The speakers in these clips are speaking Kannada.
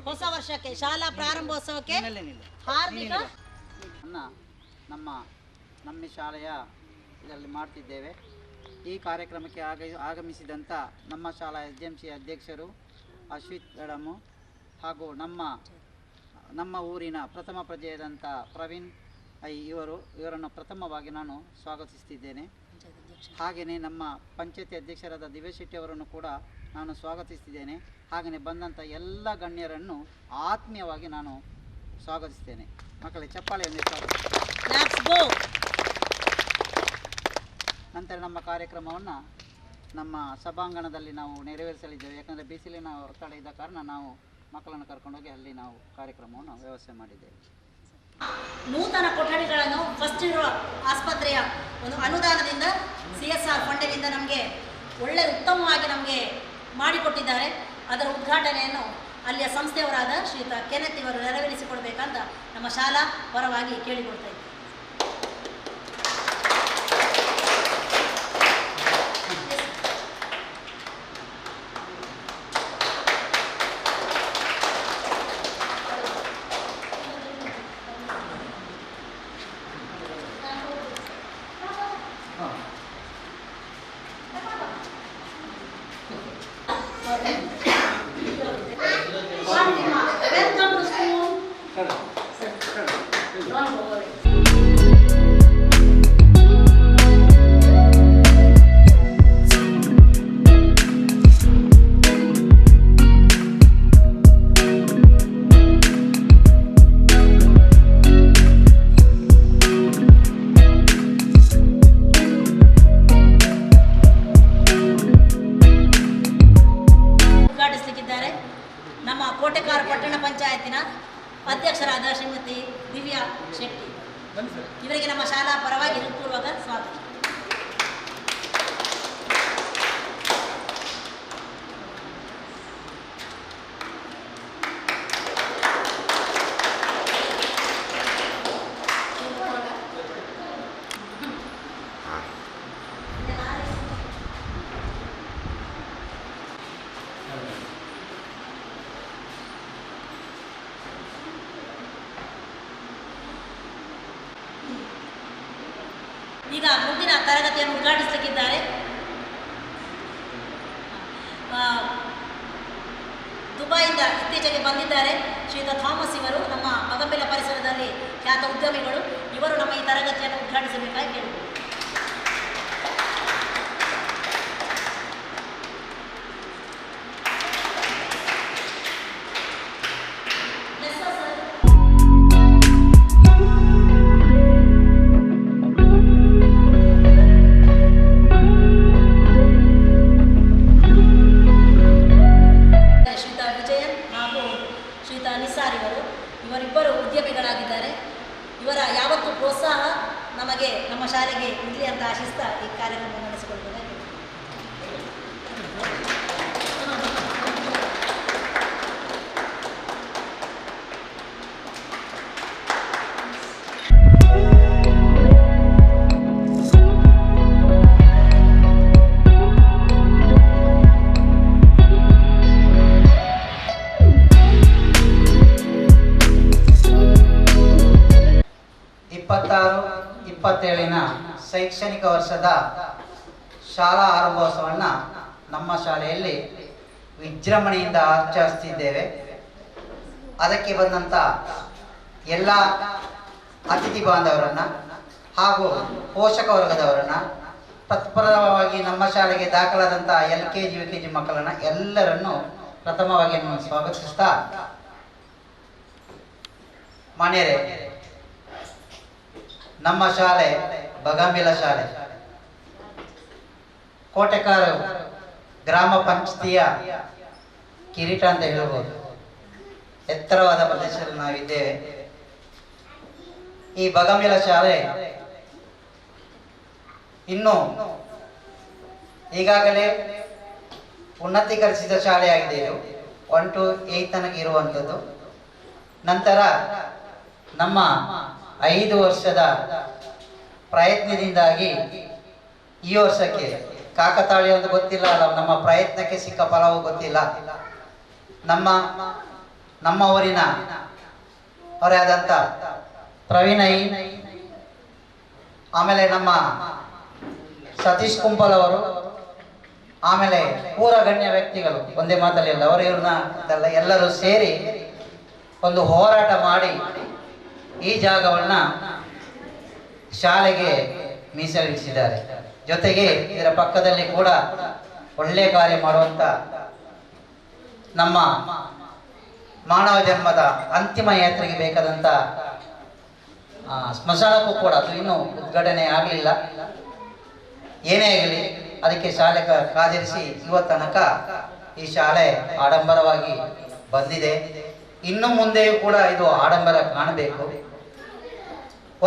ಹೊಸ ವರ್ಷಕ್ಕೆ ಶಾಲಾ ಪ್ರಾರಂಭೋತ್ಸವಕ್ಕೆ ಹಾರ್ದಿಕ ನಮ್ಮ ಶಾಲೆಯ ಇದರಲ್ಲಿ ಮಾಡ್ತಿದ್ದೇವೆ. ಈ ಕಾರ್ಯಕ್ರಮಕ್ಕೆ ಆಗಮಿಸಿದಂಥ ನಮ್ಮ ಶಾಲಾ SDMC ಅಧ್ಯಕ್ಷರು ಅಶ್ವಿತ್ ಮೇಡಮು ಹಾಗೂ ನಮ್ಮ ಊರಿನ ಪ್ರಥಮ ಪ್ರಜೆಯಾದಂಥ ಪ್ರವೀಣ್ ಇವರನ್ನು ಪ್ರಥಮವಾಗಿ ನಾನು ಸ್ವಾಗತಿಸ್ತಿದ್ದೇನೆ. ಹಾಗೆಯೇ ನಮ್ಮ ಪಂಚಾಯತಿ ಅಧ್ಯಕ್ಷರಾದ ದಿವ್ಯ ಶೆಟ್ಟಿ ಅವರನ್ನು ಕೂಡ ನಾನು ಸ್ವಾಗತಿಸ್ತಿದ್ದೇನೆ. ಹಾಗೆಯೇ ಬಂದಂಥ ಎಲ್ಲ ಗಣ್ಯರನ್ನು ಆತ್ಮೀಯವಾಗಿ ನಾನು ಸ್ವಾಗತಿಸ್ತೇನೆ. ಮಕ್ಕಳೇ ಚಪ್ಪಾಳೆಯೊಂದಿಗೆ ಸ್ವಾಗತ. ನಂತರ ನಮ್ಮ ಕಾರ್ಯಕ್ರಮವನ್ನು ನಮ್ಮ ಸಭಾಂಗಣದಲ್ಲಿ ನಾವು ನೆರವೇರಿಸಲಿದ್ದೇವೆ. ಯಾಕಂದರೆ ಬಿಸಿಲಿನ ಒತ್ತಡ ಇದ್ದ ಕಾರಣ ನಾವು ಮಕ್ಕಳನ್ನು ಕರ್ಕೊಂಡೋಗಿ ಅಲ್ಲಿ ನಾವು ಕಾರ್ಯಕ್ರಮವನ್ನು ವ್ಯವಸ್ಥೆ ಮಾಡಿದ್ದೇವೆ. ನೂತನ ಕೊಠಡಿಗಳನ್ನು ಫಸ್ಟ್ ಇರುವ ಆಸ್ಪತ್ರೆಯ ಒಂದು ಅನುದಾನದಿಂದ CSR ಫಂಡಿನಿಂದ ನಮಗೆ ಒಳ್ಳೆ ಉತ್ತಮವಾಗಿ ನಮಗೆ ಮಾಡಿಕೊಟ್ಟಿದ್ದಾರೆ. ಅದರ ಉದ್ಘಾಟನೆಯನ್ನು ಅಲ್ಲಿಯ ಸಂಸ್ಥೆಯವರಾದ ಶ್ರೀಯುತ ಕೆನೆತ್ ಇವರು ನೆರವೇರಿಸಿಕೊಡ್ಬೇಕಂತ ನಮ್ಮ ಶಾಲಾ ಪರವಾಗಿ ಕೇಳಿಕೊಡ್ತಾ ಇದ್ದೇವೆ. ನಮ್ಮ ಕೋಟೆಕಾರ ಪಟ್ಟಣ ಪಂಚಾಯತಿನ ಅಧ್ಯಕ್ಷರಾದ ಶ್ರೀಮತಿ ದಿವ್ಯಾ ಶೆಟ್ಟಿ ಇವರಿಗೆ ನಮ್ಮ ಶಾಲಾ ಪರವಾಗಿ ಹೃತ್ಪೂರ್ವಕ ಸ್ವಾಗತ. ಈಗ ಮುಂದಿನ ತರಗತಿಯನ್ನು ಉದ್ಘಾಟಿಸಲಿಕ್ಕಿದ್ದಾರೆ. ದುಬೈಯಿಂದ ಇತ್ತೀಚೆಗೆ ಬಂದಿದ್ದಾರೆ ಶ್ರೀಯುತ ಥಾಮಸ್ ಇವರು. ನಮ್ಮ ಬಗಂಬೆಲೆ ಪರಿಸರದಲ್ಲಿ ಖ್ಯಾತ ಉದ್ಯಮಿಗಳು. ಇವರು ನಮ್ಮ ಈ ತರಗತಿಯನ್ನು ಉದ್ಘಾಟಿಸಬೇಕಾಗಿ ಕೇಳಿದರು. ಇವರಿಬ್ಬರು ಉದ್ಯಮಿಗಳಾಗಿದ್ದಾರೆ. ಇವರ ಯಾವತ್ತೂ ಪ್ರೋತ್ಸಾಹ ನಮಗೆ ನಮ್ಮ ಶಾಲೆಗೆ ಇರಲಿ ಅಂತ ಆಶಿಸ್ತಾ ಈ ಕಾರ್ಯಕ್ರಮ ನಡೆಸಿಕೊಳ್ತೇನೆ. ಶೈಕ್ಷಣಿಕ ವರ್ಷದ ಶಾಲಾ ಆರಂಭೋತ್ಸವವನ್ನು ನಮ್ಮ ಶಾಲೆಯಲ್ಲಿ ವಿಜೃಂಭಣೆಯಿಂದ ಆಚರಿಸುತ್ತಿದ್ದೇವೆ. ಅದಕ್ಕೆ ಬಂದಂಥ ಎಲ್ಲ ಅತಿಥಿ ಬಾಂಧವರನ್ನು ಹಾಗೂ ಪೋಷಕ ವರ್ಗದವರನ್ನು, ತತ್ಪರವಾಗಿ ನಮ್ಮ ಶಾಲೆಗೆ ದಾಖಲಾದಂಥ LKG UKG ಮಕ್ಕಳನ್ನು ಎಲ್ಲರನ್ನು ಪ್ರಥಮವಾಗಿ ಸ್ವಾಗತಿಸ್ತಾ, ಮಾನ್ಯರೇ, ನಮ್ಮ ಶಾಲೆ ಬಗಂಬೆಲೆ ಶಾಲೆ ಕೋಟೆಕಾರ ಗ್ರಾಮ ಪಂಚಾಯತಿಯ ಕಿರೀಟ ಅಂತ ಹೇಳ್ಬೋದು. ಎತ್ತರವಾದ ಪ್ರದೇಶದಲ್ಲಿ ನಾವಿದ್ದೇವೆ. ಈ ಬಗಂಬೆಲೆ ಶಾಲೆ ಇನ್ನು ಈಗಾಗಲೇ ಉನ್ನತೀಕರಿಸಿದ ಶಾಲೆಯಾಗಿದೆ. ಇದು 1 to 8 ತನಕ ಇರುವಂಥದ್ದು. ನಂತರ ನಮ್ಮ 5 ವರ್ಷದ ಪ್ರಯತ್ನದಿಂದಾಗಿ ಈ ವರ್ಷಕ್ಕೆ ಕಾಕತಾಳೀಯ ಅಂತ ಗೊತ್ತಿಲ್ಲ, ನಮ್ಮ ಪ್ರಯತ್ನಕ್ಕೆ ಸಿಕ್ಕ ಫಲವೂ ಗೊತ್ತಿಲ್ಲ. ನಮ್ಮ ನಮ್ಮ ಊರಿನ ಅವರೇ ಆದಂಥ ಪ್ರವೀಣೈ, ಆಮೇಲೆ ನಮ್ಮ ಸತೀಶ್ ಕುಂಪಲ್ ಅವರು, ಆಮೇಲೆ ಪೂರ ಗಣ್ಯ ವ್ಯಕ್ತಿಗಳು, ಒಂದೇ ಮಾತಲ್ಲಿ ಅಲ್ಲ ಅವರು ಇವ್ರನ್ನ ಎಲ್ಲರೂ ಸೇರಿ ಒಂದು ಹೋರಾಟ ಮಾಡಿ ಈ ಜಾಗವನ್ನ ಶಾಲೆಗೆ ಮೀಸಲಿರಿಸಿದ್ದಾರೆ. ಜೊತೆಗೆ ಇದರ ಪಕ್ಕದಲ್ಲಿ ಕೂಡ ಒಳ್ಳೆಯ ಕಾರ್ಯ ಮಾಡುವಂತ ನಮ್ಮ ಮಾನವ ಜನ್ಮದ ಅಂತಿಮ ಯಾತ್ರೆಗೆ ಬೇಕಾದಂತ ಸ್ಮಶಾನಕ್ಕೂ ಕೂಡ ಅದು ಇನ್ನೂ ಉದ್ಘಾಟನೆ ಆಗಲಿಲ್ಲ. ಏನೇ ಆಗಲಿ ಅದಕ್ಕೆ ಶಾಲೆ ಕಾದಿರಿಸಿ ಇವತ್ತು ತನಕ ಈ ಶಾಲೆ ಆಡಂಬರವಾಗಿ ಬಂದಿದೆ. ಇನ್ನು ಮುಂದೆಯೂ ಕೂಡ ಇದು ಆಡಂಬರ ಕಾಣಬೇಕು.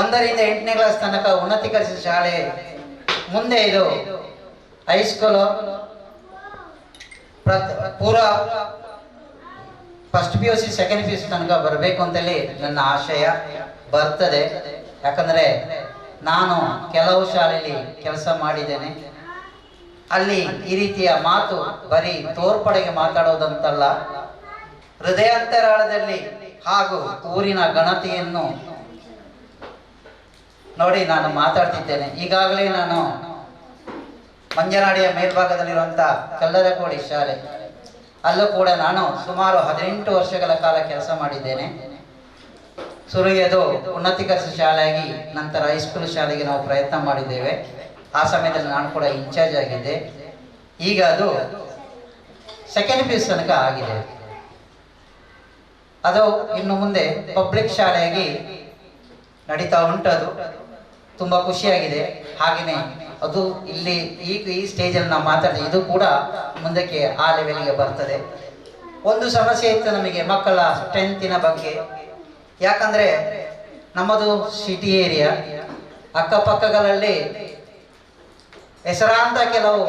1ರಿಂದ 8ನೇ ಕ್ಲಾಸ್ ತನಕ ಉನ್ನತೀಕರಿಸಿದ ಶಾಲೆ, ಮುಂದೆ ಇದು ಹೈಸ್ಕೂಲು ಪೂರ ಫಸ್ಟ್ PUC ಸೆಕೆಂಡ್ PUC ತನಕ ಬರಬೇಕು ಅಂತೇಳಿ ನನ್ನ ಆಶಯ. ಬರ್ತದೆ. ಯಾಕಂದ್ರೆ ನಾನು ಕೆಲವು ಶಾಲೆಯಲ್ಲಿ ಕೆಲಸ ಮಾಡಿದ್ದೇನೆ. ಅಲ್ಲಿ ಈ ರೀತಿಯ ಮಾತು ಬರೀ ತೋರ್ಪಡೆಗೆ ಮಾತಾಡೋದಂತಲ್ಲ, ಹೃದಯಾಂತರಾಳದಲ್ಲಿ ಹಾಗೂ ಊರಿನ ಘನತೆಯನ್ನು ನೋಡಿ ನಾನು ಮಾತಾಡ್ತಿದ್ದೇನೆ. ಈಗಾಗಲೇ ನಾನು ಮಂಜನಾಡಿಯ ಮೇಲ್ಭಾಗದಲ್ಲಿರುವಂಥ ಕಲ್ಲರಕೋಡಿ ಶಾಲೆ, ಅಲ್ಲೂ ಕೂಡ ನಾನು ಸುಮಾರು 18 ವರ್ಷಗಳ ಕಾಲ ಕೆಲಸ ಮಾಡಿದ್ದೇನೆ. ಸುರಿಯದು ಉನ್ನತೀಕರಿಸಿದ ಶಾಲೆಯಾಗಿ ನಂತರ ಹೈಸ್ಕೂಲ್ ಶಾಲೆಗೆ ನಾವು ಪ್ರಯತ್ನ ಮಾಡಿದ್ದೇವೆ. ಆ ಸಮಯದಲ್ಲಿ ನಾನು ಕೂಡ ಇನ್ಚಾರ್ಜ್ ಆಗಿದ್ದೆ. ಈಗ ಅದು ಸೆಕೆಂಡ್ PUC ತನಕ ಆಗಿದೆ. ಅದು ಇನ್ನು ಮುಂದೆ ಪಬ್ಲಿಕ್ ಶಾಲೆಯಾಗಿ ನಡೀತಾ ಉಂಟು. ಅದು ತುಂಬ ಖುಷಿಯಾಗಿದೆ. ಹಾಗೆಯೇ ಅದು ಇಲ್ಲಿ ಈ ಸ್ಟೇಜಲ್ಲಿ ನಾವು ಮಾತಾಡಿದೆ, ಇದು ಕೂಡ ಮುಂದಕ್ಕೆ ಆ ಲೆವೆಲ್ಗೆ ಬರ್ತದೆ. ಒಂದು ಸಮಸ್ಯೆ ಇತ್ತು ನಮಗೆ ಮಕ್ಕಳ ಸ್ಟ್ರೆಂತಿನ ಬಗ್ಗೆ. ಯಾಕಂದರೆ ನಮ್ಮದು ಸಿಟಿ ಏರಿಯಾ, ಅಕ್ಕಪಕ್ಕಗಳಲ್ಲಿ ಹೆಸರಾಂತ ಕೆಲವು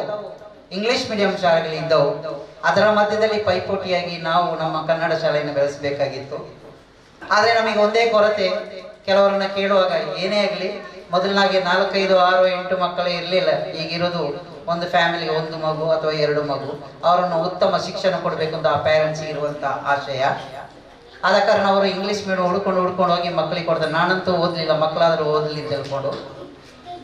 ಇಂಗ್ಲಿಷ್ ಮೀಡಿಯಂ ಶಾಲೆಗಳಿದ್ದವು. ಅದರ ಮಧ್ಯದಲ್ಲಿ ಪೈಪೋಟಿಯಾಗಿ ನಾವು ನಮ್ಮ ಕನ್ನಡ ಶಾಲೆಯನ್ನು ಬೆಳೆಸಬೇಕಾಗಿತ್ತು. ಆದರೆ ನಮಗೆ ಒಂದೇ ಕೊರತೆ, ಕೆಲವರನ್ನ ಕೇಳುವಾಗ ಏನೇ ಆಗಲಿ ಮೊದಲನಾಗೆ 4, 5, 6, 8 ಮಕ್ಕಳು ಇರಲಿಲ್ಲ. ಈಗಿರೋದು ಒಂದು ಫ್ಯಾಮಿಲಿಗೆ 1 ಮಗು ಅಥವಾ 2 ಮಗು. ಅವರನ್ನು ಉತ್ತಮ ಶಿಕ್ಷಣ ಕೊಡಬೇಕು ಅಂತ ಆ ಪೇರೆಂಟ್ಸ್ಗೆ ಇರುವಂಥ ಆಶಯ. ಆದ ಕಾರಣ ಅವರು ಇಂಗ್ಲೀಷ್ ಮೀಡಿಯಂ ಹುಡ್ಕೊಂಡು ಹೋಗಿ ಮಕ್ಕಳಿಗೆ ಕೊಡ್ತಾರೆ. ನಾನಂತೂ ಓದಲಿಲ್ಲ, ಮಕ್ಕಳಾದರೂ ಓದಲಿ ಅಂತ ಹೇಳ್ಕೊಂಡು.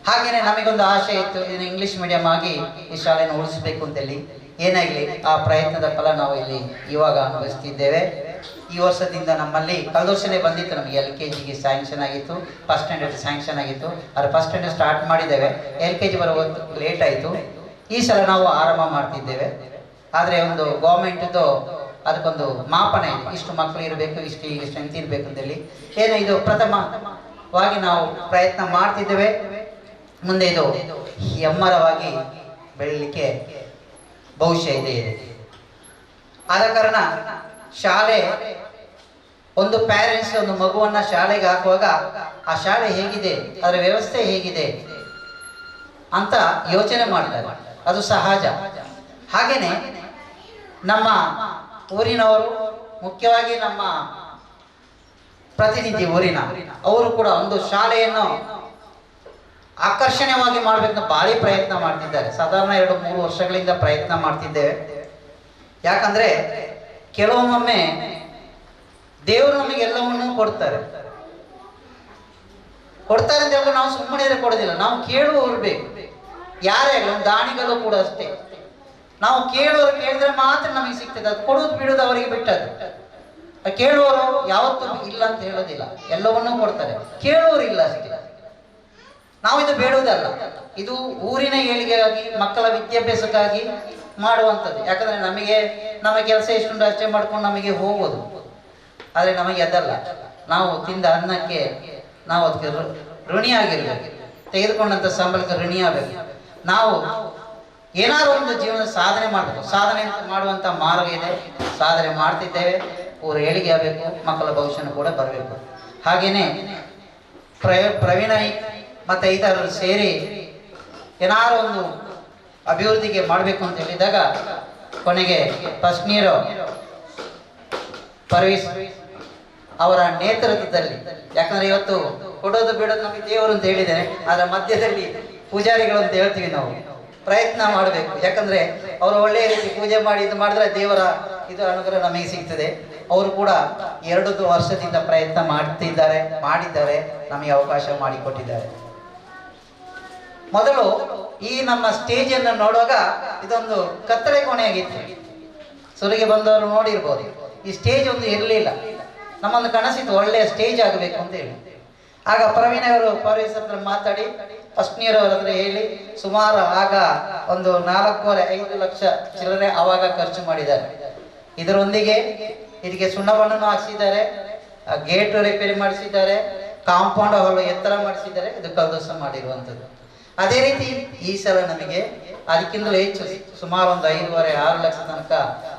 ಹಾಗೆಯೇ ನಮಗೊಂದು ಆಶೆ ಇತ್ತು, ಇದನ್ನು ಇಂಗ್ಲೀಷ್ ಮೀಡಿಯಂ ಆಗಿ ಈ ಶಾಲೆಯನ್ನು ಉಳಿಸಬೇಕು ಅಂತೇಳಿ. ಏನಾಗಲಿ ಆ ಪ್ರಯತ್ನದ ಫಲ ನಾವು ಇಲ್ಲಿ ಇವಾಗ ಅನುಭವಿಸ್ತಿದ್ದೇವೆ. ಈ ವರ್ಷದಿಂದ ನಮ್ಮಲ್ಲಿ ಕಳೆದ ವರ್ಷನೇ ಬಂದಿತ್ತು, ನಮಗೆ LKGಗೆ ಸ್ಯಾಂಕ್ಷನ್ ಆಗಿತ್ತು, ಫಸ್ಟ್ ಸ್ಟ್ಯಾಂಡರ್ಡ್ ಸ್ಯಾಂಕ್ಷನ್ ಆಗಿತ್ತು. ಆದರೆ ಫಸ್ಟ್ ಸ್ಟ್ಯಾಂಡರ್ಡ್ ಸ್ಟಾರ್ಟ್ ಮಾಡಿದ್ದೇವೆ, LKG ಬರುವತ್ತು ಲೇಟ್ ಆಯಿತು. ಈ ಸಲ ನಾವು ಆರಂಭ ಮಾಡ್ತಿದ್ದೇವೆ. ಆದರೆ ಒಂದು ಗೌರ್ಮೆಂಟ್ದು ಅದಕ್ಕೊಂದು ಮಾಪನ ಇದೆ, ಇಷ್ಟು ಮಕ್ಕಳು ಇರಬೇಕು, ಇಷ್ಟು ಸ್ಟ್ರೆಂತ್ ಇರಬೇಕು ಅಂತೇಳಿ. ಏನು ಇದು ಪ್ರಥಮವಾಗಿ ನಾವು ಪ್ರಯತ್ನ ಮಾಡ್ತಿದ್ದೇವೆ. ಮುಂದೆ ಇದು ಹೆಮ್ಮರವಾಗಿ ಬೆಳೀಲಿಕ್ಕೆ ಭವಿಷ್ಯ ಇದೆ. ಆದ ಕಾರಣ ಶಾಲೆ, ಒಂದು ಪ್ಯಾರೆಂಟ್ಸ್ ಒಂದು ಮಗುವನ್ನ ಶಾಲೆಗೆ ಹಾಕುವಾಗ ಆ ಶಾಲೆ ಹೇಗಿದೆ, ಅದರ ವ್ಯವಸ್ಥೆ ಹೇಗಿದೆ ಅಂತ ಯೋಚನೆ ಮಾಡ್ತಾರೆ, ಅದು ಸಹಜ. ಹಾಗೇನೆ ನಮ್ಮ ಊರಿನವರು, ಮುಖ್ಯವಾಗಿ ನಮ್ಮ ಪ್ರತಿನಿಧಿ ಊರಿನ ಅವರು ಕೂಡ ಒಂದು ಶಾಲೆಯನ್ನು ಆಕರ್ಷಣೀಯವಾಗಿ ಮಾಡಬೇಕಂತ ಭಾರಿ ಪ್ರಯತ್ನ ಮಾಡ್ತಿದ್ದಾರೆ. ಸಾಧಾರಣ 2-3 ವರ್ಷಗಳಿಂದ ಪ್ರಯತ್ನ ಮಾಡ್ತಿದ್ದೇವೆ. ಯಾಕಂದ್ರೆ ಕೆಲವೊಮ್ಮೆ ದೇವರು ನಮಗೆ ಎಲ್ಲವನ್ನೂ ಕೊಡ್ತಾರೆ ಅಂತ ಹೇಳಿದ್ರೆ ನಾವು ಸುಮ್ಮನೆ ಕೊಡೋದಿಲ್ಲ, ನಾವು ಕೇಳುವವರು ಬೇಕು. ಯಾರೇ ಆಗಲಿ, ಒಂದು ದಾನಿಗಳು ಕೂಡ ಅಷ್ಟೇ. ನಾವು ಕೇಳುವವರು ಕೇಳಿದ್ರೆ ಮಾತ್ರ ನಮಗೆ ಸಿಗ್ತದೆ. ಅದು ಕೊಡುವುದು ಬಿಡುವುದು ಅವರಿಗೆ ಬಿಟ್ಟದ್ದು. ಕೇಳುವವರು ಯಾವತ್ತೂ ಇಲ್ಲ ಅಂತ ಹೇಳೋದಿಲ್ಲ, ಎಲ್ಲವನ್ನೂ ಕೊಡ್ತಾರೆ. ಕೇಳುವವರು ಇಲ್ಲ ಅಷ್ಟೇ. ನಾವು ಇದು ಬೇಡುವುದಲ್ಲ, ಇದು ಊರಿನ ಏಳಿಗೆಗಾಗಿ, ಮಕ್ಕಳ ವಿದ್ಯಾಭ್ಯಾಸಕ್ಕಾಗಿ ಮಾಡುವಂಥದ್ದು. ಯಾಕಂದ್ರೆ ನಮ್ಮ ಕೆಲಸ ಎಷ್ಟುಂಟು ಅಷ್ಟೇ ಮಾಡ್ಕೊಂಡು ನಮಗೆ ಹೋಗೋದು. ಆದರೆ ನಮಗೆ ಅದಲ್ಲ, ನಾವು ತಿಂದ ಅನ್ನಕ್ಕೆ ನಾವು ಅದಕ್ಕೆ ಋಣಿಯಾಗಿರ್ಬೇಕು, ತೆಗೆದುಕೊಂಡಂಥ ಸಂಬಳಕ್ಕೆ ಋಣಿಯಾಗಬೇಕು. ನಾವು ಏನಾದ್ರು ಒಂದು ಜೀವನದ ಸಾಧನೆ ಮಾಡಬೇಕು. ಸಾಧನೆ ಮಾಡುವಂಥ ಮಾರ್ಗ ಇದೆ, ಸಾಧನೆ ಮಾಡ್ತಿದ್ದೇವೆ. ಊರ ಏಳಿಗೆ ಆಗಬೇಕು, ಮಕ್ಕಳ ಭವಿಷ್ಯನೂ ಕೂಡ ಬರಬೇಕು. ಹಾಗೇನೆ ಪ್ರವೀಣೈ ಮತ್ತು ಇತರರು ಸೇರಿ ಏನಾರು ಒಂದು ಅಭಿವೃದ್ಧಿಗೆ ಮಾಡಬೇಕು ಅಂತ ಹೇಳಿದಾಗ ಕೊನೆಗೆ ಫಸ್ಟ್ ನೀರು ಪರ್ವೀಸ್ ಅವರ ನೇತೃತ್ವದಲ್ಲಿ, ಯಾಕಂದ್ರೆ ಇವತ್ತು ಕೊಡೋದು ಬಿಡೋದು ನಮಗೆ ದೇವರು ಅಂತ ಹೇಳಿದ್ದೇನೆ, ಅದರ ಮಧ್ಯದಲ್ಲಿ ಪೂಜಾರಿಗಳು ಅಂತ ಹೇಳ್ತೀವಿ ನಾವು. ಪ್ರಯತ್ನ ಮಾಡಬೇಕು. ಯಾಕಂದ್ರೆ ಅವರು ಒಳ್ಳೆಯ ರೀತಿ ಪೂಜೆ ಮಾಡಿ ಇದು ಮಾಡಿದ್ರೆ ದೇವರ ಇದು ಅನುಗ್ರಹ ನಮಗೆ ಸಿಗ್ತದೆ. ಅವರು ಕೂಡ 2 ವರ್ಷದಿಂದ ಪ್ರಯತ್ನ ಮಾಡಿದ್ದಾರೆ, ನಮಗೆ ಅವಕಾಶ ಮಾಡಿಕೊಟ್ಟಿದ್ದಾರೆ. ಮೊದಲು ಈ ನಮ್ಮ ಸ್ಟೇಜ್ ಅನ್ನು ನೋಡುವಾಗ ಇದೊಂದು ಕತ್ತಲೆ ಕೋಣೆಯಾಗಿತ್ತು. ಸುರಿಗೆ ಬಂದವರು ನೋಡಿರ್ಬೋದು. ಈ ಸ್ಟೇಜ್ ಒಂದು ಇರಲಿಲ್ಲ. ನಮ್ಮೊಂದು ಕನಸಿತ್ತು ಒಳ್ಳೆಯ ಸ್ಟೇಜ್ ಆಗಬೇಕು ಅಂತ ಹೇಳಿ. ಆಗ ಪ್ರವೀಣ್ ಅವರು ಫಾರೇಸ್ ಹತ್ರ ಮಾತಾಡಿ ಫಸ್ಟ್ ಇಯರ್ ಅವರ ಹತ್ರ ಹೇಳಿ ಸುಮಾರು ಆಗ ಒಂದು 4.5 ಲಕ್ಷ ಚಿಲ್ಲರೆ ಆವಾಗ ಖರ್ಚು ಮಾಡಿದ್ದಾರೆ. ಇದರೊಂದಿಗೆ ಇದಕ್ಕೆ ಸುಣ್ಣ ಬಣ್ಣನೂ ಹಾಕ್ಸಿದ್ದಾರೆ, ಗೇಟ್ ರಿಪೇರಿ ಮಾಡಿಸಿದ್ದಾರೆ, ಕಾಂಪೌಂಡ್ ಹಾಲ್ ಎತ್ತರ ಮಾಡಿಸಿದ್ದಾರೆ. ಇದು ಕಲ್ದೋಸ ಮಾಡಿರುವಂಥದ್ದು. ಅದೇ ರೀತಿ ಈ ಸಲ ನಮಗೆ ಅದಕ್ಕಿಂತಲೂ ಹೆಚ್ಚು ಸುಮಾರು ಒಂದು 5.5-6 ಲಕ್ಷ ತನಕ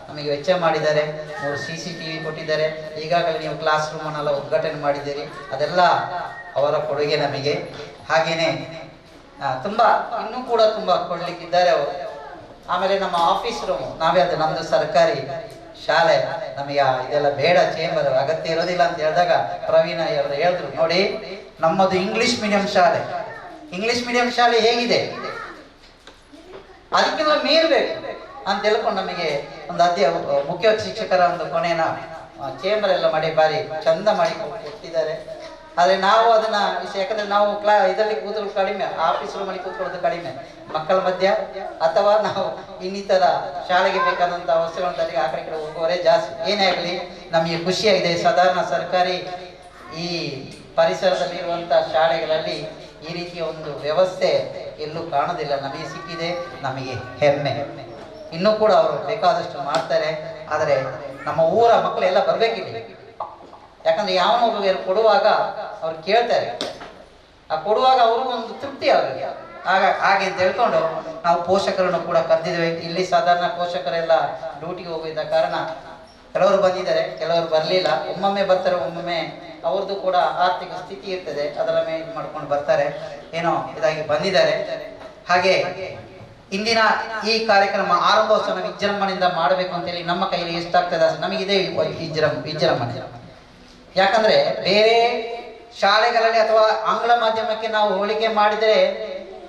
ನಮಗೆ ವೆಚ್ಚ ಮಾಡಿದ್ದಾರೆ. 3 CCTV ಕೊಟ್ಟಿದ್ದಾರೆ. ಈಗಾಗಲೇ ನೀವು ಕ್ಲಾಸ್ ರೂಮ್ ಅನ್ನೆಲ್ಲ ಉದ್ಘಾಟನೆ ಮಾಡಿದ್ದೀರಿ. ಅದೆಲ್ಲ ಅವರ ಕೊಡುಗೆ ನಮಗೆ. ಹಾಗೇನೆ ತುಂಬಾ ಇನ್ನೂ ಕೂಡ ತುಂಬಾ ಕೊಡ್ಲಿಕ್ಕಿದ್ದಾರೆ ಅವರು. ಆಮೇಲೆ ನಮ್ಮ ಆಫೀಸ್ ರೂಮ್ ಅದು ನಮ್ದು ಸರ್ಕಾರಿ ಶಾಲೆ, ನಮಗೆ ಇದೆಲ್ಲ ಬೇಡ, ಚೇಂಬರ್ ಅಗತ್ಯ ಇರೋದಿಲ್ಲ ಅಂತ ಹೇಳಿದಾಗ ಪ್ರವೀಣ ಅವರು ಹೇಳಿದ್ರು, ನೋಡಿ ನಮ್ಮದು ಇಂಗ್ಲಿಷ್ ಮೀಡಿಯಂ ಶಾಲೆ. ಇಂಗ್ಲಿಷ್ ಮೀಡಿಯಂ ಶಾಲೆ ಹೇಗಿದೆ ಅದಕ್ಕಿಂತ ಮೀರಬೇಕು ಅಂತ ಹೇಳ್ಕೊಂಡು ನಮಗೆ ಒಂದು ಮುಖ್ಯ ಶಿಕ್ಷಕರ ಒಂದು ಕೊನೆಯ ಚೇಂಬರ್ ಎಲ್ಲ ಮಾಡಿ ಬಾರಿ ಚಂದ ಮಾಡಿ ಕೊಟ್ಟಿದ್ದಾರೆ. ಆದರೆ ನಾವು ಅದನ್ನ ಯಾಕಂದ್ರೆ ನಾವು ಇದರಲ್ಲಿ ಕೂತ್ಕೊಳ್ಳೋದು ಕಡಿಮೆ, ಆಫೀಸ್ ರೂಮಲ್ಲಿ ಕೂತ್ಕೊಳ್ಳೋದು ಕಡಿಮೆ, ಮಕ್ಕಳ ಮಧ್ಯ ಅಥವಾ ನಾವು ಇನ್ನಿತರ ಶಾಲೆಗೆ ಬೇಕಾದಂಥ ವಸ್ತುಗಳನ್ನು ತರಲಿಕ್ಕೆ ಆ ಕಡೆ ಹೋಗುವವರೇ ಜಾಸ್ತಿ. ಏನೇ ಆಗಲಿ ನಮಗೆ ಖುಷಿಯಾಗಿದೆ. ಸಾಧಾರಣ ಸರ್ಕಾರಿ ಈ ಪರಿಸರದಲ್ಲಿ ಇರುವಂಥ ಶಾಲೆಗಳಲ್ಲಿ ಈ ರೀತಿಯ ಒಂದು ವ್ಯವಸ್ಥೆ ಎಲ್ಲೂ ಕಾಣೋದಿಲ್ಲ. ನಮಗೆ ಸಿಕ್ಕಿದೆ, ನಮಗೆ ಹೆಮ್ಮೆ. ಇನ್ನೂ ಕೂಡ ಅವರು ಬೇಕಾದಷ್ಟು ಮಾಡ್ತಾರೆ. ಆದರೆ ನಮ್ಮ ಊರ ಮಕ್ಕಳೆಲ್ಲ ಬರಬೇಕಿದೆ. ಯಾಕಂದ್ರೆ ಯಾವನೊಬ್ಬರು ಕೊಡುವಾಗ ಅವ್ರು ಕೇಳ್ತಾರೆ, ಆ ಕೊಡುವಾಗ ಅವ್ರಿಗೊಂದು ತೃಪ್ತಿ ಆಗುತ್ತೆ. ಹಾಗೆ ಅಂತ ಹೇಳ್ಕೊಂಡು ನಾವು ಪೋಷಕರನ್ನು ಕೂಡ ಕರೆದಿದ್ದೇವೆ. ಇಲ್ಲಿ ಸಾಧಾರಣ ಪೋಷಕರೆಲ್ಲ ಡ್ಯೂಟಿಗೆ ಹೋಗಿದ್ದ ಕಾರಣ ಕೆಲವರು ಬಂದಿದ್ದಾರೆ, ಕೆಲವರು ಬರಲಿಲ್ಲ. ಒಮ್ಮೊಮ್ಮೆ ಬರ್ತಾರೆ, ಒಮ್ಮೊಮ್ಮೆ ಅವ್ರದ್ದು ಕೂಡ ಆರ್ಥಿಕ ಸ್ಥಿತಿ ಇರ್ತದೆ, ಅದರ ಮೇಲೆ ಇದು ಮಾಡ್ಕೊಂಡು ಬರ್ತಾರೆ. ಏನೋ ಇದಾಗಿ ಬಂದಿದ್ದಾರೆ. ಹಾಗೆ ಇಂದಿನ ಈ ಕಾರ್ಯಕ್ರಮ ಆರಂಭೋತ್ಸವ ವಿಜೃಂಭಣೆಯಿಂದ ಮಾಡಬೇಕು ಅಂತೇಳಿ ನಮ್ಮ ಕೈಯಲ್ಲಿ ಎಷ್ಟಾಗ್ತದೆ ನಮಗಿದೆ ವಿಜೃಂಭಣೆ. ಯಾಕಂದ್ರೆ ಬೇರೆ ಶಾಲೆಗಳಲ್ಲಿ ಅಥವಾ ಆಂಗ್ಲ ಮಾಧ್ಯಮಕ್ಕೆ ನಾವು ಹೋಲಿಕೆ ಮಾಡಿದರೆ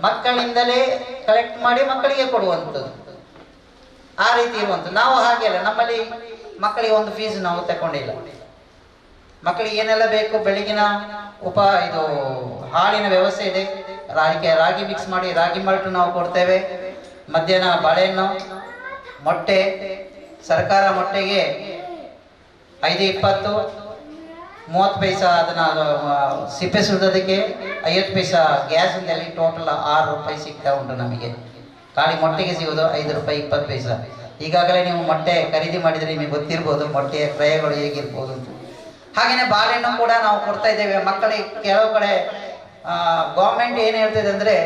ಮಕ್ಕಳಿಂದಲೇ ಕಲೆಕ್ಟ್ ಮಾಡಿ ಮಕ್ಕಳಿಗೆ ಕೊಡುವಂಥದ್ದು, ಆ ರೀತಿ ಇರುವಂಥದ್ದು. ನಾವು ಹಾಗೆ ಅಲ್ಲ, ನಮ್ಮಲ್ಲಿ ಮಕ್ಕಳಿಗೆ ಒಂದು ಫೀಸ್ ನಾವು ತಗೊಂಡಿಲ್ಲ. ಮಕ್ಕಳಿಗೆ ಏನೆಲ್ಲ ಬೇಕು, ಬೆಳಗಿನ ಇದು ಹಾಲಿನ ವ್ಯವಸ್ಥೆ ಇದೆ, ರಾಗಿ ಮಿಕ್ಸ್ ಮಾಡಿ ರಾಗಿ ಮಾಲ್ಟ್ ನಾವು ಕೊಡ್ತೇವೆ. ಮಧ್ಯಾಹ್ನ ಬಾಳೆಹಣ್ಣು, ಮೊಟ್ಟೆ, ಸರ್ಕಾರ ಮೊಟ್ಟೆಗೆ 5.20, 30 ಪೈಸಾ ಅದನ್ನ ಸಿಪ್ಪೆ ಸುಡೋದಕ್ಕೆ 50 ಪೈಸಾ ಗ್ಯಾಸ್ ಅಂತೇಳಿ ಟೋಟಲ್ 6 ರೂಪಾಯಿ ಸಿಗ್ತಾ ಉಂಟು ನಮಗೆ. ಖಾಲಿ ಮೊಟ್ಟೆಗೆ ಸಿಗೋದು 5 ರೂಪಾಯಿ 20 ಪೈಸಾ. ಈಗಾಗಲೇ ನೀವು ಮೊಟ್ಟೆ ಖರೀದಿ ಮಾಡಿದರೆ ನಿಮಗೆ ಗೊತ್ತಿರ್ಬೋದು ಮೊಟ್ಟೆಯ ಕ್ರಯಗಳು ಹೇಗಿರ್ಬೋದು ಅಂತ. ಹಾಗೆಯೇ ಬಾಳೆಹಣ್ಣು ಕೂಡ ನಾವು ಕೊಡ್ತಾ ಇದ್ದೇವೆ ಮಕ್ಕಳಿಗೆ. ಕೆಲವು ಕಡೆ ಗೌರ್ಮೆಂಟ್ ಏನು ಹೇಳ್ತದೆ ಅಂದರೆ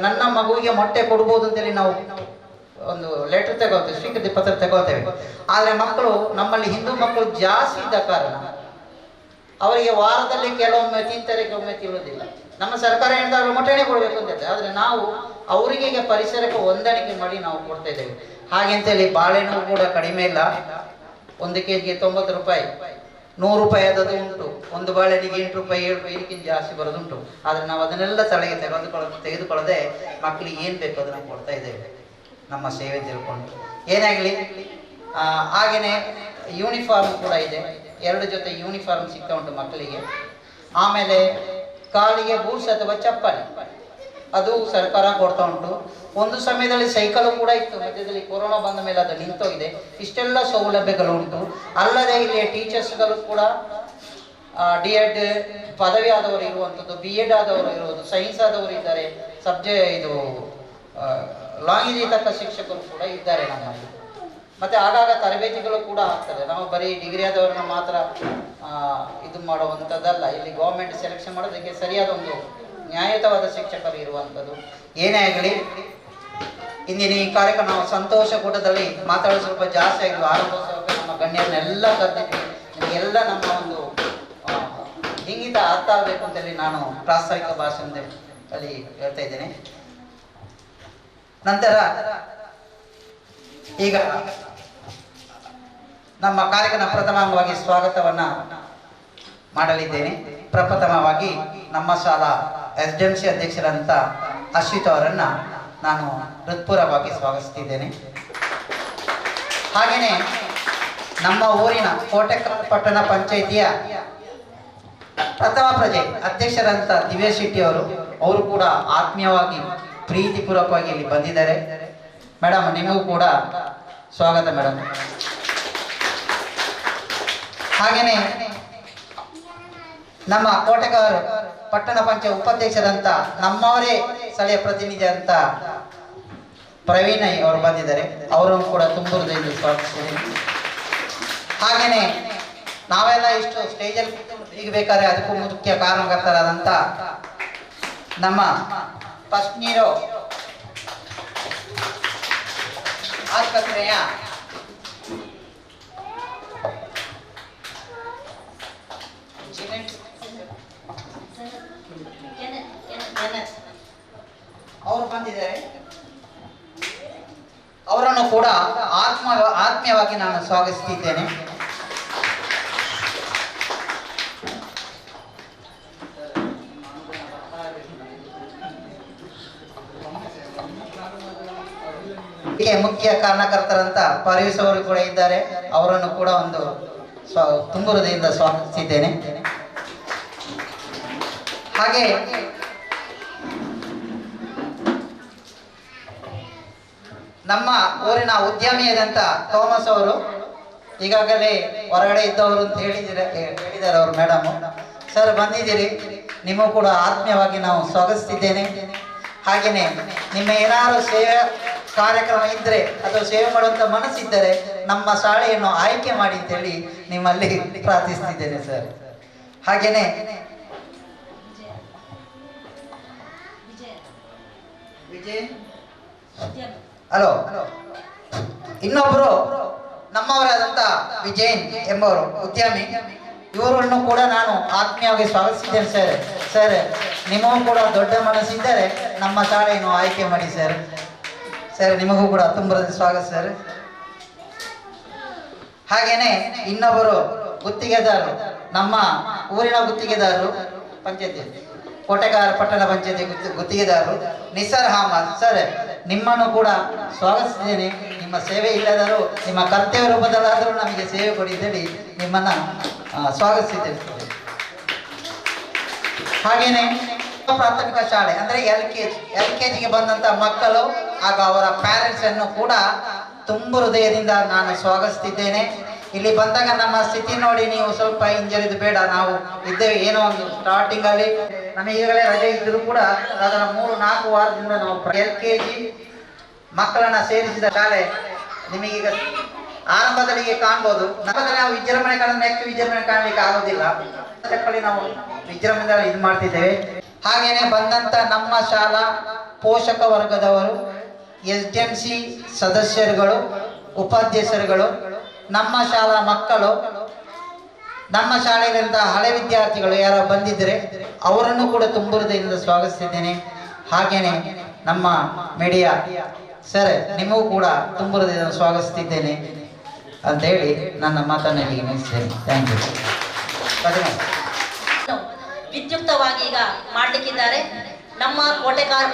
ನನ್ನ ಮಗುವಿಗೆ ಮೊಟ್ಟೆ ಕೊಡ್ಬೋದು ಅಂತೇಳಿ ನಾವು ಒಂದು ಲೆಟರ್ ತಗೊಳ್ತೇವೆ, ಸ್ವೀಕೃತಿ ಪತ್ರ ತಗೊಳ್ತೇವೆ. ಆದರೆ ಮಕ್ಕಳು ನಮ್ಮಲ್ಲಿ ಹಿಂದೂ ಮಕ್ಕಳು ಜಾಸ್ತಿ ಇದ್ದ ಕಾರಣ ಅವರಿಗೆ ವಾರದಲ್ಲಿ ಕೆಲವೊಮ್ಮೆ ತಿಂತಾರೆ, ಕೆಲವೊಮ್ಮೆ ತಿನ್ನೋದಿಲ್ಲ. ನಮ್ಮ ಸರ್ಕಾರ ಹೇಳಿದಾಗ ಮೊಟ್ಟೆನೇ ಕೊಡಬೇಕು ಅಂತ ಹೇಳ್ತೇವೆ. ಆದರೆ ನಾವು ಅವರಿಗೆ ಈಗ ಪರಿಸರಕ್ಕೆ ಹೊಂದಾಣಿಕೆ ಮಾಡಿ ನಾವು ಕೊಡ್ತಾ ಇದ್ದೇವೆ. ಹಾಗೆ ಅಂತೇಳಿ ಬಾಳೆಹಣ್ಣು ಕೂಡ ಕಡಿಮೆ ಇಲ್ಲ. 1 kg 90 ರೂಪಾಯಿ, 100 ರೂಪಾಯಿ ಆದದ್ದು ಉಂಟು. ಒಂದು ಬಾಳೆಹಣ್ಣಿಗೆ 8 ರೂಪಾಯಿ 7 ರೂಪಾಯಿ ಇದಕ್ಕಿಂತ ಜಾಸ್ತಿ ಬರೋದುಂಟು. ಆದರೆ ನಾವು ಅದನ್ನೆಲ್ಲ ತಲೆಗೆ ತೆಗೆದುಕೊಳ್ಳದೆ ಮಕ್ಕಳಿಗೆ ಏನು ಬೇಕು ಅದನ್ನು ಕೊಡ್ತಾ ಇದ್ದೇವೆ ನಮ್ಮ ಸೇವೆ ತಿಳ್ಕೊಂಡು. ಏನಾಗಲಿ. ಹಾಗೆಯೇ ಯೂನಿಫಾರ್ಮ್ ಕೂಡ ಇದೆ, 2 ಜೊತೆ ಯೂನಿಫಾರ್ಮ್ ಸಿಗ್ತಾ ಉಂಟು ಮಕ್ಕಳಿಗೆ. ಆಮೇಲೆ ಕಾಲಿಗೆ ಬೂಟ್ಸ್ ಅಥವಾ ಚಪ್ಪಲಿ ಅದು ಸರ್ಕಾರ ಕೊಡ್ತಾ ಉಂಟು. ಒಂದು ಸಮಯದಲ್ಲಿ ಸೈಕಲ್ ಕೂಡ ಇತ್ತು, ಮಧ್ಯದಲ್ಲಿ ಕೊರೋನಾ ಬಂದ ಮೇಲೆ ಅದು ನಿಂತೋಗಿದೆ. ಇಷ್ಟೆಲ್ಲ ಸೌಲಭ್ಯಗಳು ಉಂಟು. ಅಲ್ಲದೆ ಇಲ್ಲಿ ಟೀಚರ್ಸ್ಗಳು ಕೂಡ D.Ed ಪದವಿ ಆದವರು ಇರುವಂಥದ್ದು, B.Ed ಆದವರು ಇರುವುದು, ಸೈನ್ಸ್ ಆದವರು ಇದ್ದಾರೆ, ಲಾಂಗ್ವೇಜ್ ತಕ್ಕ ಶಿಕ್ಷಕರು ಕೂಡ ಇದ್ದಾರೆ ನಮ್ಮಲ್ಲಿ. ಮತ್ತು ಆಗಾಗ ತರಬೇತಿಗಳು ಕೂಡ ಆಗ್ತದೆ. ನಾವು ಬರೀ ಡಿಗ್ರಿ ಆದವ್ರನ್ನ ಮಾತ್ರ ಇದು ಮಾಡುವಂಥದ್ದಲ್ಲ. ಇಲ್ಲಿ ಗೌರ್ಮೆಂಟ್ ಸೆಲೆಕ್ಷನ್ ಮಾಡೋದಕ್ಕೆ ಸರಿಯಾದ ಒಂದು ನ್ಯಾಯಯುತವಾದ ಶಿಕ್ಷಕರು ಇರುವಂಥದ್ದು. ಏನೇ ಆಗಲಿ, ಇಂದಿನ ಈ ಕಾರ್ಯಕ್ರಮ ನಾವು ಸಂತೋಷ ಕೂಟದಲ್ಲಿ ಮಾತಾಡೋದು ಸ್ವಲ್ಪ ಜಾಸ್ತಿ ಆಗಿದ್ದು. ಆರಂಭೋತ್ಸವಕ್ಕೆ ನಮ್ಮ ಗಣ್ಯರನ್ನೆಲ್ಲ ಕರೆದಿದ್ವಿ. ನಿಮಗೆಲ್ಲ ನಮ್ಮ ಒಂದು ಇಂಗಿತ ಅರ್ಥ ಆಗಬೇಕು ಅಂತೇಳಿ ನಾನು ಪ್ರಾಸ್ತಾವಿಕ ಭಾಷೆಯಲ್ಲಿ ಹೇಳ್ತಾ ಇದ್ದೇನೆ. ನಂತರ ಈಗ ನಮ್ಮ ಕಾರ್ಯಕ್ರಮ ಪ್ರಥಮವಾಗಿ ಸ್ವಾಗತವನ್ನ ಮಾಡಲಿದ್ದೇನೆ. ಪ್ರಪ್ರಥಮವಾಗಿ ನಮ್ಮ ಶಾಲಾ SDMC ಅಧ್ಯಕ್ಷರಂತ ಅಶ್ವಿತ್ ಅವರನ್ನು ನಾನು ಹೃತ್ಪೂರ್ವಕವಾಗಿ ಸ್ವಾಗತಿಸ್ತಿದ್ದೇನೆ. ಹಾಗೆಯೇ ನಮ್ಮ ಊರಿನ ಕೋಟೆಕಾರ್ ಪಟ್ಟಣ ಪಂಚಾಯಿತಿಯ ಪ್ರಥಮ ಪ್ರಜೆ ಅಧ್ಯಕ್ಷರಂತ ದಿವ್ಯಾ ಶೆಟ್ಟಿ ಅವರು ಕೂಡ ಆತ್ಮೀಯವಾಗಿ ಪ್ರೀತಿಪೂರ್ವಕವಾಗಿ ಇಲ್ಲಿ ಬಂದಿದ್ದಾರೆ. ಮೇಡಮ್, ನಿಮಗೂ ಕೂಡ ಸ್ವಾಗತ ಮೇಡಮ್. ಹಾಗೆಯೇ ನಮ್ಮ ಕೋಟೆಕಾರ್ ಪಟ್ಟಣ ಪಂಚಾಯತ್ ಉಪಾಧ್ಯಕ್ಷರಂತ ನಮ್ಮವರೇ ಸ್ಥಳೀಯ ಪ್ರತಿನಿಧಿ ಅಂತ ಪ್ರವೀಣ್ ಅವರು ಬಂದಿದ್ದಾರೆ. ಅವರನ್ನು ಕೂಡ ತುಂಬ ಹೃದಯದಿಂದ ಸ್ವಾಗತಿಸಿದ್ದೇನೆ. ಹಾಗೆಯೇ ನಾವೆಲ್ಲ ಇಷ್ಟು ಸ್ಟೇಜಲ್ಲಿ ಈಗಬೇಕಾದ್ರೆ ಅದಕ್ಕೂ ಮುಖ್ಯ ಕಾರಣಕರ್ತರಾದಂಥ ನಮ್ಮ ಫಸ್ಟ್ ನೀರು ಆಸ್ಪತ್ರೆಯ ಅವರು ಬಂದಿದ್ದಾರೆ. ಅವರನ್ನು ಕೂಡ ಆತ್ಮೀಯವಾಗಿ ನಾನು ಸ್ವಾಗತಿಸುತ್ತಿದ್ದೇನೆ. ಮುಖ್ಯ ಕಾರಣಕರ್ತರಂತ ಪರ್ವೇಶ್ ಅವರು ಕೂಡ ಇದ್ದಾರೆ. ಅವರನ್ನು ಕೂಡ ಒಂದು ತುಂಬ ಹೃದಯದಿಂದ ಸ್ವಾಗತಿಸಿದ್ದೇನೆ. ಹಾಗೆ ನಮ್ಮ ಊರಿನ ಉದ್ಯಮಿಯಾದಂಥ ಥೋಮಸ್ ಅವರು ಈಗಾಗಲೇ ಹೊರಗಡೆ ಇದ್ದವರು ಅಂತ ಹೇಳಿದ್ದಾರೆ ಅವರು ಮೇಡಮ್. ಸರ್ ಬಂದಿದ್ದೀರಿ, ನಿಮಗೂ ಕೂಡ ಆತ್ಮೀಯವಾಗಿ ನಾವು ಸ್ವಾಗತಿಸ್ತಿದ್ದೇನೆ. ಹಾಗೆಯೇ ನಿಮ್ಮ ಏನಾದರೂ ಸೇವೆ ಕಾರ್ಯಕ್ರಮ ಇದ್ದರೆ ಅಥವಾ ಸೇವೆ ಮಾಡುವಂಥ ಮನಸ್ಸಿದ್ದರೆ ನಮ್ಮ ಶಾಲೆಯನ್ನು ಆಯ್ಕೆ ಮಾಡಿ ಅಂತೇಳಿ ನಿಮ್ಮಲ್ಲಿ ಪ್ರಾರ್ಥಿಸ್ತಿದ್ದೇನೆ ಸರ್. ಹಾಗೆಯೇ ವಿಜಯ್ ಹಲೋ, ಇನ್ನೊಬ್ಬರು ನಮ್ಮವರಾದಂಥ ವಿಜಯನ್ ಎಂಬವರು ಉದ್ಯಮಿ, ಇವರನ್ನು ಕೂಡ ನಾನು ಆತ್ಮೀಯವಾಗಿ ಸ್ವಾಗತಿಸಿದ್ದೇನೆ ಸರ್. ಸರ್, ನಿಮಗೂ ಕೂಡ ದೊಡ್ಡ ಮನಸ್ಸಿದ್ದರೆ ನಮ್ಮ ಶಾಲೆಯನ್ನು ಆಯ್ಕೆ ಮಾಡಿ ಸರ್. ಸರ್, ನಿಮಗೂ ಕೂಡ ತುಂಬ ಸ್ವಾಗತ ಸರ್. ಹಾಗೇನೆ ಇನ್ನೊಬ್ಬರು ಗುತ್ತಿಗೆದಾರರು, ನಮ್ಮ ಊರಿನ ಗುತ್ತಿಗೆದಾರರು, ಪಂಚಾಯತಿ ಕೋಟೆಕಾರ್ ಪಟ್ಟಣ ಪಂಚಾಯತಿ ಗುತ್ತಿಗೆದಾರರು ನಿಸಾರ್ ಅಹಮದ್ ಸರ್, ನಿಮ್ಮನ್ನು ಕೂಡ ಸ್ವಾಗತಿಸಿದ್ದೇನೆ. ನಿಮ್ಮ ಸೇವೆ ಇಲ್ಲದರೂ ನಿಮ್ಮ ಕರ್ತವ್ಯ ರೂಪದಲ್ಲಾದರೂ ನಮಗೆ ಸೇವೆ ಕೊಡಿದ್ದೇಳಿ ನಿಮ್ಮನ್ನು ಸ್ವಾಗತಿಸಿದ್ದೇನೆ. ಹಾಗೆಯೇ ಪ್ರಾಥಮಿಕ ಶಾಲೆ ಅಂದರೆ ಎಲ್ ಕೆ ಜಿಗೆ ಬಂದಂಥ ಮಕ್ಕಳು ಹಾಗೂ ಅವರ ಪ್ಯಾರೆಂಟ್ಸನ್ನು ಕೂಡ ತುಂಬ ಹೃದಯದಿಂದ ನಾನು ಸ್ವಾಗತಿಸ್ತಿದ್ದೇನೆ. ಇಲ್ಲಿ ಬಂದಾಗ ನಮ್ಮ ಸ್ಥಿತಿ ನೋಡಿ ನೀವು ಸ್ವಲ್ಪ ಹಿಂಜರಿದು ಬೇಡ, ನಾವು ಇದ್ದೇವೆ. ಏನೋ ಒಂದು ಸ್ಟಾರ್ಟಿಂಗಲ್ಲಿ ನಮಗೆ ಈಗಲೇ ರಜೆ ಇದ್ದರೂ ಕೂಡ ಅದರ 3-4 ವಾರದಿಂದ ನಾವು LKG ಮಕ್ಕಳನ್ನು ಸೇರಿಸಿದ ಶಾಲೆ ನಿಮಗೀಗ ಆರಂಭದಲ್ಲಿ ಕಾಣ್ಬೋದು. ನಮ್ಮಲ್ಲಿ ನಾವು ವಿಜೃಂಭಣೆ ಕಾಣ, ನೆಕ್ಸ್ಟ್ ವಿಜೃಂಭಣೆ ಕಾಣಲಿಕ್ಕೆ ಆಗೋದಿಲ್ಲ. ನಾವು ವಿಜೃಂಭಣೆ ಇದು ಮಾಡ್ತಿದ್ದೇವೆ. ಹಾಗೆಯೇ ಬಂದಂಥ ನಮ್ಮ ಶಾಲಾ ಪೋಷಕ ವರ್ಗದವರು, SDMC ಸದಸ್ಯರುಗಳು, ಉಪಾಧ್ಯಕ್ಷರುಗಳು, ನಮ್ಮ ಶಾಲಾ ಮಕ್ಕಳು, ನಮ್ಮ ಶಾಲೆಯಿಂದ ಹಳೆ ವಿದ್ಯಾರ್ಥಿಗಳು ಯಾರು ಬಂದಿದ್ದರೆ ಅವರನ್ನು ಕೂಡ ತುಂಬ ಹೃದಯದಿಂದ ಸ್ವಾಗತಿಸಿದ್ದೇನೆ. ಹಾಗೆಯೇ ನಮ್ಮ ಮೀಡಿಯಾ ಸರ್, ನಿಮಗೂ ಕೂಡ ತುಂಬ ಹೃದಯದಿಂದ ಸ್ವಾಗತಿಸಿದ್ದೇನೆ ಅಂತ ಹೇಳಿ ನನ್ನ ಮಾತನ್ನು ಇಲ್ಲಿಗೆ ನಿಲ್ಲಿಸ್ತೇನೆ. Thank you. ವಿದ್ಯುಕ್ತವಾಗಿ ಈಗ ಮಾಡಲಿಕ್ಕಿದ್ದಾರೆ. ನಮ್ಮ ಕೋಟೆಕಾರ್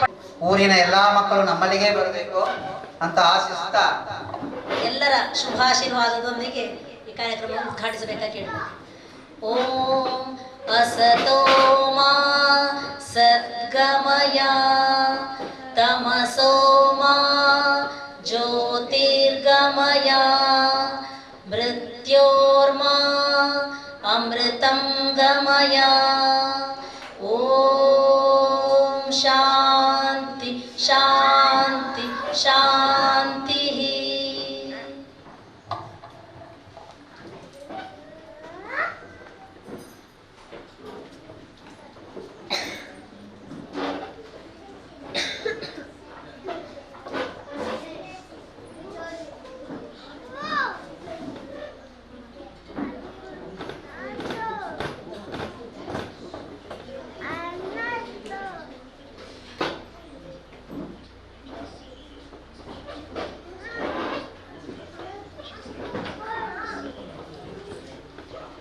ಊರಿನ ಎಲ್ಲಾ ಮಕ್ಕಳು ನಮ್ಮಲ್ಲಿಗೆ ಬರಬೇಕು ಅಂತ ಆಶಿಸುತ್ತಾ ಎಲ್ಲರ ಶುಭಾಶೀರ್ವಾದದೊಂದಿಗೆ ಈ ಕಾರ್ಯಕ್ರಮ ಉದ್ಘಾಟಿಸಬೇಕಾಗಿ ಕೇಳಿದೆ. ಓಂ ಅಸತೋ ಮಾ ಸದ್ಗಮಯ ತಮಸೋ ಮಾ ಜ್ಯೋತಿರ್ಗಮಯ ಮೃತ್ಯೋರ್ಮಾ ಅಮೃತಂ ಗಮಯ. ಓಂ ಶಾಂತಿ ಶಾಂತಿ ಶಾಂತಿ.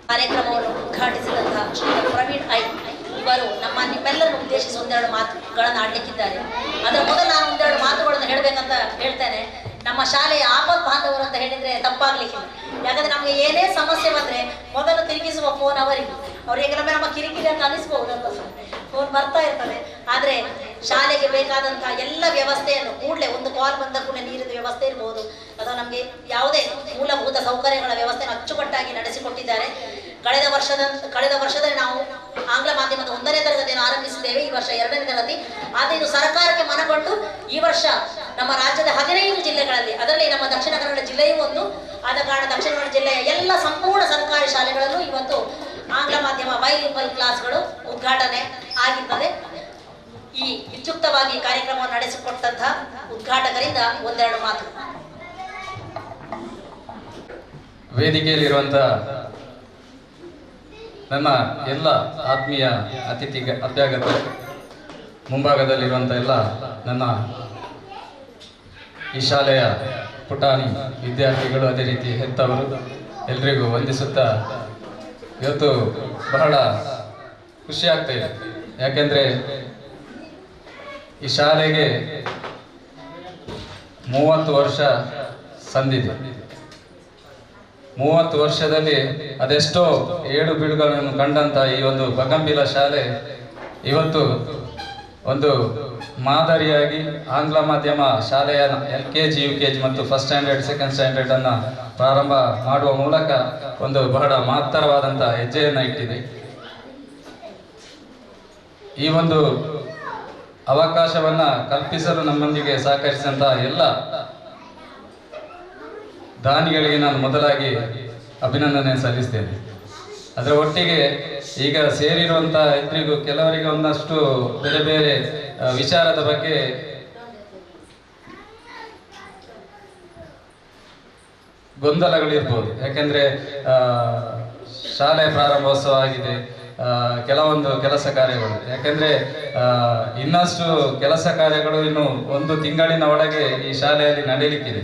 ಕಾರ್ಯಕ್ರಮವನ್ನು ಉದ್ಘಾಟಿಸಿದಂತಹ ಶ್ರೀ ಪ್ರವೀಣ್ ಐ ಇವರು ನಿಮ್ಮೆಲ್ಲರನ್ನು ಉದ್ದೇಶಿಸಿ ಒಂದೆರಡು ಮಾತುಗಳನ್ನು ಆಡ್ಲಿಕ್ಕಿದ್ದಾರೆ. ಅದರ ಮೊದಲು ನಾನು ಒಂದೆರಡು ಮಾತುಗಳನ್ನು ಹೇಳಬೇಕಂತ ಹೇಳ್ತೇನೆ. ನಮ್ಮ ಶಾಲೆಯ ಆಪತ್ ಬಾಂಧವರು ಅಂತ ಹೇಳಿದ್ರೆ ತಪ್ಪಾಗ್ಲಿಕ್ಕಿಲ್ಲ. ಯಾಕಂದ್ರೆ ನಮಗೆ ಏನೇ ಸಮಸ್ಯೆ ಬಂದ್ರೆ ಮೊದಲು ತಿರುಗಿಸುವ ಫೋನ್ ಅವರಿಗೆ. ಅವ್ರಿಗೆ ನಮ್ಮ ಕಿರಿಕಿರಿ ಅಂತ ಅನಿಸ್ಬಹುದು ಅಂತ ಫೋನ್ ಬರ್ತಾ ಇರ್ತದೆ. ಆದ್ರೆ ಶಾಲೆಗೆ ಬೇಕಾದಂತಹ ಎಲ್ಲ ವ್ಯವಸ್ಥೆಯನ್ನು ಕೂಡಲೇ ಒಂದು ಕಾಲ್ ಬಂದ ಕೂಡಲೇ ನೀರಿನ ವ್ಯವಸ್ಥೆ ಇರ್ಬೋದು ಅಥವಾ ನಮಗೆ ಯಾವುದೇ ಮೂಲಭೂತ ಸೌಕರ್ಯಗಳ ವ್ಯವಸ್ಥೆಯನ್ನು ಅಚ್ಚುಕಟ್ಟಾಗಿ ನಡೆಸಿಕೊಟ್ಟಿದ್ದಾರೆ. ಕಳೆದ ವರ್ಷದಲ್ಲಿ ನಾವು ಆಂಗ್ಲ ಮಾಧ್ಯಮದ 1ನೇ ತರಗತಿಯನ್ನು ಆರಂಭಿಸಿದ್ದೇವೆ. ಈ ವರ್ಷ 2ನೇ ತರಗತಿ. ಆದರೆ ಇದು ಸರ್ಕಾರಕ್ಕೆ ಮನಗೊಂಡು ಈ ವರ್ಷ ನಮ್ಮ ರಾಜ್ಯದ 15 ಜಿಲ್ಲೆಗಳಲ್ಲಿ, ಅದರಲ್ಲಿ ನಮ್ಮ ದಕ್ಷಿಣ ಕನ್ನಡ ಜಿಲ್ಲೆಯೂ ಒಂದು ಆದ ಕಾರಣ ದಕ್ಷಿಣ ಕನ್ನಡ ಜಿಲ್ಲೆಯ ಎಲ್ಲ ಸಂಪೂರ್ಣ ಸರ್ಕಾರಿ ಶಾಲೆಗಳಲ್ಲೂ ಇವತ್ತು ಆಂಗ್ಲ ಮಾಧ್ಯಮ ಬೈಲಿಂಗ್ವಲ್ ಕ್ಲಾಸ್ಗಳು ಉದ್ಘಾಟನೆ ಆಗಿರ್ತದೆ. ಈ ವಿದ್ಯುಕ್ತವಾಗಿ ಕಾರ್ಯಕ್ರಮವನ್ನು ನಡೆಸಿಕೊಟ್ಟಂತಹ ಉದ್ಘಾಟಕರಿಂದ ಒಂದೆರಡು ಮಾತು. ವೇದಿಕೆಯಲ್ಲಿರುವಂತಹ ನನ್ನ ಎಲ್ಲ ಆತ್ಮೀಯ ಅಭ್ಯಾಗತ, ಮುಂಭಾಗದಲ್ಲಿರುವಂಥ ಎಲ್ಲ ನನ್ನ ಈ ಶಾಲೆಯ ಪುಟಾಣಿ ವಿದ್ಯಾರ್ಥಿಗಳು, ಅದೇ ರೀತಿ ಹೆತ್ತವರು, ಎಲ್ರಿಗೂ ವಂದಿಸುತ್ತಾ ಇವತ್ತು ಬಹಳ ಖುಷಿ ಆಗ್ತಾ ಇದೆ. ಯಾಕೆಂದರೆ ಈ ಶಾಲೆಗೆ 30 ವರ್ಷ ಸಂದಿದೆ. 30 ವರ್ಷದಲ್ಲಿ ಅದೆಷ್ಟೋ ಏಳು ಬೀಳುಗಳನ್ನು ಕಂಡಂತ ಈ ಒಂದು ಬಗಂಬಿಲ ಶಾಲೆ ಇವತ್ತು ಒಂದು ಮಾದರಿಯಾಗಿ ಆಂಗ್ಲ ಮಾಧ್ಯಮ ಶಾಲೆಯ LKG, UKG ಮತ್ತು ಫಸ್ಟ್ ಸ್ಟ್ಯಾಂಡರ್ಡ್, ಸೆಕೆಂಡ್ ಸ್ಟ್ಯಾಂಡರ್ಡ್ ಅನ್ನ ಪ್ರಾರಂಭ ಮಾಡುವ ಮೂಲಕ ಒಂದು ಬಹಳ ಮಹತ್ತರವಾದಂಥ ಹೆಜ್ಜೆಯನ್ನು ಇಟ್ಟಿದೆ. ಈ ಒಂದು ಅವಕಾಶವನ್ನ ಕಲ್ಪಿಸಲು ನಮ್ಮೊಂದಿಗೆ ಸಹಕರಿಸಿದಂತಹ ಎಲ್ಲ ದಾನಿಗಳಿಗೆ ನಾನು ಮೊದಲಾಗಿ ಅಭಿನಂದನೆ ಸಲ್ಲಿಸ್ತೇನೆ. ಅದರ ಒಟ್ಟಿಗೆ ಈಗ ಸೇರಿರುವಂಥ ಇಬ್ಬರಿಗೂ ಕೆಲವರಿಗೆ ಒಂದಷ್ಟು ಬೇರೆ ಬೇರೆ ವಿಚಾರದ ಬಗ್ಗೆ ಗೊಂದಲಗಳಿರ್ಬೋದು. ಯಾಕೆಂದ್ರೆ ಶಾಲೆ ಪ್ರಾರಂಭೋತ್ಸವ ಆಗಿದೆ, ಕೆಲವೊಂದು ಕೆಲಸ ಕಾರ್ಯಗಳು, ಯಾಕೆಂದ್ರೆ ಇನ್ನಷ್ಟು ಕೆಲಸ ಕಾರ್ಯಗಳು ಇನ್ನು 1 ತಿಂಗಳಿನ ಒಳಗೆ ಈ ಶಾಲೆಯಲ್ಲಿ ನಡೆಯಲಿಕ್ಕಿದೆ.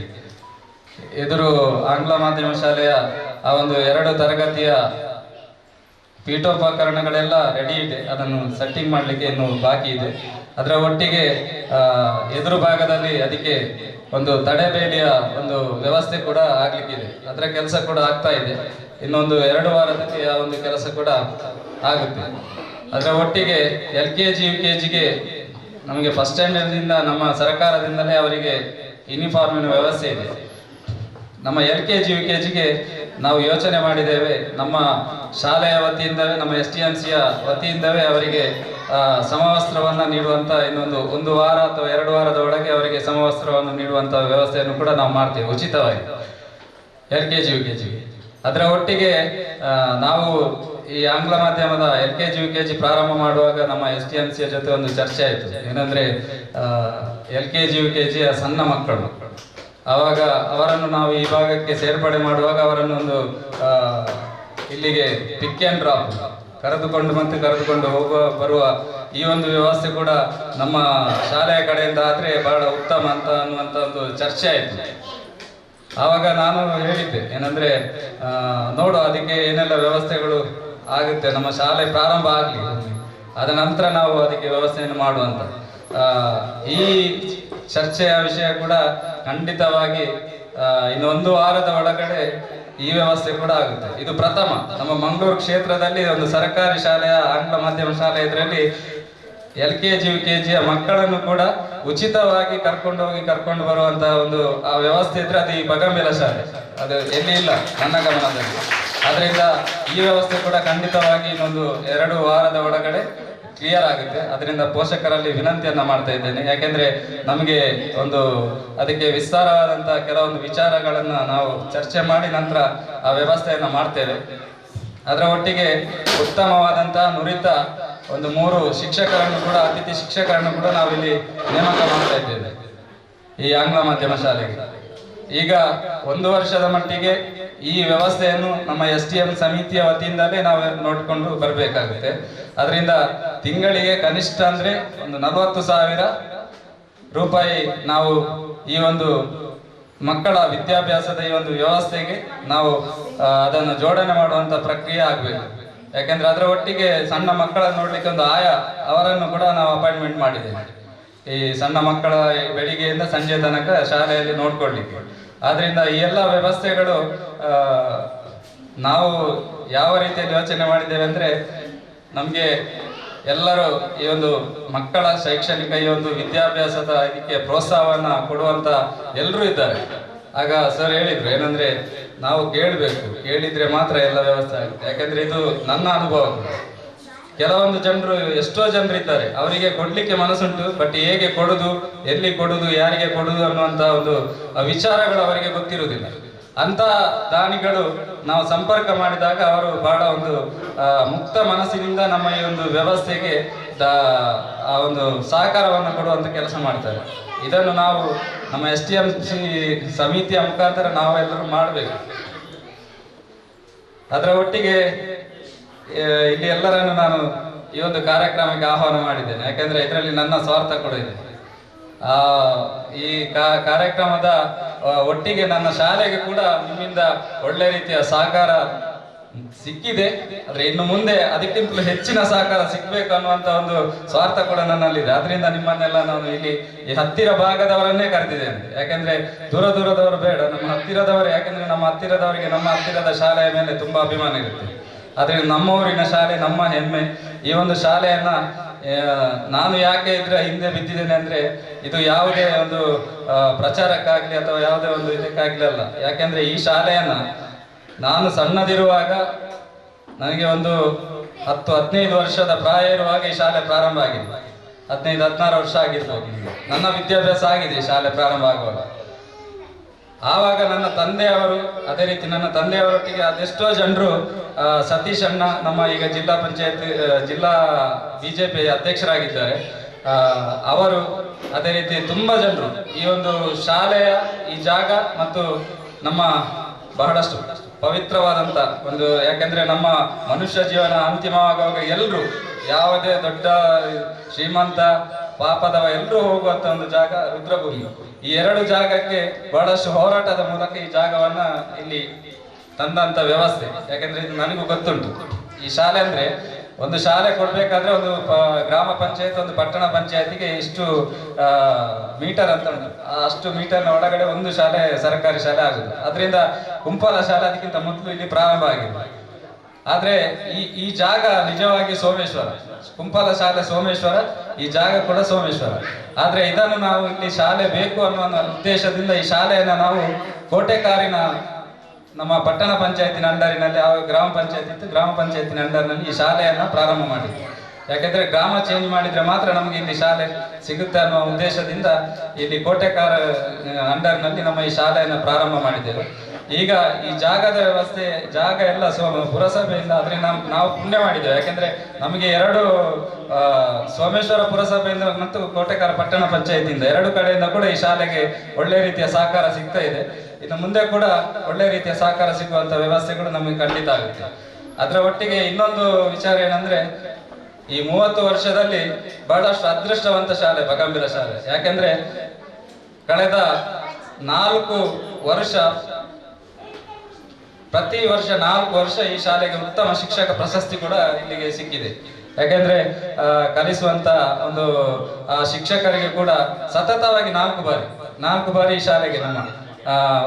ಎದುರು ಆಂಗ್ಲ ಮಾಧ್ಯಮ ಶಾಲೆಯ ಆ ಒಂದು 2 ತರಗತಿಯ ಪೀಠೋಪಕರಣಗಳೆಲ್ಲ ರೆಡಿ ಇದೆ, ಅದನ್ನು ಸೆಟ್ಟಿಂಗ್ ಮಾಡಲಿಕ್ಕೆ ಇನ್ನು ಬಾಕಿ ಇದೆ. ಅದರ ಒಟ್ಟಿಗೆ ಎದುರು ಭಾಗದಲ್ಲಿ ಅದಕ್ಕೆ ಒಂದು ತಡೆಬೇಲಿಯ ಒಂದು ವ್ಯವಸ್ಥೆ ಕೂಡ ಆಗ್ಲಿಕ್ಕಿದೆ. ಅದರ ಕೆಲಸ ಕೂಡ ಆಗ್ತಾ ಇದೆ. ಇನ್ನೊಂದು 2 ವಾರದಲ್ಲಿ ಆ ಒಂದು ಕೆಲಸ ಕೂಡ ಆಗುತ್ತೆ. ಅದರ ಒಟ್ಟಿಗೆ LKG, UKGಗೆ ನಮಗೆ ಫಸ್ಟ್ ಸ್ಟ್ಯಾಂಡರ್ಡ್ನಿಂದ ನಮ್ಮ ಸರ್ಕಾರದಿಂದಲೇ ಅವರಿಗೆ ಯೂನಿಫಾರ್ಮಿನ ವ್ಯವಸ್ಥೆ ಇದೆ. ನಮ್ಮ LKG, UKGಗೆ ನಾವು ಯೋಚನೆ ಮಾಡಿದ್ದೇವೆ, ನಮ್ಮ ಶಾಲೆಯ ವತಿಯಿಂದವೇ, ನಮ್ಮ STMCಯ ವತಿಯಿಂದವೇ ಅವರಿಗೆ ಸಮವಸ್ತ್ರವನ್ನು ನೀಡುವಂಥ ಇನ್ನೊಂದು 1 ವಾರ ಅಥವಾ 2 ವಾರದ ಒಳಗೆ ಅವರಿಗೆ ಸಮವಸ್ತ್ರವನ್ನು ನೀಡುವಂಥ ವ್ಯವಸ್ಥೆಯನ್ನು ಕೂಡ ನಾವು ಮಾಡ್ತೇವೆ ಉಚಿತವಾಗಿ LKG, UKGಗೆ. ಅದರ ಒಟ್ಟಿಗೆ ನಾವು ಈ ಆಂಗ್ಲ ಮಾಧ್ಯಮದ LKG, UKG ಪ್ರಾರಂಭ ಮಾಡುವಾಗ ನಮ್ಮ STMCಯ ಜೊತೆ ಒಂದು ಚರ್ಚೆ ಆಯಿತು. ಏನಂದ್ರೆ LKG, UKGಯ ಸಣ್ಣ ಮಕ್ಕಳು, ಆವಾಗ ಅವರನ್ನು ನಾವು ಈ ಭಾಗಕ್ಕೆ ಸೇರ್ಪಡೆ ಮಾಡುವಾಗ ಅವರನ್ನು ಒಂದು ಇಲ್ಲಿಗೆ ಪಿಕ್ ಆ್ಯಂಡ್ ಡ್ರಾಪ್ ಕರೆದುಕೊಂಡು ಹೋಗುವ ಬರುವ ಈ ಒಂದು ವ್ಯವಸ್ಥೆ ಕೂಡ ನಮ್ಮ ಶಾಲೆಯ ಕಡೆಯಿಂದ ಆದರೆ ಬಹಳ ಉತ್ತಮ ಅಂತ ಅನ್ನುವಂಥ ಒಂದು ಚರ್ಚೆ ಆಯಿತು. ಆವಾಗ ನಾನು ಹೇಳಿದ್ದೆ ಏನಂದ್ರೆ ನೋಡು, ಅದಕ್ಕೆ ಏನೆಲ್ಲ ವ್ಯವಸ್ಥೆಗಳು ಆಗುತ್ತೆ, ನಮ್ಮ ಶಾಲೆ ಪ್ರಾರಂಭ ಆಗಲಿ, ಅದ ನಂತರ ನಾವು ಅದಕ್ಕೆ ವ್ಯವಸ್ಥೆಯನ್ನು ಮಾಡುವಂತ. ಈ ಚರ್ಚೆಯ ವಿಷಯ ಕೂಡ ಖಂಡಿತವಾಗಿ ಇನ್ನು 1 ವಾರದ ಒಳಗಡೆ ಈ ವ್ಯವಸ್ಥೆ ಕೂಡ ಆಗುತ್ತೆ. ಇದು ಪ್ರಥಮ ನಮ್ಮ ಮಂಗಳೂರು ಕ್ಷೇತ್ರದಲ್ಲಿ ಒಂದು ಸರ್ಕಾರಿ ಶಾಲೆಯ ಆಂಗ್ಲ ಮಾಧ್ಯಮ ಶಾಲೆ ಇದರಲ್ಲಿ LKG, UKGಯ ಮಕ್ಕಳನ್ನು ಕೂಡ ಉಚಿತವಾಗಿ ಕರ್ಕೊಂಡು ಬರುವಂತಹ ಒಂದು ಆ ವ್ಯವಸ್ಥೆ ಇದ್ರೆ ಅದು ಈ ಬಗಂಬಿಲ ಶಾಲೆ, ಅದು ಎಲ್ಲಿ ಇಲ್ಲ ನನ್ನ ಗಮನದಲ್ಲಿ. ಆದ್ರಿಂದ ಈ ವ್ಯವಸ್ಥೆ ಕೂಡ ಖಂಡಿತವಾಗಿ ಇನ್ನೊಂದು 2 ವಾರದ ಒಳಗಡೆ ಕ್ಲಿಯರ್ ಆಗುತ್ತೆ. ಅದರಿಂದ ಪೋಷಕರಲ್ಲಿ ವಿನಂತಿಯನ್ನ ಮಾಡ್ತಾ ಇದ್ದೇನೆ. ಯಾಕೆಂದ್ರೆ ನಮಗೆ ಒಂದು ಅದಕ್ಕೆ ವಿಸ್ತಾರವಾದಂತಹ ಕೆಲವೊಂದು ವಿಚಾರಗಳನ್ನ ನಾವು ಚರ್ಚೆ ಮಾಡಿ ನಂತರ ಆ ವ್ಯವಸ್ಥೆಯನ್ನ ಮಾಡ್ತೇವೆ. ಅದರ ಒಟ್ಟಿಗೆ ಉತ್ತಮವಾದಂತಹ ನುರಿತ ಒಂದು 3 ಶಿಕ್ಷಕರನ್ನು ಕೂಡ, ಅತಿಥಿ ಶಿಕ್ಷಕರನ್ನು ಕೂಡ ನಾವಿಲ್ಲಿ ನೇಮಕ ಮಾಡ್ತಾ ಇದ್ದೇವೆ ಈ ಆಂಗ್ಲ ಮಾಧ್ಯಮ ಶಾಲೆಗೆ. ಈಗ 1 ವರ್ಷದ ಮಟ್ಟಿಗೆ ಈ ವ್ಯವಸ್ಥೆಯನ್ನು ನಮ್ಮ STM ಸಮಿತಿಯ ವತಿಯಿಂದಲೇ ನಾವು ನೋಡಿಕೊಂಡು ಬರಬೇಕಾಗುತ್ತೆ. ಅದರಿಂದ ತಿಂಗಳಿಗೆ ಕನಿಷ್ಠ ಅಂದ್ರೆ ಒಂದು 40,000 ರೂಪಾಯಿ ನಾವು ಈ ಒಂದು ಮಕ್ಕಳ ವಿದ್ಯಾಭ್ಯಾಸದ ಈ ಒಂದು ವ್ಯವಸ್ಥೆಗೆ ನಾವು ಅದನ್ನು ಜೋಡಣೆ ಮಾಡುವಂತ ಪ್ರಕ್ರಿಯೆ ಆಗಬೇಕು. ಯಾಕೆಂದ್ರೆ ಅದರ ಒಟ್ಟಿಗೆ ಸಣ್ಣ ಮಕ್ಕಳನ್ನು ನೋಡ್ಲಿಕ್ಕೆ ಒಂದು ಆಯಾ ಅವರನ್ನು ಕೂಡ ನಾವು ಅಪಾಯಿಂಟ್ಮೆಂಟ್ ಮಾಡಿದ್ದೇವೆ. ಈ ಸಣ್ಣ ಮಕ್ಕಳ ಬೆಳಿಗ್ಗೆಯಿಂದ ಸಂಜೆ ತನಕ ಶಾಲೆಯಲ್ಲಿ ನೋಡ್ಕೊಳ್ಲಿಕ್ಕೆ. ಆದ್ರಿಂದ ಈ ಎಲ್ಲ ವ್ಯವಸ್ಥೆಗಳು ನಾವು ಯಾವ ರೀತಿಯಲ್ಲಿ ಯೋಚನೆ ಮಾಡಿದ್ದೇವೆ ಅಂದ್ರೆ, ನಮಗೆ ಎಲ್ಲರೂ ಈ ಒಂದು ಮಕ್ಕಳ ಶೈಕ್ಷಣಿಕ ಈ ಒಂದು ವಿದ್ಯಾಭ್ಯಾಸದ ಇದಕ್ಕೆ ಪ್ರೋತ್ಸಾಹವನ್ನ ಕೊಡುವಂತ ಎಲ್ಲರೂ ಇದ್ದಾರೆ. ಆಗ ಸರ್ ಹೇಳಿದ್ರು ಏನಂದ್ರೆ, ನಾವು ಕೇಳಿದ್ರೆ ಮಾತ್ರ ಎಲ್ಲ ವ್ಯವಸ್ಥೆ ಆಗುತ್ತೆ. ಯಾಕಂದ್ರೆ ಇದು ನನ್ನ ಅನುಭವ. ಕೆಲವೊಂದು ಜನರು, ಎಷ್ಟೋ ಜನರು ಇದ್ದಾರೆ, ಅವರಿಗೆ ಕೊಡ್ಲಿಕ್ಕೆ ಮನಸ್ಸುಂಟು, ಬಟ್ ಹೇಗೆ ಕೊಡುದು, ಎಲ್ಲಿ ಕೊಡುದು, ಯಾರಿಗೆ ಕೊಡುದು ಅನ್ನುವಂತ ಒಂದು ವಿಚಾರಗಳು ಅವರಿಗೆ ಗೊತ್ತಿರುವುದಿಲ್ಲ. ಅಂತ ದಾನಿಗಳು ನಾವು ಸಂಪರ್ಕ ಮಾಡಿದಾಗ ಅವರು ಬಹಳ ಒಂದು ಮುಕ್ತ ಮನಸ್ಸಿನಿಂದ ನಮ್ಮ ಈ ಒಂದು ವ್ಯವಸ್ಥೆಗೆ ಆ ಒಂದು ಸಹಕಾರವನ್ನು ಕೊಡುವಂತ ಕೆಲಸ ಮಾಡ್ತಾರೆ. ಇದನ್ನು ನಾವು ನಮ್ಮ STMC ಸಮಿತಿಯ ಮುಖಾಂತರ ನಾವೆಲ್ಲರೂ ಮಾಡಬೇಕು. ಅದರ ಒಟ್ಟಿಗೆ ಇಲ್ಲಿ ಎಲ್ಲರನ್ನು ನಾನು ಈ ಒಂದು ಕಾರ್ಯಕ್ರಮಕ್ಕೆ ಆಹ್ವಾನ ಮಾಡಿದ್ದೇನೆ. ಯಾಕಂದ್ರೆ ಇದರಲ್ಲಿ ನನ್ನ ಸ್ವಾರ್ಥ ಕೂಡ ಇದೆ. ಈ ಕಾರ್ಯಕ್ರಮದ ಒಟ್ಟಿಗೆ ನನ್ನ ಶಾಲೆಗೆ ಕೂಡ ನಿಮ್ಮಿಂದ ಒಳ್ಳೆ ರೀತಿಯ ಸಹಕಾರ ಸಿಕ್ಕಿದೆ. ಆದ್ರೆ ಇನ್ನು ಮುಂದೆ ಅದಕ್ಕಿಂತಲೂ ಹೆಚ್ಚಿನ ಸಹಕಾರ ಸಿಗ್ಬೇಕು ಅನ್ನುವಂತ ಒಂದು ಸ್ವಾರ್ಥ ಕೂಡ ನನ್ನಲ್ಲಿದೆ. ಅದರಿಂದ ನಿಮ್ಮನ್ನೆಲ್ಲ ನಾನು ಇಲ್ಲಿ ಈ ಹತ್ತಿರ ಭಾಗದವರನ್ನೇ ಕರೆದಿದ್ದೇನೆ. ಯಾಕಂದ್ರೆ ದೂರದವರು ಬೇಡ, ನಮ್ಮ ಹತ್ತಿರದವರು. ಯಾಕಂದ್ರೆ ನಮ್ಮ ಹತ್ತಿರದವರಿಗೆ ನಮ್ಮ ಹತ್ತಿರದ ಶಾಲೆಯ ಮೇಲೆ ತುಂಬಾ ಅಭಿಮಾನ ಇರುತ್ತೆ. ಆದ್ರೆ ನಮ್ಮ ಊರಿನ ಶಾಲೆ ನಮ್ಮ ಹೆಮ್ಮೆ. ಈ ಒಂದು ಶಾಲೆಯನ್ನ ನಾನು ಯಾಕೆ ಹಿಂದೆ ಬಿದ್ದಿದ್ದೇನೆ ಅಂದ್ರೆ, ಇದು ಯಾವುದೇ ಒಂದು ಪ್ರಚಾರಕ್ಕಾಗ್ಲಿ ಅಥವಾ ಯಾವುದೇ ಒಂದು ಇದಕ್ಕಾಗ್ಲಿ ಅಲ್ಲ. ಯಾಕೆಂದ್ರೆ ಈ ಶಾಲೆಯನ್ನ ನಾನು ಸಣ್ಣದಿರುವಾಗ, ನನಗೆ ಒಂದು 10-15 ವರ್ಷದ ಪ್ರಾಯ ಇರುವಾಗ ಈ ಶಾಲೆ ಪ್ರಾರಂಭ ಆಗಿದೆ. 15-16 ವರ್ಷ ಆಗಿರ್ಬೋದು. ನನ್ನ ವಿದ್ಯಾಭ್ಯಾಸ ಆಗಿದೆ ಈ ಶಾಲೆ ಪ್ರಾರಂಭ ಆಗುವಾಗ. ಆವಾಗ ನನ್ನ ತಂದೆಯವರು, ಅದೇ ರೀತಿ ನನ್ನ ತಂದೆಯವರೊಟ್ಟಿಗೆ ಅದೆಷ್ಟೋ ಜನರು, ಸತೀಶ್ ಅಣ್ಣ ನಮ್ಮ ಈಗ ಜಿಲ್ಲಾ BJP ಅಧ್ಯಕ್ಷರಾಗಿದ್ದಾರೆ, ಅವರು, ಅದೇ ರೀತಿ ತುಂಬಾ ಜನರು ಈ ಒಂದು ಶಾಲೆಯ ಈ ಜಾಗ ಮತ್ತು ನಮ್ಮ ಬಹಳಷ್ಟು ಪವಿತ್ರವಾದಂತ ಒಂದು, ಯಾಕಂದ್ರೆ ನಮ್ಮ ಮನುಷ್ಯ ಜೀವನ ಅಂತಿಮವಾಗುವಾಗ ಎಲ್ಲರೂ, ಯಾವುದೇ ದೊಡ್ಡ ಶ್ರೀಮಂತ ಪಾಪದವ ಎಲ್ಲರೂ ಹೋಗುವಂತ ಒಂದು ಜಾಗ ರುದ್ರಭೂಮಿ. ಈ ಎರಡು ಜಾಗಕ್ಕೆ ಬಹಳಷ್ಟು ಹೋರಾಟದ ಮೂಲಕ ಈ ಜಾಗವನ್ನ ಇಲ್ಲಿ ತಂದಂತ ವ್ಯವಸ್ಥೆ. ಯಾಕಂದ್ರೆ ಇದು ನನಗೂ ಗೊತ್ತುಂಟು. ಈ ಶಾಲೆ ಅಂದ್ರೆ, ಒಂದು ಶಾಲೆ ಕೊಡ್ಬೇಕಾದ್ರೆ ಒಂದು ಗ್ರಾಮ ಪಂಚಾಯತ್, ಒಂದು ಪಟ್ಟಣ ಪಂಚಾಯತಿಗೆ ಇಷ್ಟು ಮೀಟರ್ ಅಂತ ಉಂಟು. ಅಷ್ಟು ಮೀಟರ್ನ ಒಳಗಡೆ ಒಂದು ಶಾಲೆ, ಸರ್ಕಾರಿ ಶಾಲೆ ಆಗುದು. ಅದರಿಂದ ಕುಂಪಲ ಶಾಲೆ ಅದಕ್ಕಿಂತ ಮೊದಲು ಇಲ್ಲಿ ಪ್ರಾರಂಭ ಆಗಿದೆ. ಆದ್ರೆ ಈ ಜಾಗ ನಿಜವಾಗಿ ಸೋಮೇಶ್ವರ. ಕುಂಪಲ ಶಾಲೆ ಸೋಮೇಶ್ವರ, ಈ ಜಾಗ ಕೂಡ ಸೋಮೇಶ್ವರ. ಆದ್ರೆ ಇದನ್ನು ನಾವು ಇಲ್ಲಿ ಶಾಲೆ ಬೇಕು ಅನ್ನುವ ಉದ್ದೇಶದಿಂದ ಈ ಶಾಲೆಯನ್ನ ನಾವು ಕೋಟೆಕಾರಿನ ನಮ್ಮ ಪಟ್ಟಣ ಪಂಚಾಯತಿನ ಅಂಡರಿನಲ್ಲಿ, ಯಾವ ಗ್ರಾಮ ಪಂಚಾಯತ್ ಇತ್ತು, ಗ್ರಾಮ ಪಂಚಾಯತಿನ ಅಂಡರ್ನಲ್ಲಿ ಈ ಶಾಲೆಯನ್ನ ಪ್ರಾರಂಭ ಮಾಡಿದ್ವಿ. ಯಾಕೆಂದ್ರೆ ಗ್ರಾಮ ಚೇಂಜ್ ಮಾಡಿದ್ರೆ ಮಾತ್ರ ನಮಗೆ ಇಲ್ಲಿ ಶಾಲೆ ಸಿಗುತ್ತೆ ಅನ್ನುವ ಉದ್ದೇಶದಿಂದ ಇಲ್ಲಿ ಕೋಟೆಕಾರ ಅಂಡರ್ನಲ್ಲಿ ನಮ್ಮ ಈ ಶಾಲೆಯನ್ನು ಪ್ರಾರಂಭ ಮಾಡಿದ್ದೇವೆ. ಈಗ ಈ ಜಾಗದ ವ್ಯವಸ್ಥೆ, ಜಾಗ ಎಲ್ಲ ಪುರಸಭೆಯಿಂದ, ಅದರಿಂದ ನಾವು ಪುಣ್ಯ ಮಾಡಿದ್ದೇವೆ. ಯಾಕೆಂದ್ರೆ ನಮಗೆ ಎರಡು ಸೋಮೇಶ್ವರ ಪುರಸಭೆಯಿಂದ ಮತ್ತು ಕೋಟೆಕಾರ ಪಟ್ಟಣ ಪಂಚಾಯತಿಯಿಂದ ಎರಡು ಕಡೆಯಿಂದ ಕೂಡ ಈ ಶಾಲೆಗೆ ಒಳ್ಳೆ ರೀತಿಯ ಸಹಕಾರ ಸಿಗ್ತಾ ಇದೆ. ಇನ್ನು ಮುಂದೆ ಕೂಡ ಒಳ್ಳೆ ರೀತಿಯ ಸಹಕಾರ ಸಿಗುವಂತ ವ್ಯವಸ್ಥೆಗಳು ನಮಗೆ ಖಂಡಿತ ಆಗುತ್ತೆ. ಅದರ ಒಟ್ಟಿಗೆ ಇನ್ನೊಂದು ವಿಚಾರ ಏನಂದ್ರೆ, ಈ 30 ವರ್ಷದಲ್ಲಿ ಬಹಳಷ್ಟು ಅದೃಷ್ಟವಂತ ಶಾಲೆ ಬಗಂಬಿರ ಶಾಲೆ. ಯಾಕೆಂದ್ರೆ ಕಳೆದ 4 ವರ್ಷ, ಪ್ರತಿ ವರ್ಷ 4 ವರ್ಷ ಈ ಶಾಲೆಗೆ ಉತ್ತಮ ಶಿಕ್ಷಕ ಪ್ರಶಸ್ತಿ ಕೂಡ ಇಲ್ಲಿಗೆ ಸಿಕ್ಕಿದೆ. ಯಾಕೆಂದ್ರೆ ಕಲಿಸುವಂತ ಒಂದು ಶಿಕ್ಷಕರಿಗೆ ಕೂಡ ಸತತವಾಗಿ 4 ಬಾರಿ ಈ ಶಾಲೆಗೆ ನಮ್ಮ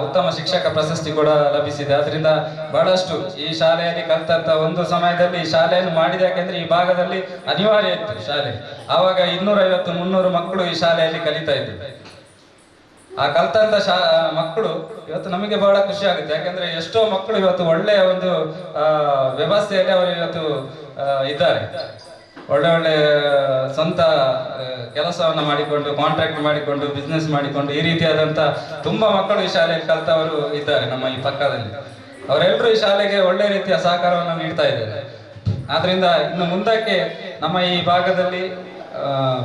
ಉತ್ತಮ ಶಿಕ್ಷಕ ಪ್ರಶಸ್ತಿ ಕೂಡ ಲಭಿಸಿದೆ. ಅದರಿಂದ ಬಹಳಷ್ಟು ಈ ಶಾಲೆಯಲ್ಲಿ ಕಲಿತಂತ ಒಂದು ಸಮಯದಲ್ಲಿ ಈ ಶಾಲೆಯನ್ನು ಮಾಡಿದೆ. ಯಾಕೆಂದ್ರೆ ಈ ಭಾಗದಲ್ಲಿ ಅನಿವಾರ್ಯ ಇತ್ತು ಶಾಲೆ. ಆವಾಗ 250-300 ಮಕ್ಕಳು ಈ ಶಾಲೆಯಲ್ಲಿ ಕಲಿತಾ ಇದ್ರು. ಆ ಕಲ್ತಂತ ಮಕ್ಕಳು ಇವತ್ತು ನಮಗೆ ಬಹಳ ಖುಷಿ ಆಗುತ್ತೆ. ಯಾಕಂದ್ರೆ ಎಷ್ಟೋ ಮಕ್ಕಳು ಇವತ್ತು ಒಳ್ಳೆಯ ಒಂದು ವ್ಯವಸ್ಥೆಯಲ್ಲಿ ಅವರು ಇವತ್ತು ಇದ್ದಾರೆ. ಒಳ್ಳೆ ಸ್ವಂತ ಕೆಲಸವನ್ನ ಮಾಡಿಕೊಂಡು, ಕಾಂಟ್ರಾಕ್ಟ್ ಮಾಡಿಕೊಂಡು, ಬಿಸ್ನೆಸ್ ಮಾಡಿಕೊಂಡು, ಈ ರೀತಿಯಾದಂತ ತುಂಬಾ ಮಕ್ಕಳು ಈ ಶಾಲೆಯಲ್ಲಿ ಕಲ್ತವರು ಇದ್ದಾರೆ ನಮ್ಮ ಈ ಪಕ್ಕದಲ್ಲಿ. ಅವರೆಲ್ಲರೂ ಈ ಶಾಲೆಗೆ ಒಳ್ಳೆ ರೀತಿಯ ಸಹಕಾರವನ್ನು ನೀಡ್ತಾ ಇದ್ದಾರೆ. ಆದ್ರಿಂದ ಇನ್ನು ಮುಂದಕ್ಕೆ ನಮ್ಮ ಈ ಭಾಗದಲ್ಲಿ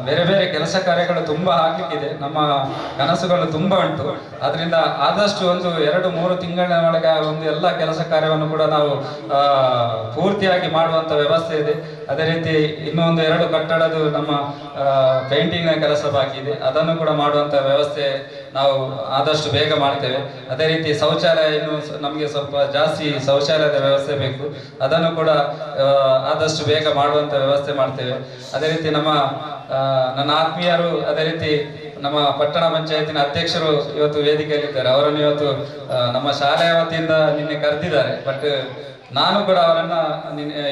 ಬೇರೆ ಬೇರೆ ಕೆಲಸ ಕಾರ್ಯಗಳು ತುಂಬಾ ಆಗ್ಲಿಕ್ಕಿದೆ. ನಮ್ಮ ಕನಸುಗಳು ತುಂಬಾ ಉಂಟು. ಆದ್ರಿಂದ ಆದಷ್ಟು ಒಂದು 2-3 ತಿಂಗಳ ಒಳಗೆ ಒಂದು ಎಲ್ಲ ಕೆಲಸ ಕಾರ್ಯವನ್ನು ಕೂಡ ನಾವು ಪೂರ್ತಿಯಾಗಿ ಮಾಡುವಂತ ವ್ಯವಸ್ಥೆ ಇದೆ. ಅದೇ ರೀತಿ ಇನ್ನೂ ಒಂದು 2 ಕಟ್ಟಡದ ನಮ್ಮ ಪೇಂಟಿಂಗ್ ನ ಕೆಲಸ ಬಾಕಿ ಇದೆ. ಅದನ್ನು ಕೂಡ ಮಾಡುವಂತ ವ್ಯವಸ್ಥೆ ನಾವು ಆದಷ್ಟು ಬೇಗ ಮಾಡ್ತೇವೆ. ಅದೇ ರೀತಿ ಶೌಚಾಲಯ ಇನ್ನು ನಮಗೆ ಸ್ವಲ್ಪ ಜಾಸ್ತಿ ಶೌಚಾಲಯದ ವ್ಯವಸ್ಥೆ ಬೇಕು, ಅದನ್ನು ಕೂಡ ಆದಷ್ಟು ಬೇಗ ಮಾಡುವಂತ ವ್ಯವಸ್ಥೆ ಮಾಡ್ತೇವೆ. ಅದೇ ರೀತಿ ನನ್ನ ಆತ್ಮೀಯರು, ಅದೇ ರೀತಿ ನಮ್ಮ ಪಟ್ಟಣ ಪಂಚಾಯತಿನ ಅಧ್ಯಕ್ಷರು ಇವತ್ತು ವೇದಿಕೆಯಲ್ಲಿದ್ದಾರೆ. ಅವರನ್ನು ಇವತ್ತು ನಮ್ಮ ಶಾಲೆಯ ವತಿಯಿಂದ ನಿನ್ನೆ ಕರೆದಿದ್ದಾರೆ. ಬಟ್ ನಾನು ಕೂಡ ಅವರನ್ನ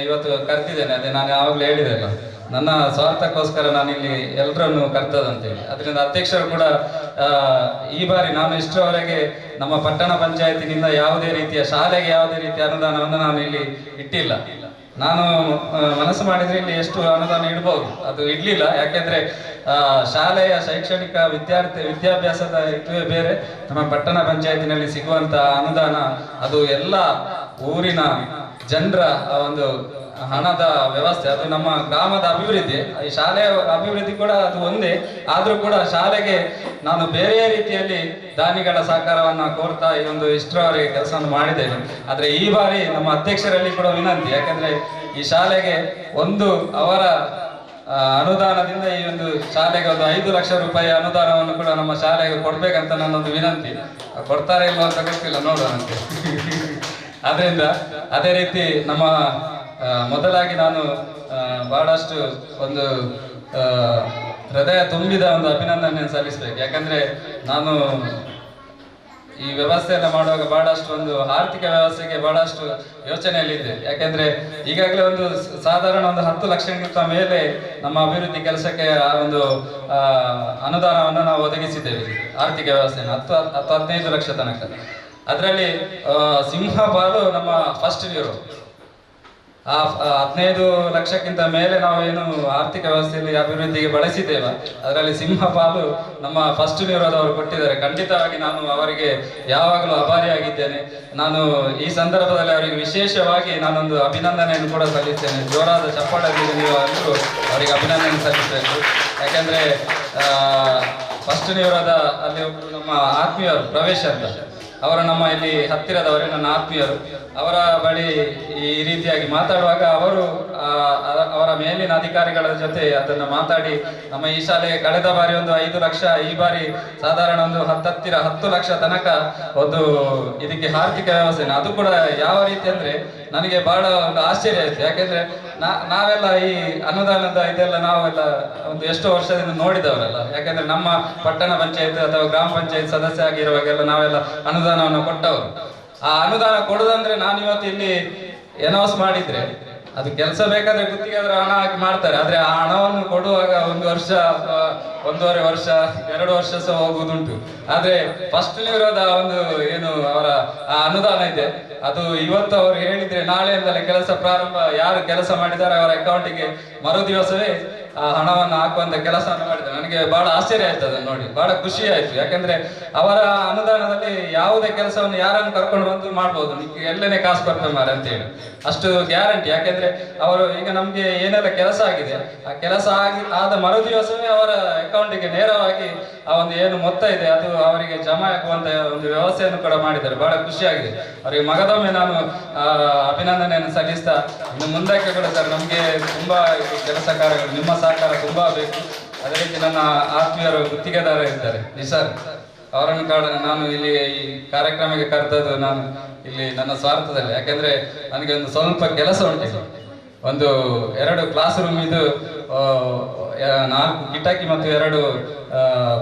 ಇವತ್ತು ಕರೆದಿದ್ದೇನೆ. ಅದೇ ನಾನು ಯಾವಾಗಲೂ ಹೇಳಿದೆ ಅಲ್ಲ, ನನ್ನ ಸ್ವಾರ್ಥಕ್ಕೋಸ್ಕರ ನಾನು ಇಲ್ಲಿ ಎಲ್ಲರನ್ನು ಕರ್ತದಂತೇಳಿ. ಅದರಿಂದ ಅಧ್ಯಕ್ಷರು ಕೂಡ ಈ ಬಾರಿ ನಾನು ಇಷ್ಟರವರೆಗೆ ನಮ್ಮ ಪಟ್ಟಣ ಪಂಚಾಯತಿನಿಂದ ಯಾವುದೇ ರೀತಿಯ ಶಾಲೆಗೆ ಯಾವುದೇ ರೀತಿಯ ಅನುದಾನವನ್ನು ನಾನು ಇಲ್ಲಿ ಇಟ್ಟಿಲ್ಲ. ನಾನು ಮನಸ್ಸು ಮಾಡಿದ್ರೆ ಇಲ್ಲಿ ಎಷ್ಟು ಅನುದಾನ ಇಡ್ಬೋದು, ಅದು ಇಡ್ಲಿಲ್ಲ. ಯಾಕೆಂದ್ರೆ ಶಾಲೆಯ ಶೈಕ್ಷಣಿಕ ವಿದ್ಯಾಭ್ಯಾಸದ ಇದುವೇ ಬೇರೆ, ನಮ್ಮ ಪಟ್ಟಣ ಪಂಚಾಯತಿನಲ್ಲಿ ಸಿಗುವಂತ ಅನುದಾನ ಅದು ಎಲ್ಲ ಊರಿನ ಜನರ ಒಂದು ಹಣದ ವ್ಯವಸ್ಥೆ, ಅದು ನಮ್ಮ ಗ್ರಾಮದ ಅಭಿವೃದ್ಧಿ, ಈ ಶಾಲೆಯ ಅಭಿವೃದ್ಧಿ ಕೂಡ ಅದು ಒಂದೇ. ಆದ್ರೂ ಕೂಡ ಶಾಲೆಗೆ ನಾನು ಬೇರೆ ರೀತಿಯಲ್ಲಿ ದಾನಿಗಳ ಸಹಕಾರವನ್ನ ಕೋರ್ತಾ ಈ ಒಂದು ಇಷ್ಟರವರೆಗೆ ಕೆಲಸವನ್ನು ಮಾಡಿದ್ದೇನೆ. ಆದ್ರೆ ಈ ಬಾರಿ ನಮ್ಮ ಅಧ್ಯಕ್ಷರಲ್ಲಿ ಕೂಡ ವಿನಂತಿ, ಯಾಕಂದ್ರೆ ಈ ಶಾಲೆಗೆ ಅವರ ಅನುದಾನದಿಂದ ಈ ಒಂದು ಶಾಲೆಗೆ ಒಂದು 5 ಲಕ್ಷ ರೂಪಾಯಿ ಅನುದಾನವನ್ನು ಕೂಡ ನಮ್ಮ ಶಾಲೆಗೆ ಕೊಡ್ಬೇಕಂತ ನನ್ನೊಂದು ವಿನಂತಿ. ಕೊಡ್ತಾರೆ ಇಲ್ವೋ ಅಂತ ಗೊತ್ತಿಲ್ಲ, ನೋಡುವ ಅಂತೆ. ಆದ್ರಿಂದ ಅದೇ ರೀತಿ ನಮ್ಮ ಮೊದಲಾಗಿ ನಾನು ಬಹಳಷ್ಟು ಒಂದು ಹೃದಯ ತುಂಬಿದ ಒಂದು ಅಭಿನಂದನೆಯನ್ನು ಸಲ್ಲಿಸಬೇಕು. ಯಾಕಂದ್ರೆ ನಾನು ಈ ವ್ಯವಸ್ಥೆ ಎಲ್ಲ ಮಾಡುವಾಗ ಬಹಳಷ್ಟು ಒಂದು ಆರ್ಥಿಕ ವ್ಯವಸ್ಥೆಗೆ ಬಹಳಷ್ಟು ಯೋಚನೆಯಲ್ಲಿದ್ದೆ. ಯಾಕೆಂದ್ರೆ ಈಗಾಗಲೇ ಒಂದು ಸಾಧಾರಣ ಒಂದು 10 ಲಕ್ಷಕ್ಕಿಂತ ಮೇಲೆ ನಮ್ಮ ಅಭಿವೃದ್ಧಿ ಕೆಲಸಕ್ಕೆ ಒಂದು ಅನುದಾನವನ್ನು ನಾವು ಒದಗಿಸಿದ್ದೇವೆ. ಆರ್ಥಿಕ ವ್ಯವಸ್ಥೆಯನ್ನು 10-15 ಲಕ್ಷ ತನಕ. ಅದರಲ್ಲಿ ಸಿಂಹಪಾಲು ನಮ್ಮ ಫಸ್ಟ್ ಇಯರ್ ಆ 15 ಲಕ್ಷಕ್ಕಿಂತ ಮೇಲೆ ನಾವೇನು ಆರ್ಥಿಕ ವ್ಯವಸ್ಥೆಯಲ್ಲಿ ಅಭಿವೃದ್ಧಿಗೆ ಬಳಸಿದ್ದೇವೆ, ಅದರಲ್ಲಿ ಸಿಂಹಪಾಲು ನಮ್ಮ ಫಸ್ಟ್ ನ್ಯೂರೋದವರು ಕೊಟ್ಟಿದ್ದಾರೆ. ಖಂಡಿತವಾಗಿ ನಾನು ಅವರಿಗೆ ಯಾವಾಗಲೂ ಆಭಾರಿಯಾಗಿದ್ದೇನೆ. ನಾನು ಈ ಸಂದರ್ಭದಲ್ಲಿ ಅವರಿಗೆ ವಿಶೇಷವಾಗಿ ನಾನೊಂದು ಅಭಿನಂದನೆಯನ್ನು ಕೂಡ ಸಲ್ಲಿಸ್ತೇನೆ. ಜೋರಾದ ಚಪ್ಪಾಳೆಯಲ್ಲಿ ನೀವು ಎಲ್ಲರೂ ಅವರಿಗೆ ಅಭಿನಂದನೆ ಸಲ್ಲಿಸಬೇಕು. ಯಾಕೆಂದ್ರೆ ಫಸ್ಟ್ ನ್ಯೂರೋದ ಅಲ್ಲಿ ಒಬ್ಬರು ನಮ್ಮ ಆತ್ಮೀಯರು ಪ್ರವೇಶ ಅಂತ, ಅವರು ನಮ್ಮ ಇಲ್ಲಿ ಹತ್ತಿರದವರೇ, ನನ್ನ ಆತ್ಮೀಯರು. ಅವರ ಬಳಿ ಈ ರೀತಿಯಾಗಿ ಮಾತಾಡುವಾಗ ಅವರ ಮೇಲಿನ ಅಧಿಕಾರಿಗಳ ಜೊತೆ ಅದನ್ನು ಮಾತಾಡಿ ನಮ್ಮ ಈ ಶಾಲೆಗೆ ಕಳೆದ ಬಾರಿ ಒಂದು 5 ಲಕ್ಷ, ಈ ಬಾರಿ ಸಾಧಾರಣ ಒಂದು 10 ಲಕ್ಷ ತನಕ ಒಂದು ಇದಕ್ಕೆ ಆರ್ಥಿಕ ವ್ಯವಸ್ಥೆ. ಅದು ಕೂಡ ಯಾವ ರೀತಿ ಅಂದ್ರೆ ನನಗೆ ಬಹಳ ಒಂದು ಆಶ್ಚರ್ಯ ಆಯ್ತು. ಯಾಕೆಂದ್ರೆ ನಾವೆಲ್ಲ ಈ ಅನುದಾನದ ಇದೆಲ್ಲ ನಾವೆಲ್ಲ ಒಂದು ಎಷ್ಟೋ ವರ್ಷದಿಂದ ನೋಡಿದವರಲ್ಲ. ಯಾಕೆಂದ್ರೆ ನಮ್ಮ ಪಟ್ಟಣ ಪಂಚಾಯತ್ ಅಥವಾ ಗ್ರಾಮ ಪಂಚಾಯತ್ ಸದಸ್ಯ ಆಗಿರುವಾಗೆಲ್ಲ ನಾವೆಲ್ಲ ಅನುದಾನವನ್ನು ಕೊಟ್ಟವರು. ಆ ಅನುದಾನ ಕೊಡುದಂದ್ರೆ ನಾನು ಇವತ್ತು ಇಲ್ಲಿ ಅನೌನ್ಸ್ ಮಾಡಿದ್ರೆ ಅದು ಕೆಲಸ ಬೇಕಾದ್ರೆ ಗುತ್ತಿಗೆದಾರರು ಹಣ ಹಾಕಿ ಮಾಡ್ತಾರೆ. ಆದ್ರೆ ಆ ಹಣವನ್ನು ಕೊಡುವಾಗ 1 ವರ್ಷ, 1.5 ವರ್ಷ, 2 ವರ್ಷ ಸಹ ಹೋಗುವುದುಂಟು. ಆದ್ರೆ ಫಸ್ಟ್ ಇರೋದ ಒಂದು ಏನು ಅವರ ಆ ಅನುದಾನ ಇದೆ, ಅದು ಇವತ್ತು ಅವರು ಹೇಳಿದ್ರೆ ನಾಳೆಯಿಂದಲೇ ಕೆಲಸ ಪ್ರಾರಂಭ, ಯಾರು ಕೆಲಸ ಮಾಡಿದ್ದಾರೆ ಅವರ ಅಕೌಂಟಿಗೆ ಮರು ದಿವಸವೇ ಆ ಹಣವನ್ನು ಹಾಕುವಂತ ಕೆಲಸವನ್ನು ಮಾಡಿದ್ದಾರೆ. ನನಗೆ ಬಹಳ ಆಶ್ಚರ್ಯ ಆಯ್ತು ಅದನ್ನು ನೋಡಿ, ಬಹಳ ಖುಷಿ ಆಯ್ತು. ಯಾಕಂದ್ರೆ ಅವರ ಅನುದಾನದಲ್ಲಿ ಯಾವುದೇ ಕೆಲಸವನ್ನು ಯಾರನ್ನು ಕರ್ಕೊಂಡು ಬಂದು ಮಾಡ್ಬೋದು, ನಿಮಗೆ ಎಲ್ಲನೇ ಕಾಸು ಕೊಡ್ತೇವೆ ಮಾರೆ ಅಂತ ಹೇಳಿ, ಅಷ್ಟು ಗ್ಯಾರಂಟಿ. ಯಾಕೆಂದ್ರೆ ಅವರು ಈಗ ನಮ್ಗೆ ಏನೆಲ್ಲ ಕೆಲಸ ಆಗಿದೆ, ಆ ಕೆಲಸ ಆದ ಮರು ದಿವಸವೇ ಅವರ ಅಕೌಂಟಿಗೆ ನೇರವಾಗಿ ಆ ಒಂದು ಏನು ಮೊತ್ತ ಇದೆ ಅದು ಅವರಿಗೆ ಜಮಾ ಆಗುವಂತ ಒಂದು ವ್ಯವಸ್ಥೆಯನ್ನು ಕೂಡ ಮಾಡಿದ್ದಾರೆ. ಬಹಳ ಖುಷಿಯಾಗಿದೆ ಅವರಿಗೆ. ಮಗದೊಮ್ಮೆ ನಾನು ಅಭಿನಂದನೆಯನ್ನು ಸಲ್ಲಿಸ್ತಾ, ಇನ್ನು ಮುಂದಕ್ಕೆ ಕೂಡ ಸರ್ ನಮ್ಗೆ ತುಂಬಾ ಕೆಲಸ ಕಾರ್ಯಗಳು ನಿಮ್ಮ ಸಹಕಾರ ತುಂಬಾ ಬೇಕು. ಅದೇ ರೀತಿ ನನ್ನ ಆತ್ಮೀಯರು ಗುತ್ತಿಗೆದಾರ ಇದ್ದಾರೆ ನಿಸಾರ್, ಅವರನ್ನು ನಾನು ಇಲ್ಲಿ ಈ ಕಾರ್ಯಕ್ರಮಕ್ಕೆ ಕರೆದದ್ದು ನಾನು ಇಲ್ಲಿ ನನ್ನ ಸ್ವಾರ್ಥದಲ್ಲಿ. ಯಾಕೆಂದ್ರೆ ನನಗೆ ಒಂದು ಸ್ವಲ್ಪ ಕೆಲಸ ಉಂಟು. ಒಂದು 2 ಕ್ಲಾಸ್ ರೂಮ್ ಇದು 4 ಕಿಟಕಿ ಮತ್ತು 2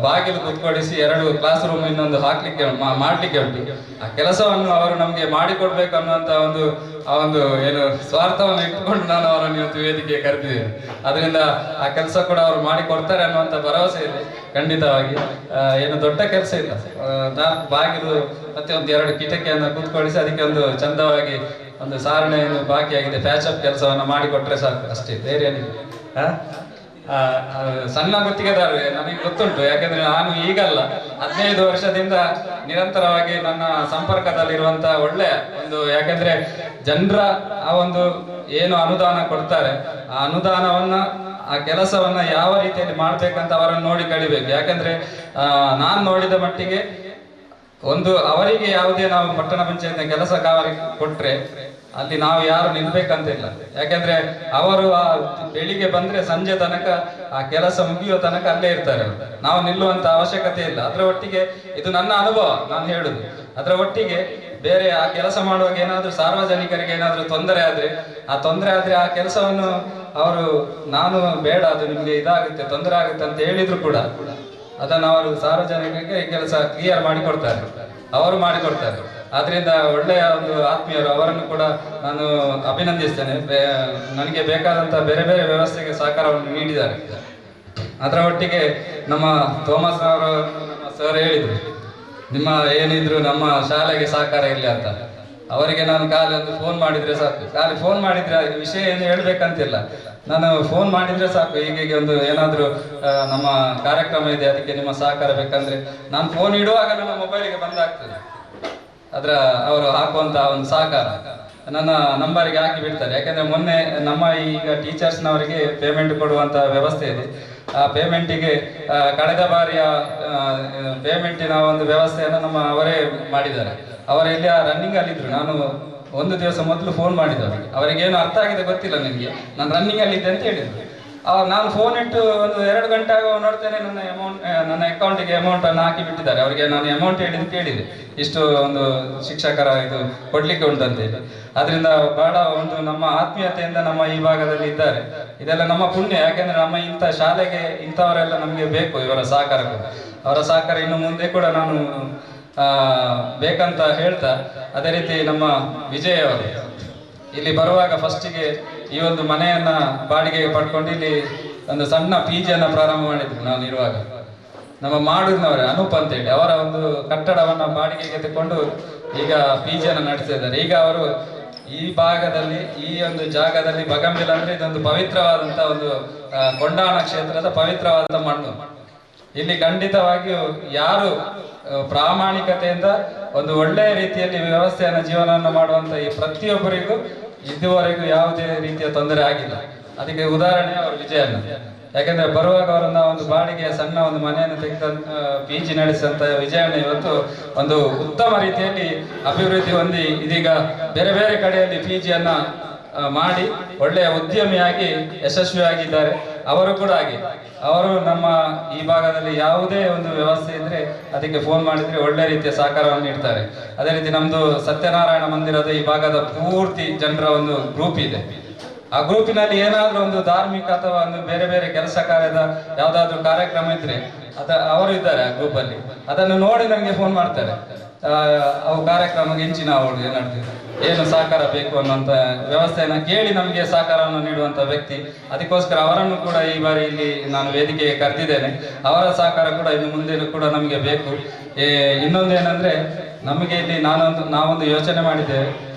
ಬಾಗಿಲು ಕೂತ್ಕೊಳಿಸಿ 2 ಕ್ಲಾಸ್ ರೂಮ್ ಇನ್ನೊಂದು ಮಾಡ್ಲಿಕ್ಕೆ ಉಂಟು. ಆ ಕೆಲಸವನ್ನು ಅವರು ನಮ್ಗೆ ಮಾಡಿಕೊಡ್ಬೇಕು ಅನ್ನುವಂತ ಒಂದು ಏನು ಸ್ವಾರ್ಥವನ್ನು ಇಟ್ಟುಕೊಂಡು ನಾನು ಅವರನ್ನು ಇವತ್ತು ವೇದಿಕೆಗೆ ಕರೆದಿದ್ದೇನೆ. ಅದರಿಂದ ಆ ಕೆಲಸ ಕೂಡ ಅವರು ಮಾಡಿಕೊಡ್ತಾರೆ ಅನ್ನುವಂತ ಭರವಸೆ ಇದೆ. ಖಂಡಿತವಾಗಿ ಏನು ದೊಡ್ಡ ಕೆಲಸ ಇಲ್ಲ, 4 ಬಾಗಿಲು ಮತ್ತೆ ಒಂದು 2 ಕಿಟಕಿಯನ್ನು ಕೂತ್ಕೊಳಿಸಿ ಅದಕ್ಕೆ ಒಂದು ಚಂದವಾಗಿ ಒಂದು ಸಾರಣೆ ಬಾಕಿ ಆಗಿದೆ, ಪ್ಯಾಚಪ್ ಕೆಲಸವನ್ನ ಮಾಡಿಕೊಟ್ರೆ ಸಾಕು, ಅಷ್ಟೇ, ಬೇರೆ ಏನಿಲ್ಲ. ಸಣ್ಣ ಗುತ್ತಿಗೆದಾರರು ನನಗೆ ಗೊತ್ತುಂಟು. ಯಾಕಂದ್ರೆ ನಾನು ಈಗಲ್ಲ, 15 ವರ್ಷದಿಂದ ನಿರಂತರವಾಗಿ ನನ್ನ ಸಂಪರ್ಕದಲ್ಲಿರುವಂತ ಒಳ್ಳೆ ಒಂದು, ಯಾಕಂದ್ರೆ ಜನರ ಆ ಒಂದು ಏನು ಅನುದಾನ ಕೊಡ್ತಾರೆ, ಆ ಅನುದಾನವನ್ನ ಆ ಕೆಲಸವನ್ನ ಯಾವ ರೀತಿಯಲ್ಲಿ ಮಾಡ್ಬೇಕಂತ ಅವರನ್ನು ನೋಡಿ ಕಲಿಬೇಕು. ಯಾಕಂದ್ರೆ ನಾನು ನೋಡಿದ ಮಟ್ಟಿಗೆ ಅವರಿಗೆ ಯಾವುದೇ ನಾವು ಪಟ್ಟಣ ಪಂಚಾಯತ್ ಕೆಲಸ ಕೊಟ್ರೆ ಅಲ್ಲಿ ನಾವು ಯಾರು ನಿಲ್ಬೇಕಂತ ಇಲ್ಲ. ಯಾಕೆಂದ್ರೆ ಅವರು ಆ ಬೆಳಿಗ್ಗೆ ಬಂದ್ರೆ ಸಂಜೆ ತನಕ ಆ ಕೆಲಸ ಮುಗಿಯೋ ತನಕ ಅಲ್ಲೇ ಇರ್ತಾರೆ. ನಾವು ನಿಲ್ಲುವಂತ ಅವಶ್ಯಕತೆ ಇಲ್ಲ. ಅದರ ಒಟ್ಟಿಗೆ ಇದು ನನ್ನ ಅನುಭವ, ನಾನು ಹೇಳುದು. ಅದರ ಒಟ್ಟಿಗೆ ಬೇರೆ ಆ ಕೆಲಸ ಮಾಡುವಾಗ ಏನಾದ್ರೂ ಸಾರ್ವಜನಿಕರಿಗೆ ಏನಾದ್ರೂ ತೊಂದರೆ ಆದ್ರೆ ಆ ಕೆಲಸವನ್ನು ಅವರು ನಾನು ಬೇಡ, ಅದು ನಿಮ್ಗೆ ಇದಾಗುತ್ತೆ, ತೊಂದರೆ ಆಗುತ್ತೆ ಅಂತ ಹೇಳಿದ್ರು ಕೂಡ ಅದನ್ನು ಅವರು ಸಾರ್ವಜನಿಕರಿಗೆ ಕೆಲಸ ಕ್ಲಿಯರ್ ಮಾಡಿಕೊಡ್ತಾರೆ, ಅವರು ಮಾಡಿಕೊಡ್ತಾರೆ. ಆದ್ರಿಂದ ಒಳ್ಳೆಯ ಒಂದು ಆತ್ಮೀಯರು, ಅವರನ್ನು ಕೂಡ ನಾನು ಅಭಿನಂದಿಸ್ತೇನೆ. ನನಗೆ ಬೇಕಾದಂತ ಬೇರೆ ಬೇರೆ ವ್ಯವಸ್ಥೆಗೆ ಸಹಕಾರವನ್ನು ನೀಡಿದ್ದಾರೆ. ಅದರ ಒಟ್ಟಿಗೆ ನಮ್ಮ ಥೋಮಸ್ ಅವರು ನಮ್ಮ ಸರ್ ಹೇಳಿದ್ರು, ನಿಮ್ಮ ಏನಿದ್ರು ನಮ್ಮ ಶಾಲೆಗೆ ಸಹಕಾರ ಇಲ್ಲ ಅಂತ. ಅವರಿಗೆ ನಾನು ಖಾಲಿ ಒಂದು ಫೋನ್ ಮಾಡಿದ್ರೆ ಸಾಕು, ಖಾಲಿ ಫೋನ್ ಮಾಡಿದ್ರೆ ವಿಷಯ ಏನು ಹೇಳ್ಬೇಕಂತಿಲ್ಲ, ನಾನು ಫೋನ್ ಮಾಡಿದ್ರೆ ಸಾಕು, ಹೀಗೆ ಒಂದು ಏನಾದ್ರು ನಮ್ಮ ಕಾರ್ಯಕ್ರಮ ಇದೆ, ಅದಕ್ಕೆ ನಿಮ್ಮ ಸಹಕಾರ ಬೇಕಂದ್ರೆ ನಾನು ಫೋನ್ ಇಡುವಾಗ ನನ್ನ ಮೊಬೈಲಿಗೆ ಬಂದಾಗ್ತದೆ ಅದರ ಅವರು ಹಾಕುವಂತ ಒಂದು ಸಹಕಾರ ನನ್ನ ನಂಬರಿಗೆ ಹಾಕಿ ಬಿಡ್ತಾರೆ. ಯಾಕಂದ್ರೆ ಮೊನ್ನೆ ನಮ್ಮ ಈಗ ಟೀಚರ್ಸ್ನವರಿಗೆ ಪೇಮೆಂಟ್ ಕೊಡುವಂತ ವ್ಯವಸ್ಥೆ ಇದೆ. ಆ ಪೇಮೆಂಟಿಗೆ ಕಳೆದ ಬಾರಿಯ ಪೇಮೆಂಟಿನ ಒಂದು ವ್ಯವಸ್ಥೆಯನ್ನು ಅವರೇ ಮಾಡಿದ್ದಾರೆ. ಅವರು ಇಲ್ಲಿ ರನ್ನಿಂಗ್ ಅಲ್ಲಿ ಇದ್ರು. ನಾನು ಒಂದು ದಿವಸ ಮೊದಲು ಫೋನ್ ಮಾಡಿದವರಿಗೆ, ಅವರಿಗೇನು ಅರ್ಥ ಆಗಿದೆ ಗೊತ್ತಿಲ್ಲ, ನನಗೆ ನಾನು ರನ್ನಿಂಗ್ ಅಲ್ಲಿ ಇದ್ದೆ ಅಂತ ಹೇಳಿದ್ರು. ನಾನು ಫೋನ್ ಇಟ್ಟು ಒಂದು 2 ಗಂಟೆ ಆಗುವ ನೋಡ್ತೇನೆ ನನ್ನ ಅಕೌಂಟಿಗೆ ಅಮೌಂಟ್ ಅನ್ನು ಹಾಕಿ ಬಿಟ್ಟಿದ್ದಾರೆ. ಅವರಿಗೆ ನಾನು ಅಮೌಂಟ್ ಕೇಳಿದೆ, ಇಷ್ಟು ಒಂದು ಶಿಕ್ಷಕರ ಇದು ಕೊಡ್ಲಿಕ್ಕೆ ಉಂಟಂತೇಳಿ. ಅದರಿಂದ ಬಹಳ ಒಂದು ನಮ್ಮ ಆತ್ಮೀಯತೆಯಿಂದ ನಮ್ಮ ಈ ಭಾಗದಲ್ಲಿ ಇದ್ದಾರೆ. ಇದೆಲ್ಲ ನಮ್ಮ ಪುಣ್ಯ. ಯಾಕೆಂದ್ರೆ ನಮ್ಮ ಇಂಥ ಶಾಲೆಗೆ ಇಂಥವರೆಲ್ಲ ನಮಗೆ ಬೇಕು, ಇವರ ಸಹಕಾರ. ಅವರ ಸಹಕಾರ ಇನ್ನು ಮುಂದೆ ಕೂಡ ನಾನು ಬೇಕಂತ ಹೇಳ್ತಾ, ಅದೇ ರೀತಿ ನಮ್ಮ ವಿಜಯ್ ಅವರು ಇಲ್ಲಿ ಬರುವಾಗ ಫಸ್ಟಿಗೆ ಈ ಒಂದು ಮನೆಯನ್ನ ಬಾಡಿಗೆಗೆ ಪಡ್ಕೊಂಡು ಇಲ್ಲಿ ಒಂದು ಸಣ್ಣ PG ಅನ್ನ ಪ್ರಾರಂಭ ಮಾಡಿದ್ರು. ನಾನು ಇರುವಾಗ ನಮ್ಮ ಮಾಡೂರಿನವರೇ ಅನೂಪ್ ಅಂತ ಹೇಳಿ ಅವರ ಒಂದು ಕಟ್ಟಡವನ್ನ ಬಾಡಿಗೆಗೆ ತಗೊಂಡು ಈಗ PG ಅನ್ನ ನಡೆಸ್ತಿದ್ದಾರೆ. ಈಗ ಅವರು ಈ ಭಾಗದಲ್ಲಿ ಈ ಒಂದು ಜಾಗದಲ್ಲಿ ಬಗಂಬಿಲ್ ಅಂದ್ರೆ ಇದೊಂದು ಪವಿತ್ರವಾದಂತ ಒಂದು ಕೊಂಡಾಣ ಕ್ಷೇತ್ರದ ಪವಿತ್ರವಾದಂತ ಮಣ್ಣು. ಇಲ್ಲಿ ಖಂಡಿತವಾಗಿಯೂ ಯಾರು ಪ್ರಾಮಾಣಿಕತೆಯಿಂದ ಒಂದು ಒಳ್ಳೆಯ ರೀತಿಯಲ್ಲಿ ವ್ಯವಸ್ಥೆಯನ್ನ ಜೀವನವನ್ನು ಮಾಡುವಂತ ಈ ಪ್ರತಿಯೊಬ್ಬರಿಗೂ ಇದುವರೆಗೂ ಯಾವುದೇ ರೀತಿಯ ತೊಂದರೆ ಆಗಿಲ್ಲ. ಅದಕ್ಕೆ ಉದಾಹರಣೆ ಅವರು ವಿಜಯನ್ನ. ಯಾಕಂದ್ರೆ ಬರುವಾಗ ಅವರನ್ನ ಒಂದು ಬಾಡಿಗೆ ಸಣ್ಣ ಒಂದು ಮನೆಯನ್ನು ತೆಗೆದ PG ನಡೆಸಿದಂತ ವಿಜಯಣ್ಣ ಇವತ್ತು ಒಂದು ಉತ್ತಮ ರೀತಿಯಲ್ಲಿ ಅಭಿವೃದ್ಧಿ ಹೊಂದಿ ಇದೀಗ ಬೇರೆ ಬೇರೆ ಕಡೆಯಲ್ಲಿ PG ಅನ್ನ ಮಾಡಿ ಒಳ್ಳೆಯ ಉದ್ಯಮಿಯಾಗಿ ಯಶಸ್ವಿಯಾಗಿದ್ದಾರೆ. ಅವರು ಕೂಡ ಹಾಗೆ, ಅವರು ನಮ್ಮ ಈ ಭಾಗದಲ್ಲಿ ಯಾವುದೇ ಒಂದು ವ್ಯವಸ್ಥೆ ಇದ್ರೆ ಅದಕ್ಕೆ ಫೋನ್ ಮಾಡಿದ್ರೆ ಒಳ್ಳೆ ರೀತಿಯ ಸಹಕಾರವನ್ನು ನೀಡ್ತಾರೆ. ಅದೇ ರೀತಿ ನಮ್ದು ಸತ್ಯನಾರಾಯಣ ಮಂದಿರದ ಈ ಭಾಗದ ಪೂರ್ತಿ ಜನರ ಒಂದು ಗ್ರೂಪ್ ಇದೆ. ಆ ಗ್ರೂಪಿನಲ್ಲಿ ಏನಾದ್ರೂ ಒಂದು ಧಾರ್ಮಿಕ ಅಥವಾ ಒಂದು ಬೇರೆ ಬೇರೆ ಕೆಲಸ ಕಾರ್ಯದ ಯಾವ್ದಾದ್ರು ಕಾರ್ಯಕ್ರಮ ಇದ್ರೆ ಅವರು ಇದ್ದಾರೆ ಆ ಗ್ರೂಪ್ ಅಲ್ಲಿ. ಅದನ್ನು ನೋಡಿ ನನಗೆ ಫೋನ್ ಮಾಡ್ತಾರೆ, ಅವು ಕಾರ್ಯಕ್ರಮಕ್ಕೆ ಹೆಂಚಿನ ಅವಳು ಏನು ಸಹಕಾರ ಬೇಕು ಅನ್ನುವಂತ ವ್ಯವಸ್ಥೆಯನ್ನ ಕೇಳಿ ನಮಗೆ ಸಹಕಾರವನ್ನು ನೀಡುವಂತ ವ್ಯಕ್ತಿ. ಅದಕ್ಕೋಸ್ಕರ ಅವರನ್ನು ಕೂಡ ಈ ಬಾರಿ ಇಲ್ಲಿ ನಾನು ವೇದಿಕೆಗೆ ಕರೆದಿದ್ದೇನೆ. ಅವರ ಸಹಕಾರ ಕೂಡ ಇನ್ನು ಮುಂದೆ ಕೂಡ ನಮಗೆ ಬೇಕು. ಇನ್ನೊಂದೇನಂದ್ರೆ ನಮಗೆ ಇಲ್ಲಿ ನಾವೊಂದು ಯೋಚನೆ ಮಾಡಿದ್ದೇವೆ.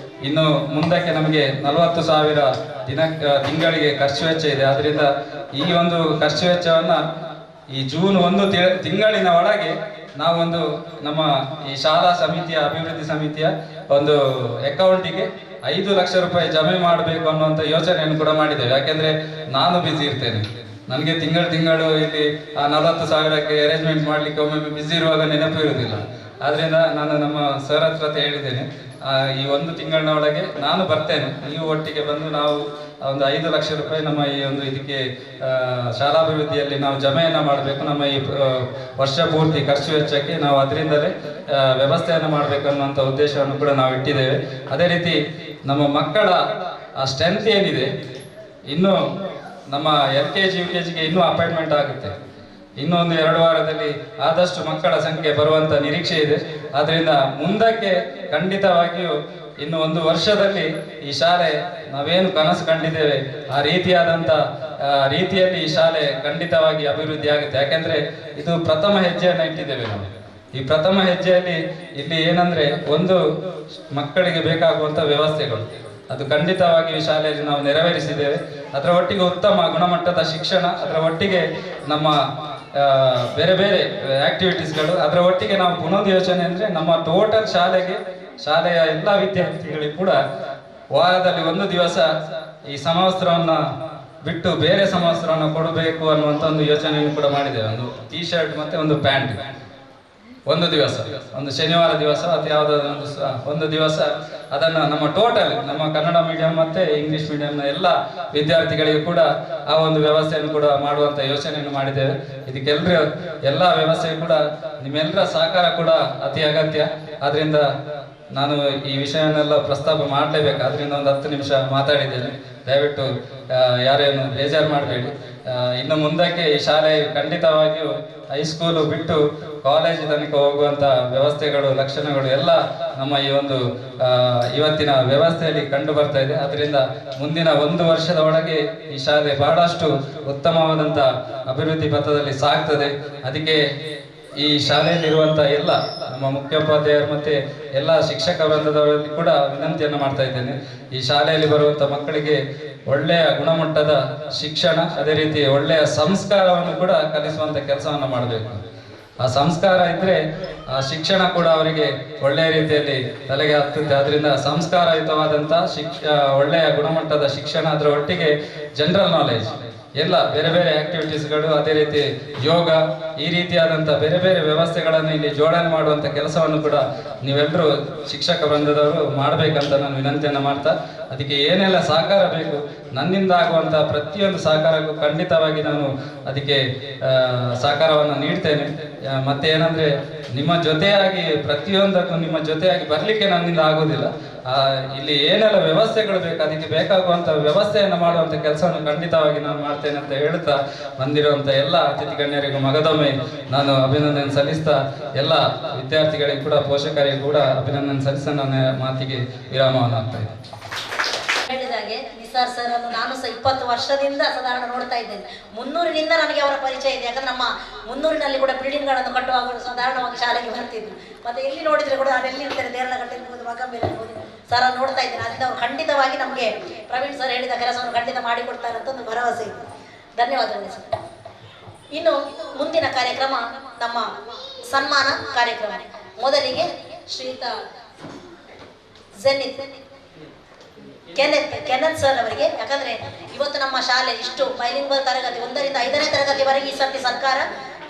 ಇನ್ನು ಮುಂದಕ್ಕೆ ನಮಗೆ 40,000 ತಿಂಗಳಿಗೆ ಖರ್ಚು ವೆಚ್ಚ ಇದೆ. ಆದ್ರಿಂದ ಈ ಒಂದು ಖರ್ಚು ವೆಚ್ಚವನ್ನ ಈ ಜೂನ್ 1 ತಿಂಗಳಿನ ಒಳಗೆ ನಾವೊಂದು ನಮ್ಮ ಈ ಶಾಲಾ ಸಮಿತಿಯ ಅಭಿವೃದ್ಧಿ ಸಮಿತಿಯ ಒಂದು ಅಕೌಂಟಿಗೆ 5 ಲಕ್ಷ ರೂಪಾಯಿ ಜಮೆ ಮಾಡಬೇಕು ಅನ್ನುವಂಥ ಯೋಚನೆಯನ್ನು ಕೂಡ ಮಾಡಿದ್ದೇವೆ. ಯಾಕೆಂದ್ರೆ ನಾನು ಬ್ಯುಸಿ ಇರ್ತೇನೆ, ನನಗೆ ತಿಂಗಳು ಇಲ್ಲಿ ಆ 40,000ಕ್ಕೆ ಅರೇಂಜ್ಮೆಂಟ್ ಮಾಡ್ಲಿಕ್ಕೆ ಒಮ್ಮೆ ಬ್ಯುಸಿ ಇರುವಾಗ ನೆನಪು ಇರುವುದಿಲ್ಲ. ಆದ್ರಿಂದ ನಾನು ನಮ್ಮ ಸರ್ ಹತ್ರ ಹೇಳಿದ್ದೇನೆ, ಈ 1 ತಿಂಗಳಿನ ಒಳಗೆ ನಾನು ಬರ್ತೇನೆ, ನೀವು ಒಟ್ಟಿಗೆ ಬಂದು ನಾವು ಒಂದು 5 ಲಕ್ಷ ರೂಪಾಯಿ ನಮ್ಮ ಈ ಒಂದು ಇದಕ್ಕೆ ಶಾಲಾಭಿವೃದ್ಧಿಯಲ್ಲಿ ನಾವು ಜಮೆಯನ್ನ ಮಾಡಬೇಕು. ನಮ್ಮ ಈ ವರ್ಷ ಪೂರ್ತಿ ಖರ್ಚು ವೆಚ್ಚಕ್ಕೆ ನಾವು ಅದರಿಂದಲೇ ವ್ಯವಸ್ಥೆಯನ್ನು ಮಾಡಬೇಕು ಅನ್ನುವಂಥ ಉದ್ದೇಶವನ್ನು ಕೂಡ ನಾವು ಇಟ್ಟಿದ್ದೇವೆ. ಅದೇ ರೀತಿ ನಮ್ಮ ಮಕ್ಕಳ ಸ್ಟ್ರೆಂತ್ ಏನಿದೆ, ಇನ್ನು ನಮ್ಮ LKG UKGಗೆ ಇನ್ನೂ ಅಪಾಯಿಂಟ್ಮೆಂಟ್ ಆಗುತ್ತೆ. ಇನ್ನೊಂದು 2 ವಾರದಲ್ಲಿ ಆದಷ್ಟು ಮಕ್ಕಳ ಸಂಖ್ಯೆ ಬರುವಂತ ನಿರೀಕ್ಷೆ ಇದೆ. ಆದ್ರಿಂದ ಮುಂದಕ್ಕೆ ಖಂಡಿತವಾಗಿಯೂ ಇನ್ನು 1 ವರ್ಷದಲ್ಲಿ ಈ ಶಾಲೆ ನಾವೇನು ಕನಸು ಕಂಡಿದ್ದೇವೆ ಆ ರೀತಿಯಲ್ಲಿ ಈ ಶಾಲೆ ಖಂಡಿತವಾಗಿ ಅಭಿವೃದ್ಧಿ ಆಗುತ್ತೆ. ಯಾಕೆಂದ್ರೆ ಇದು ಪ್ರಥಮ ಹೆಜ್ಜೆಯನ್ನು ಇಟ್ಟಿದ್ದೇವೆ ನಾವು. ಈ ಪ್ರಥಮ ಹೆಜ್ಜೆಯಲ್ಲಿ ಇಲ್ಲಿ ಏನಂದ್ರೆ ಒಂದು ಮಕ್ಕಳಿಗೆ ಬೇಕಾಗುವಂತ ವ್ಯವಸ್ಥೆಗಳು ಅದು ಖಂಡಿತವಾಗಿ ಈ ಶಾಲೆಯಲ್ಲಿ ನಾವು ನೆರವೇರಿಸಿದ್ದೇವೆ. ಅದರ ಒಟ್ಟಿಗೆ ಉತ್ತಮ ಗುಣಮಟ್ಟದ ಶಿಕ್ಷಣ, ಅದರ ಒಟ್ಟಿಗೆ ನಮ್ಮ ಬೇರೆ ಬೇರೆ ಆಕ್ಟಿವಿಟೀಸ್ಗಳು, ಅದರ ಒಟ್ಟಿಗೆ ನಾವು ಪುನಃ ಯೋಚನೆ ಅಂದ್ರೆ ನಮ್ಮ ಟೋಟಲ್ ಶಾಲೆಯ ಎಲ್ಲ ವಿದ್ಯಾರ್ಥಿಗಳಿಗೆ ಕೂಡ ವಾರದಲ್ಲಿ 1 ದಿವಸ ಈ ಸಮವಸ್ತ್ರವನ್ನ ಬಿಟ್ಟು ಬೇರೆ ಸಮವಸ್ತ್ರವನ್ನು ಕೊಡಬೇಕು ಅನ್ನುವಂಥ ಒಂದು ಯೋಚನೆಯನ್ನು ಕೂಡ ಮಾಡಿದ್ದೇವೆ. ಒಂದು T-ಶರ್ಟ್ ಮತ್ತೆ ಒಂದು ಪ್ಯಾಂಟ್. ಒಂದು ದಿವಸ, ಒಂದು ಶನಿವಾರ ದಿವಸ ಅಥವಾ ಯಾವುದಾದ್ರು ಒಂದು ದಿವಸ ಅದನ್ನು ನಮ್ಮ ಟೋಟಲ್ ನಮ್ಮ ಕನ್ನಡ ಮೀಡಿಯಂ ಮತ್ತೆ ಇಂಗ್ಲಿಷ್ ಮೀಡಿಯಂನ ಎಲ್ಲ ವಿದ್ಯಾರ್ಥಿಗಳಿಗೂ ಕೂಡ ಆ ಒಂದು ವ್ಯವಸ್ಥೆಯನ್ನು ಕೂಡ ಮಾಡುವಂತ ಯೋಚನೆಯನ್ನು ಮಾಡಿದ್ದೇವೆ. ಇದಕ್ಕೆಲ್ಲರೂ ಎಲ್ಲ ವ್ಯವಸ್ಥೆಯು ಕೂಡ ನಿಮ್ಮೆಲ್ಲರ ಸಹಕಾರ ಕೂಡ ಅತಿ ಅಗತ್ಯ. ಆದ್ರಿಂದ ನಾನು ಈ ವಿಷಯವನ್ನೆಲ್ಲ ಪ್ರಸ್ತಾಪ ಮಾಡಲೇಬೇಕು. ಅದರಿಂದ ಒಂದು 10 ನಿಮಿಷ ಮಾತಾಡಿದ್ದೇನೆ. ದಯವಿಟ್ಟು ಯಾರೇನು ಬೇಜಾರು ಮಾಡಬೇಡಿ. ಇನ್ನು ಮುಂದಕ್ಕೆ ಈ ಶಾಲೆ ಖಂಡಿತವಾಗಿಯೂ ಹೈಸ್ಕೂಲು ಬಿಟ್ಟು ಕಾಲೇಜ್ ತನಕ ಹೋಗುವಂತ ವ್ಯವಸ್ಥೆಗಳು, ಲಕ್ಷಣಗಳು ಎಲ್ಲ ನಮ್ಮ ಈ ಒಂದು ಇವತ್ತಿನ ವ್ಯವಸ್ಥೆಯಲ್ಲಿ ಕಂಡು ಬರ್ತಾ ಇದೆ. ಅದರಿಂದ ಮುಂದಿನ 1 ವರ್ಷದ ಒಳಗೆ ಈ ಶಾಲೆ ಬಹಳಷ್ಟು ಉತ್ತಮವಾದಂತ ಅಭಿವೃದ್ಧಿ ಪಥದಲ್ಲಿ ಸಾಗ್ತದೆ. ಅದಕ್ಕೆ ಈ ಶಾಲೆಯಲ್ಲಿರುವಂತ ಎಲ್ಲ ನಮ್ಮ ಮುಖ್ಯೋಪಾಧ್ಯಾಯರು ಮತ್ತೆ ಎಲ್ಲ ಶಿಕ್ಷಕ ವೃಂದದವರಲ್ಲಿ ಕೂಡ ವಿನಂತಿಯನ್ನು ಮಾಡ್ತಾ ಇದ್ದೇನೆ. ಈ ಶಾಲೆಯಲ್ಲಿ ಬರುವಂತ ಮಕ್ಕಳಿಗೆ ಒಳ್ಳೆಯ ಗುಣಮಟ್ಟದ ಶಿಕ್ಷಣ, ಅದೇ ರೀತಿ ಒಳ್ಳೆಯ ಸಂಸ್ಕಾರವನ್ನು ಕೂಡ ಕಲಿಸುವಂತ ಕೆಲಸವನ್ನು ಮಾಡಬೇಕು. ಆ ಸಂಸ್ಕಾರ ಇದ್ರೆ ಆ ಶಿಕ್ಷಣ ಕೂಡ ಅವರಿಗೆ ಒಳ್ಳೆಯ ರೀತಿಯಲ್ಲಿ ತಲೆಗೆ ಹತ್ತುತ್ತೆ. ಅದರಿಂದ ಸಂಸ್ಕಾರಯುತವಾದಂತ ಒಳ್ಳೆಯ ಗುಣಮಟ್ಟದ ಶಿಕ್ಷಣ, ಅದರ ಒಟ್ಟಿಗೆ ಜನರಲ್ ನಾಲೆಜ್ ಎಲ್ಲ ಬೇರೆ ಬೇರೆ ಆಕ್ಟಿವಿಟೀಸ್ಗಳು, ಅದೇ ರೀತಿ ಯೋಗ, ಈ ರೀತಿಯಾದಂಥ ಬೇರೆ ಬೇರೆ ವ್ಯವಸ್ಥೆಗಳನ್ನು ಇಲ್ಲಿ ಜೋಡಣೆ ಮಾಡುವಂಥ ಕೆಲಸವನ್ನು ಕೂಡ ನೀವೆಲ್ಲರೂ ಶಿಕ್ಷಕ ವೃಂದದವರು ಮಾಡಬೇಕಂತ ನಾನು ವಿನಂತಿಯನ್ನು ಮಾಡ್ತಾ, ಅದಕ್ಕೆ ಏನೆಲ್ಲ ಸಹಕಾರ ಬೇಕು ನನ್ನಿಂದ ಆಗುವಂಥ ಪ್ರತಿಯೊಂದು ಸಹಕಾರಕ್ಕೂ ಖಂಡಿತವಾಗಿ ನಾನು ಅದಕ್ಕೆ ಸಹಕಾರವನ್ನು ನೀಡ್ತೇನೆ. ಮತ್ತೆ ಏನಂದ್ರೆ ನಿಮ್ಮ ಜೊತೆಯಾಗಿ ಪ್ರತಿಯೊಂದಕ್ಕೂ ನಿಮ್ಮ ಜೊತೆಯಾಗಿ ಬರಲಿಕ್ಕೆ ನನ್ನಿಂದ ಆಗೋದಿಲ್ಲ. ಇಲ್ಲಿ ಏನೆಲ್ಲ ವ್ಯವಸ್ಥೆಗಳು ಬೇಕು ಅದಕ್ಕೆ ಬೇಕಾಗುವಂತ ವ್ಯವಸ್ಥೆಯನ್ನು ಮಾಡುವಂತ ಕೆಲಸವನ್ನು ಖಂಡಿತವಾಗಿ ನಾನು ಮಾಡ್ತೇನೆ ಅಂತ ಹೇಳ್ತಾ, ಬಂದಿರುವಂತ ಎಲ್ಲ ಅತಿಥಿ ಗಣ್ಯರಿಗೂ ಮಗದೊಮ್ಮೆ ನಾನು ಅಭಿನಂದನೆ ಸಲ್ಲಿಸ್ತಾ, ಎಲ್ಲ ವಿದ್ಯಾರ್ಥಿಗಳಿಗೂ ಕೂಡ ಪೋಷಕರಿಗೂ ಕೂಡ ಅಭಿನಂದನೆ ಸಲ್ಲಿಸ ನನ್ನ ಮಾತಿಗೆ ವಿರಾಮವನ್ನು ಆಗ್ತಾ ಇದೆ. ಹೇಳಿದಾಗೆ ನಿಸಾರ್ ಸರ್ ಅನ್ನು ನಾನು ಸಹ 20 ವರ್ಷದಿಂದ ಸಾಧಾರಣ ನೋಡ್ತಾ ಇದ್ದೇನೆ. 300ರಿಂದ ನನಗೆ ಅವರ ಪರಿಚಯ ಇದೆ. ಯಾಕಂದ್ರೆ ನಮ್ಮ 300ನಲ್ಲಿ ಕೂಡ ಬಿಲ್ಡಿಂಗ್ಗಳನ್ನು ಕಟ್ಟುವಾಗ ಸಾಧಾರಣವಾಗಿ ಶಾಲೆಗೆ ಬರ್ತಿದ್ರು. ಮತ್ತೆ ಎಲ್ಲಿ ನೋಡಿದ್ರೆ ಕೂಡ ಅದೆಲ್ಲಿ ಇರ್ತಾರೆ, ದೇರಳಗಟ್ಟೆ ಇರ್ಬೋದು, ಮಗಂಬೆಲೆ ಇರ್ಬೋದು, ಸರ್ ನೋಡ್ತಾ ಇದ್ದೇನೆ. ಅದರಿಂದ ಅವರು ಖಂಡಿತವಾಗಿ ನಮಗೆ ಪ್ರವೀಣ್ ಸರ್ ಹೇಳಿದ ಕೆಲಸವನ್ನು ಖಂಡಿತ ಮಾಡಿಕೊಡ್ತಾರೆ ಅಂತ ಒಂದು ಭರವಸೆ ಇದೆ. ಧನ್ಯವಾದಗಳು ಸರ್. ಇನ್ನು ಮುಂದಿನ ಕಾರ್ಯಕ್ರಮ ನಮ್ಮ ಸನ್ಮಾನ ಕಾರ್ಯಕ್ರಮ. ಮೊದಲಿಗೆ ಶ್ರೀಯುತ ಕೆನೆತ್ ಸರ್ ಅವರಿಗೆ, ಯಾಕಂದ್ರೆ ಇವತ್ತು ನಮ್ಮ ಶಾಲೆ ಇಷ್ಟು ಬೈಲಿಂಗ್ವಲ್ ತರಗತಿ 1ರಿಂದ 5ನೇ ತರಗತಿವರೆಗೆ ಈ ಸರ್ತಿ ಸರ್ಕಾರ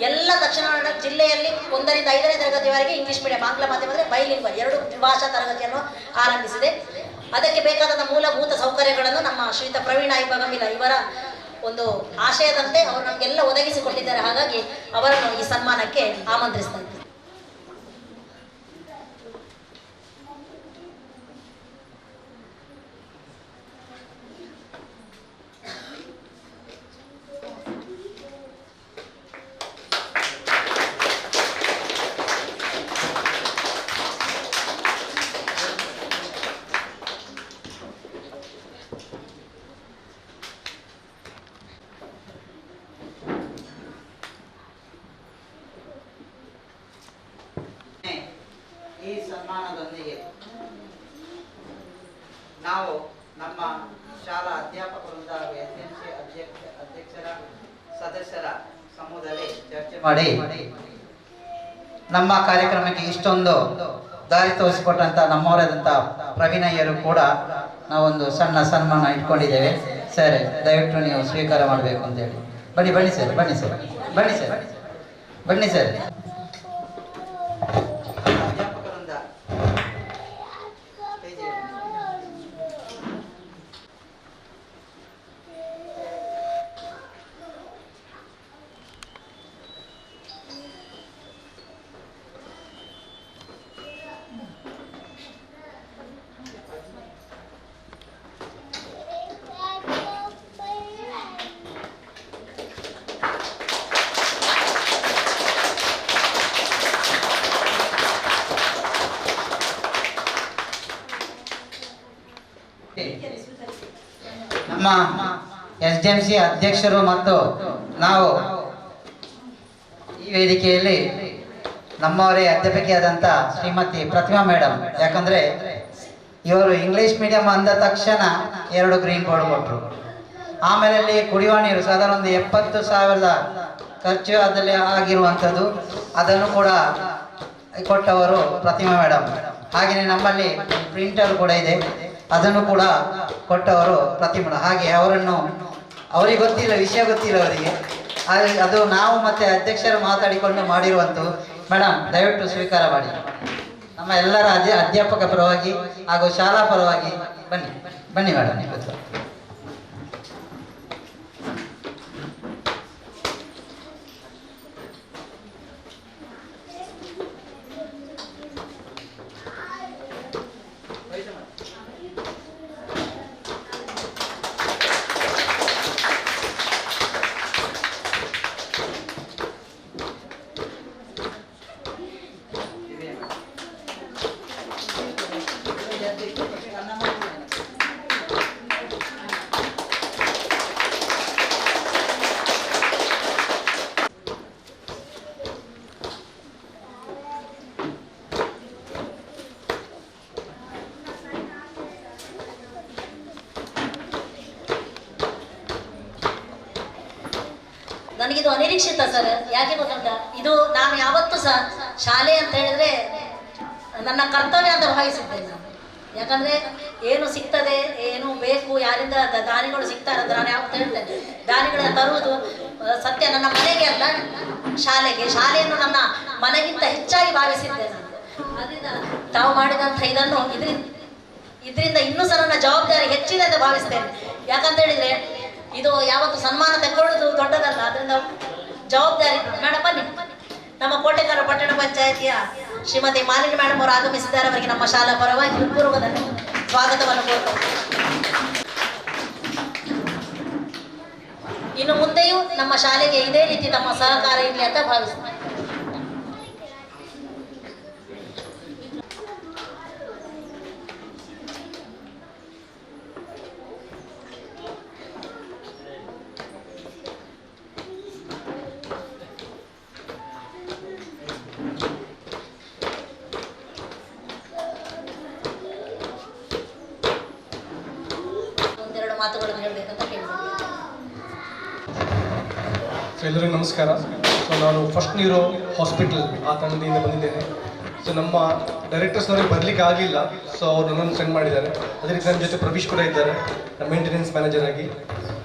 ಎಲ್ಲ ದಕ್ಷಿಣ ಕನ್ನಡ ಜಿಲ್ಲೆಯಲ್ಲಿ 1ರಿಂದ 5ನೇ ತರಗತಿವರೆಗೆ ಇಂಗ್ಲಿಷ್ ಮೀಡಿಯಂ, ಆಂಗ್ಲ ಮಾಧ್ಯಮದಲ್ಲಿ ಬೈಲಿಂಗ್ವಲ್ 2 ದ್ವಿಭಾಷಾ ತರಗತಿಯನ್ನು ಆರಂಭಿಸಿದೆ. ಅದಕ್ಕೆ ಬೇಕಾದ ಮೂಲಭೂತ ಸೌಕರ್ಯಗಳನ್ನು ನಮ್ಮ ಶ್ರೀಯುತ ಪ್ರವೀಣ್ ಬಗಮಿಲ ಇವರ ಒಂದು ಆಶಯದಂತೆ ಅವರು ನಮಗೆಲ್ಲ ಒದಗಿಸಿಕೊಟ್ಟಿದ್ದಾರೆ. ಹಾಗಾಗಿ ಅವರನ್ನು ಈ ಸನ್ಮಾನಕ್ಕೆ ಆಮಂತ್ರಿಸ್ತಾ ಇದ್ದಾರೆ. ಈ ಸನ್ಮಾನದೊಂದಿಗೆ ನಾವು ನಮ್ಮ ಶಾಲಾ ಅಧ್ಯಾಪಕ ವೃಂದ ಅಧ್ಯಕ್ಷರ ಸದಸ್ಯರ ಸಮೂಹದಲ್ಲಿ ಚರ್ಚೆ ಮಾಡಿ ನಮ್ಮ ಕಾರ್ಯಕ್ರಮಕ್ಕೆ ಇಷ್ಟೊಂದು ದಾರಿ ತೋರಿಸಿಕೊಟ್ಟಂತ ನಮ್ಮವರಾದಂಥ ಪ್ರವೀಣಯ್ಯರು ಕೂಡ ನಾವೊಂದು ಸಣ್ಣ ಸನ್ಮಾನ ಇಟ್ಕೊಂಡಿದ್ದೇವೆ. ಸರ್ ದಯವಿಟ್ಟು ನೀವು ಸ್ವೀಕಾರ ಮಾಡಬೇಕು ಅಂತೇಳಿ. ಬನ್ನಿ ಸರ್, ಬನ್ನಿ ಸರ್, ಬನ್ನಿ ಸರ್, ಬನ್ನಿ ಸರ್. ನಮ್ಮ SDMC ಅಧ್ಯಕ್ಷರು ಮತ್ತು ನಾವು ಈ ವೇದಿಕೆಯಲ್ಲಿ ನಮ್ಮವರೇ ಅಧ್ಯಾಪಕಿಯಾದಂಥ ಶ್ರೀಮತಿ ಪ್ರತಿಮಾ ಮೇಡಮ್, ಯಾಕಂದ್ರೆ ಇವರು ಇಂಗ್ಲಿಷ್ ಮೀಡಿಯಂ ಅಂದ ತಕ್ಷಣ 2 ಗ್ರೀನ್ ಬೋರ್ಡ್ ಕೊಟ್ಟರು. ಆಮೇಲೆ ಅಲ್ಲಿ ಕುಡಿಯುವ ನೀರು ಸಾಧಾರಣ ಒಂದು 70,000 ಖರ್ಚು ಅದರಲ್ಲಿ ಆಗಿರುವಂಥದ್ದು, ಅದನ್ನು ಕೂಡ ಕೊಟ್ಟವರು ಪ್ರತಿಮಾ ಮೇಡಮ್. ಹಾಗೆಯೇ ನಮ್ಮಲ್ಲಿ ಪ್ರಿಂಟರ್ ಕೂಡ ಇದೆ, ಅದನ್ನು ಕೂಡ ಕೊಟ್ಟವರು ಪ್ರತಿಮಾ. ಹಾಗೆ ಅವರಿಗೆ ಗೊತ್ತಿಲ್ಲ, ವಿಷಯ ಗೊತ್ತಿಲ್ಲ ಅವರಿಗೆ. ಅದು ನಾವು ಮತ್ತೆ ಅಧ್ಯಕ್ಷರು ಮಾತಾಡಿಕೊಂಡು ಮಾಡಿರುವಂಥದ್ದು. ಮೇಡಮ್ ದಯವಿಟ್ಟು ಸ್ವೀಕಾರ ಮಾಡಿ. ನಮ್ಮ ಎಲ್ಲರ ಅಧ್ಯಾಪಕ ಪರವಾಗಿ ಹಾಗೂ ಶಾಲಾ ಪರವಾಗಿ ಬನ್ನಿ ಬನ್ನಿ ಮೇಡಮ್. ನನಗಿದು ಅನಿರೀಕ್ಷಿತ ಸರ್. ಯಾಕೆ ಗೊತ್ತುಂಟಾ, ಇದು ನಾನು ಯಾವತ್ತೂ ಸಹ ಶಾಲೆ ಅಂತ ಹೇಳಿದ್ರೆ ನನ್ನ ಕರ್ತವ್ಯ ಅಂತ ಭಾವಿಸಿದ್ದೇನೆ ನಾನು. ಯಾಕಂದ್ರೆ ಏನು ಸಿಗ್ತದೆ, ಏನು ಬೇಕು, ಯಾರಿಂದ ದಾನಿಗಳು ಸಿಗ್ತಾರೆ ಅಂತ ನಾನು ಯಾವತ್ತು ಹೇಳ್ತೇನೆ. ದಾನಿಗಳನ್ನ ತರುವುದು ಸತ್ಯ ನನ್ನ ಮನೆಗೆ ಅಲ್ಲ, ಶಾಲೆಗೆ. ಶಾಲೆಯನ್ನು ನನ್ನ ಮನೆಗಿಂತ ಹೆಚ್ಚಾಗಿ ಭಾವಿಸಿದ್ದೇನೆ ನಾನು. ಅದರಿಂದ ತಾವು ಮಾಡಿದಂಥ ಇದನ್ನು ಇದರಿಂದ ಇನ್ನೂ ಸಹ ನನ್ನ ಜವಾಬ್ದಾರಿ ಹೆಚ್ಚಿದೆ ಅಂತ ಭಾವಿಸ್ತೇನೆ. ಯಾಕಂತ ಹೇಳಿದ್ರೆ ಇದು ಯಾವತ್ತು ಸನ್ಮಾನ ತಗೊಳ್ಳೋದು ದೊಡ್ಡದಲ್ಲ, ಅದರಿಂದ ಜವಾಬ್ದಾರಿ. ಮೇಡಮ್ ಬನ್ನಿ. ನಮ್ಮ ಕೋಟೆಕಾರ ಪಟ್ಟಣ ಪಂಚಾಯತಿಯ ಶ್ರೀಮತಿ ಮಾಲಿನಿ ಮೇಡಮ್ ಅವರು ಆಗಮಿಸಿದ್ದಾರೆ. ಅವರಿಗೆ ನಮ್ಮ ಶಾಲಾ ಪರವಾಗಿ ಹೃತ್ಪೂರ್ವಕ ಸ್ವಾಗತವನ್ನು ಕೋರ್ತೇವೆ. ಇನ್ನು ಮುಂದೆಯೂ ನಮ್ಮ ಶಾಲೆಗೆ ಇದೇ ರೀತಿ ನಮ್ಮ ಸಹಕಾರ ಇರಲಿ ಅಂತ ಭಾವಿಸ್ತೇನೆ. ಮಾತುಗಳನ್ನು ಹೇಳಬೇಕಂತ ಕೇಳಿದ್ದೇನೆ. ಎಲ್ಲರಿಗೂ ನಮಸ್ಕಾರ. ಸೊ ನಾನು ಫಸ್ಟ್ ನೀರು ಹಾಸ್ಪಿಟಲ್ ಆ ತಂಡದಿಂದ ಬಂದಿದ್ದೇನೆ. ಸೊ ನಮ್ಮ ಡೈರೆಕ್ಟರ್ಸ್ನವ್ರಿಗೆ ಬರಲಿಕ್ಕೆ ಆಗಲಿಲ್ಲ, ಸೊ ಅವರು ನನ್ನನ್ನು ಸೆಂಡ್ ಮಾಡಿದ್ದಾರೆ. ಅದೇ ರೀತಿ ನನ್ನ ಜೊತೆ ಪ್ರವೀಶ್ ಕೂಡ ಇದ್ದಾರೆ, ನಮ್ಮ ಮೇಂಟೆನೆನ್ಸ್ ಮ್ಯಾನೇಜರ್ ಆಗಿ.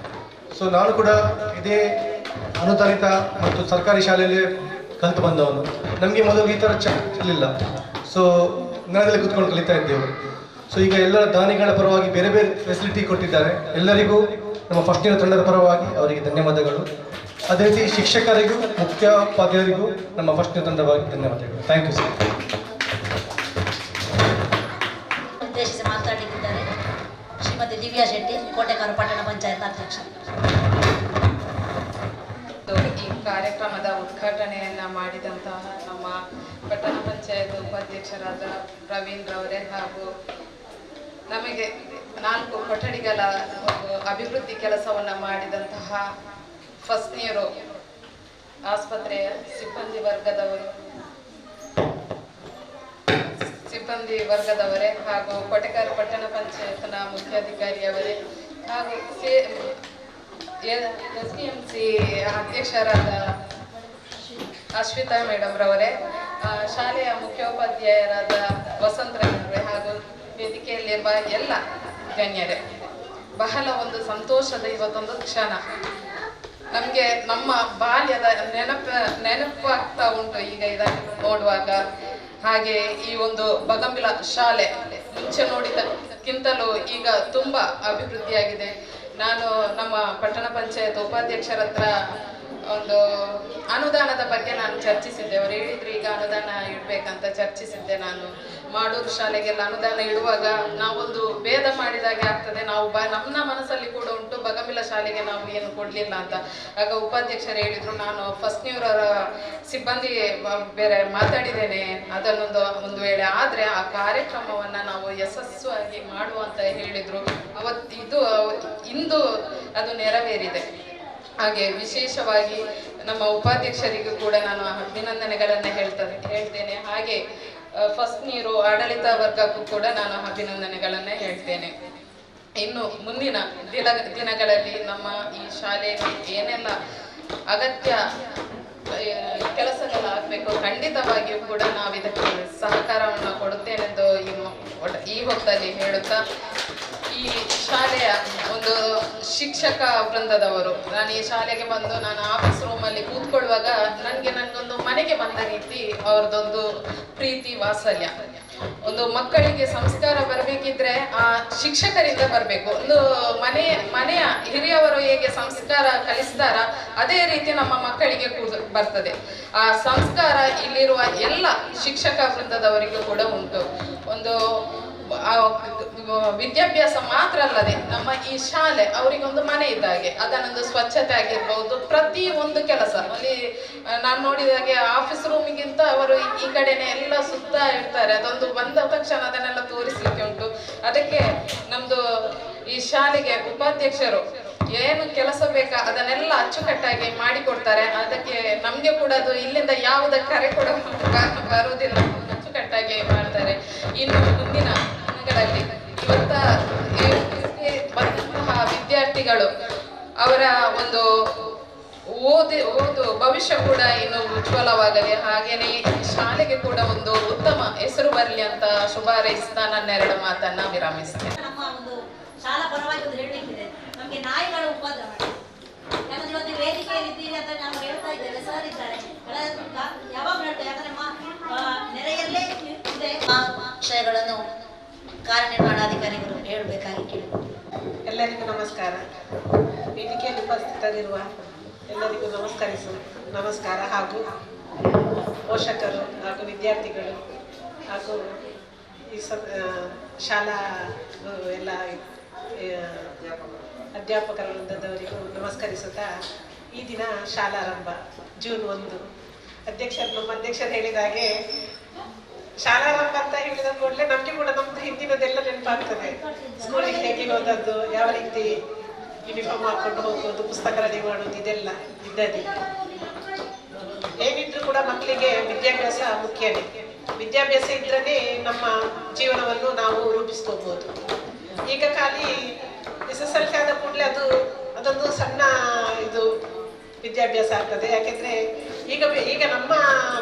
ಸೊ ನಾನು ಕೂಡ ಇದೇ ಅನುದಾನಿತ ಮತ್ತು ಸರ್ಕಾರಿ ಶಾಲೆಯಲ್ಲಿ ಕಲಿತು ಬಂದವನು. ನಮಗೆ ಮೊದಲು ಈ ಥರ ಇರಲಿಲ್ಲ. ಸೊ ನೆಲದಲ್ಲಿ ಕೂತ್ಕೊಂಡು ಕಲಿತಾ ಇದ್ದೇವೆ. ಸೊ ಈಗ ಎಲ್ಲರ ದಾನಿಗಳ ಪರವಾಗಿ ಬೇರೆ ಬೇರೆ ಫೆಸಿಲಿಟಿ ಕೊಟ್ಟಿದ್ದಾರೆ. ಎಲ್ಲರಿಗೂ ನಮ್ಮ ಫಸ್ಟ್ ಇಯರ್ ತಂಡದ ಪರವಾಗಿ ಅವರಿಗೆ ಧನ್ಯವಾದಗಳು. ಅದೇ ರೀತಿ ಶಿಕ್ಷಕರಿಗೂ ಮುಖ್ಯೋಪಾಧ್ಯಾಯರಿಗೂ ನಮ್ಮ ಫಸ್ಟ್ ಇಯರ್ ತಂಡವಾಗಿ ಧನ್ಯವಾದಗಳು. Thank you sir. ಉದ್ದೇಶಿಸಿ ಮಾತನಾಡಲಿದ್ದಾರೆ ಶ್ರೀಮತಿ ದಿವ್ಯಾ ಶೆಟ್ಟಿ, ಕೋಟೆಕಾರ ಪಟ್ಟಣ ಪಂಚಾಯತ್ ಅಧ್ಯಕ್ಷ. ಈ ಕಾರ್ಯಕ್ರಮದ ಉದ್ಘಾಟನೆಯನ್ನ ಮಾಡಿದಂತಹ ನಮ್ಮ ಪಟ್ಟಣ ಪಂಚಾಯತ್ ಉಪಾಧ್ಯಕ್ಷರಾದ ರವೀಂದ್ರ ಅವರೇ ಹಾಗೂ ನಮಗೆ 4 ಕೊಠಡಿಗಳ ಅಭಿವೃದ್ಧಿ ಕೆಲಸವನ್ನು ಮಾಡಿದಂತಹ ಫಸ್ಟ್ ಇಯರ್ ಆಸ್ಪತ್ರೆಯ ಸಿಬ್ಬಂದಿ ವರ್ಗದವರೇ ಹಾಗೂ ಕೋಟೆಕಾರ ಪಟ್ಟಣ ಪಂಚಾಯತ್ನ ಮುಖ್ಯಾಧಿಕಾರಿಯವರೇ ಹಾಗೂ SDMC ಅಧ್ಯಕ್ಷರಾದ ಅಶ್ವಿತಾ ಮೇಡಮ್ ರವರೇ, ಶಾಲೆಯ ಮುಖ್ಯೋಪಾಧ್ಯಾಯರಾದ ವಸಂತರವರೇ ಹಾಗೂ ವೇದಿಕೆಯಲ್ಲಿರುವ ಎಲ್ಲ ಗಣ್ಯರೇ, ಬಹಳ ಒಂದು ಸಂತೋಷದ ಇವತ್ತೊಂದು ಕ್ಷಣ. ನಮಗೆ ನಮ್ಮ ಬಾಲ್ಯದ ನೆನಪಾಗ್ತಾ ಉಂಟು ಈಗ ಇದನ್ನು ನೋಡುವಾಗ. ಹಾಗೆ ಈ ಒಂದು ಬಗಂಬಿಲ ಶಾಲೆ ಮುಂಚೆ ನೋಡಿದಕ್ಕಿಂತಲೂ ಈಗ ತುಂಬಾ ಅಭಿವೃದ್ಧಿಯಾಗಿದೆ. ನಾನು ನಮ್ಮ ಪಟ್ಟಣ ಪಂಚಾಯತ್ ಉಪಾಧ್ಯಕ್ಷರ ಹತ್ರ ಒಂದು ಅನುದಾನದ ಬಗ್ಗೆ ನಾನು ಚರ್ಚಿಸಿದ್ದೆ. ಅವರು ಹೇಳಿದ್ರು ಈಗ ಅನುದಾನ ಇಡಬೇಕಂತ ಚರ್ಚಿಸಿದ್ದೆ. ನಾನು ಮಾಡೂರು ಶಾಲೆಗೆಲ್ಲ ಅನುದಾನ ಇಡುವಾಗ ನಾವೊಂದು ಭೇದ ಮಾಡಿದಾಗೆ ಆಗ್ತದೆ. ನಾವು ನಮ್ಮ ಮನಸ್ಸಲ್ಲಿ ಕೂಡ ಉಂಟು, ಬಗಂಬಿಲ ಶಾಲೆಗೆ ನಾವು ಏನು ಕೊಡಲಿಲ್ಲ ಅಂತ. ಆಗ ಉಪಾಧ್ಯಕ್ಷರು ಹೇಳಿದ್ರು, ನಾನು ಫಸ್ಟ್ ಇಯರ್ ಸಿಬ್ಬಂದಿ ಬೇರೆ ಮಾತಾಡಿದ್ದೇನೆ, ಒಂದು ವೇಳೆ ಆದರೆ ಆ ಕಾರ್ಯಕ್ರಮವನ್ನು ನಾವು ಯಶಸ್ವಿಯಾಗಿ ಮಾಡುವ ಅಂತ ಹೇಳಿದ್ರು. ಇಂದು ಅದು ನೆರವೇರಿದೆ. ಹಾಗೆ ವಿಶೇಷವಾಗಿ ನಮ್ಮ ಉಪಾಧ್ಯಕ್ಷರಿಗೂ ಕೂಡ ನಾನು ಅಭಿನಂದನೆಗಳನ್ನು ಹೇಳ್ತೇನೆ. ಹಾಗೆ ಫಸ್ಟ್ ನೀರು ಆಡಳಿತ ವರ್ಗಕ್ಕೂ ಕೂಡ ನಾನು ಅಭಿನಂದನೆಗಳನ್ನೇ ಹೇಳ್ತೇನೆ. ಇನ್ನು ಮುಂದಿನ ದಿನಗಳಲ್ಲಿ ನಮ್ಮ ಈ ಶಾಲೆಯಲ್ಲಿ ಏನೆಲ್ಲ ಅಗತ್ಯ ಕೆಲಸಗಳಾಗಬೇಕು, ಖಂಡಿತವಾಗಿಯೂ ಕೂಡ ನಾವು ಇದಕ್ಕೆ ಸಹಕಾರವನ್ನು ಕೊಡುತ್ತೇನೆಂದು ಈ ಹೊತ್ತಲ್ಲಿ ಹೇಳುತ್ತಾ, ಈ ಶಾಲೆಯ ಒಂದು ಶಿಕ್ಷಕ ವೃಂದದವರು. ನಾನು ಈ ಶಾಲೆಗೆ ಬಂದು ನಾನು ಆಫೀಸ್ ರೂಮಲ್ಲಿ ಕೂತ್ಕೊಳ್ಳುವಾಗ ನನಗೊಂದು ಮನೆಗೆ ಬಂದ ರೀತಿ ಅವ್ರದ್ದೊಂದು ಪ್ರೀತಿ ವಾತ್ಸಲ್ಯ. ಒಂದು ಮಕ್ಕಳಿಗೆ ಸಂಸ್ಕಾರ ಬರಬೇಕಿದ್ರೆ ಆ ಶಿಕ್ಷಕರಿಂದ ಬರಬೇಕು. ಒಂದು ಮನೆಯ ಹಿರಿಯವರು ಹೇಗೆ ಸಂಸ್ಕಾರ ಕಲಿಸ್ತಾರ ಅದೇ ರೀತಿ ನಮ್ಮ ಮಕ್ಕಳಿಗೆ ಬರ್ತದೆ. ಆ ಸಂಸ್ಕಾರ ಇಲ್ಲಿರುವ ಎಲ್ಲ ಶಿಕ್ಷಕ ವೃಂದದವರಿಗೂ ಕೂಡ ಉಂಟು. ಒಂದು ವಿದ್ಯಾಭ್ಯಾಸ ಮಾತ್ರ ಅಲ್ಲದೆ ನಮ್ಮ ಈ ಶಾಲೆ ಅವರಿಗೊಂದು ಮನೆ ಇದ್ದಾಗೆ. ಅದನ್ನೊಂದು ಸ್ವಚ್ಛತೆ ಆಗಿರ್ಬಹುದು, ಪ್ರತಿ ಒಂದು ಕೆಲಸ ಅಲ್ಲಿ ನಾನು ನೋಡಿದಾಗೆ ಆಫೀಸ್ ರೂಮಿಗಿಂತ ಅವರು ಈ ಕಡೆನೆ ಎಲ್ಲ ಸುತ್ತ ಇರ್ತಾರೆ. ಅದೊಂದು ಬಂದ ತಕ್ಷಣ ಅದನ್ನೆಲ್ಲ ತೋರಿಸ್ಲಿಕ್ಕೆ ಉಂಟು. ಅದಕ್ಕೆ ನಮ್ದು ಈ ಶಾಲೆಗೆ ಉಪಾಧ್ಯಕ್ಷರು ಏನು ಕೆಲಸ ಬೇಕಾ ಅದನ್ನೆಲ್ಲ ಅಚ್ಚುಕಟ್ಟಾಗಿ ಮಾಡಿಕೊಡ್ತಾರೆ. ಅದಕ್ಕೆ ನಮ್ಗೆ ಕೂಡ ಅದು ಇಲ್ಲಿಂದ ಯಾವುದೇ ಕರೆ ಕೂಡ ಬರುವುದಿಲ್ಲ, ಅಚ್ಚುಕಟ್ಟಾಗಿ ಮಾಡ್ತಾರೆ. ಇನ್ನು ಮುಂದಿನ ದಿನಗಳಲ್ಲಿ ಬಂದಂತಹ ವಿದ್ಯಾರ್ಥಿಗಳು ಅವರ ಒಂದು ಓದು ಭವಿಷ್ಯ ಕೂಡ ಇನ್ನು ಉಜ್ವಲವಾಗಲಿ, ಹಾಗೇನೆ ಶಾಲೆಗೆ ಕೂಡ ಒಂದು ಉತ್ತಮ ಹೆಸರು ಬರಲಿ ಅಂತ ಶುಭ ಹಾರೈಸ್ತಾ ನನ್ನ 2 ಮಾತನ್ನ ವಿರಾಮಿಸ್ತೇನೆ. ನಮ್ಮ ಒಂದು ಶಾಲಾ ಪರವಾಗಿ ಒಂದು ಹೇಳಲಿಕ್ಕಿದೆ. ನಮಗೆ ನಾಯಿಗಳ ಉಪದ್ರವ, ಯಾಕಂದ್ರೆ ಇವತ್ತು ವೇದಿಕೆಯಲ್ಲಿ ಇದ್ದೀವಿ ಅಂತ ನಾವು ಹೇಳ್ತಾ ಇದ್ದೇವೆ, ಸರ್ ಇದ್ದಾರೆ, ಯಾವಾಗ ಹೇಳ್ತೇವೆ, ಯಾಕಂದ್ರೆ ನೆರೆಯಲ್ಲೇ ಇದೆ ವಿಷಯಗಳನ್ನು ಕಾರ್ಯನಿರ್ವಹಣಾಧಿಕಾರಿಗಳು ಹೇಳಬೇಕಾಗಿ ಕೇಳಿದ್ರು. ಎಲ್ಲರಿಗೂ ನಮಸ್ಕಾರ. ವೇದಿಕೆಯಲ್ಲಿ ಉಪಸ್ಥಿತರಿರುವ ಎಲ್ಲರಿಗೂ ನಮಸ್ಕಾರ ಹಾಗೂ ಪೋಷಕರು ಹಾಗೂ ವಿದ್ಯಾರ್ಥಿಗಳು ಹಾಗೂ ಈ ಶಾಲಾ ಎಲ್ಲ ಅಧ್ಯಾಪಕರ ವೃಂದದವರಿಗೂ ನಮಸ್ಕರಿಸುತ್ತಾ ಈ ದಿನ ಶಾಲಾರಂಭ ಜೂನ್ 1. ನಮ್ಮ ಅಧ್ಯಕ್ಷರು ಹೇಳಿದ ಹಾಗೆ ಶಾಲಾರಂಭ ಅಂತ ಹೇಳಿದ ಕೂಡಲೇ ನಮಗೆ ಕೂಡ ನಮ್ದು ಹಿಂದಿನದೆಲ್ಲ ನೆನಪಾಗ್ತದೆ. ಸ್ಕೂಲಿಗೆ ಹೇಗೆ ಹೋದದ್ದು, ಯಾವ ರೀತಿ ಯೂನಿಫಾರ್ಮ್ ಹಾಕೊಂಡು ಹೋಗೋದು, ಪುಸ್ತಕ ರೆಡಿ ಮಾಡೋದು, ಇದೆಲ್ಲ ಇದ್ದದ್ದು. ಏನಿದ್ರು ಕೂಡ ಮಕ್ಕಳಿಗೆ ವಿದ್ಯಾಭ್ಯಾಸ ಮುಖ್ಯನೇ. ವಿದ್ಯಾಭ್ಯಾಸ ಇದ್ರೇ ನಮ್ಮ ಜೀವನವನ್ನು ನಾವು ರೂಪಿಸ್ಕೋಬಹುದು. ಈಗ ಖಾಲಿ SSLC ಆದ ಕೂಡಲೇ ಅದೊಂದು ಸಣ್ಣ ವಿದ್ಯಾಭ್ಯಾಸ ಆಗ್ತದೆ. ಯಾಕೆಂದ್ರೆ ಈಗ ನಮ್ಮ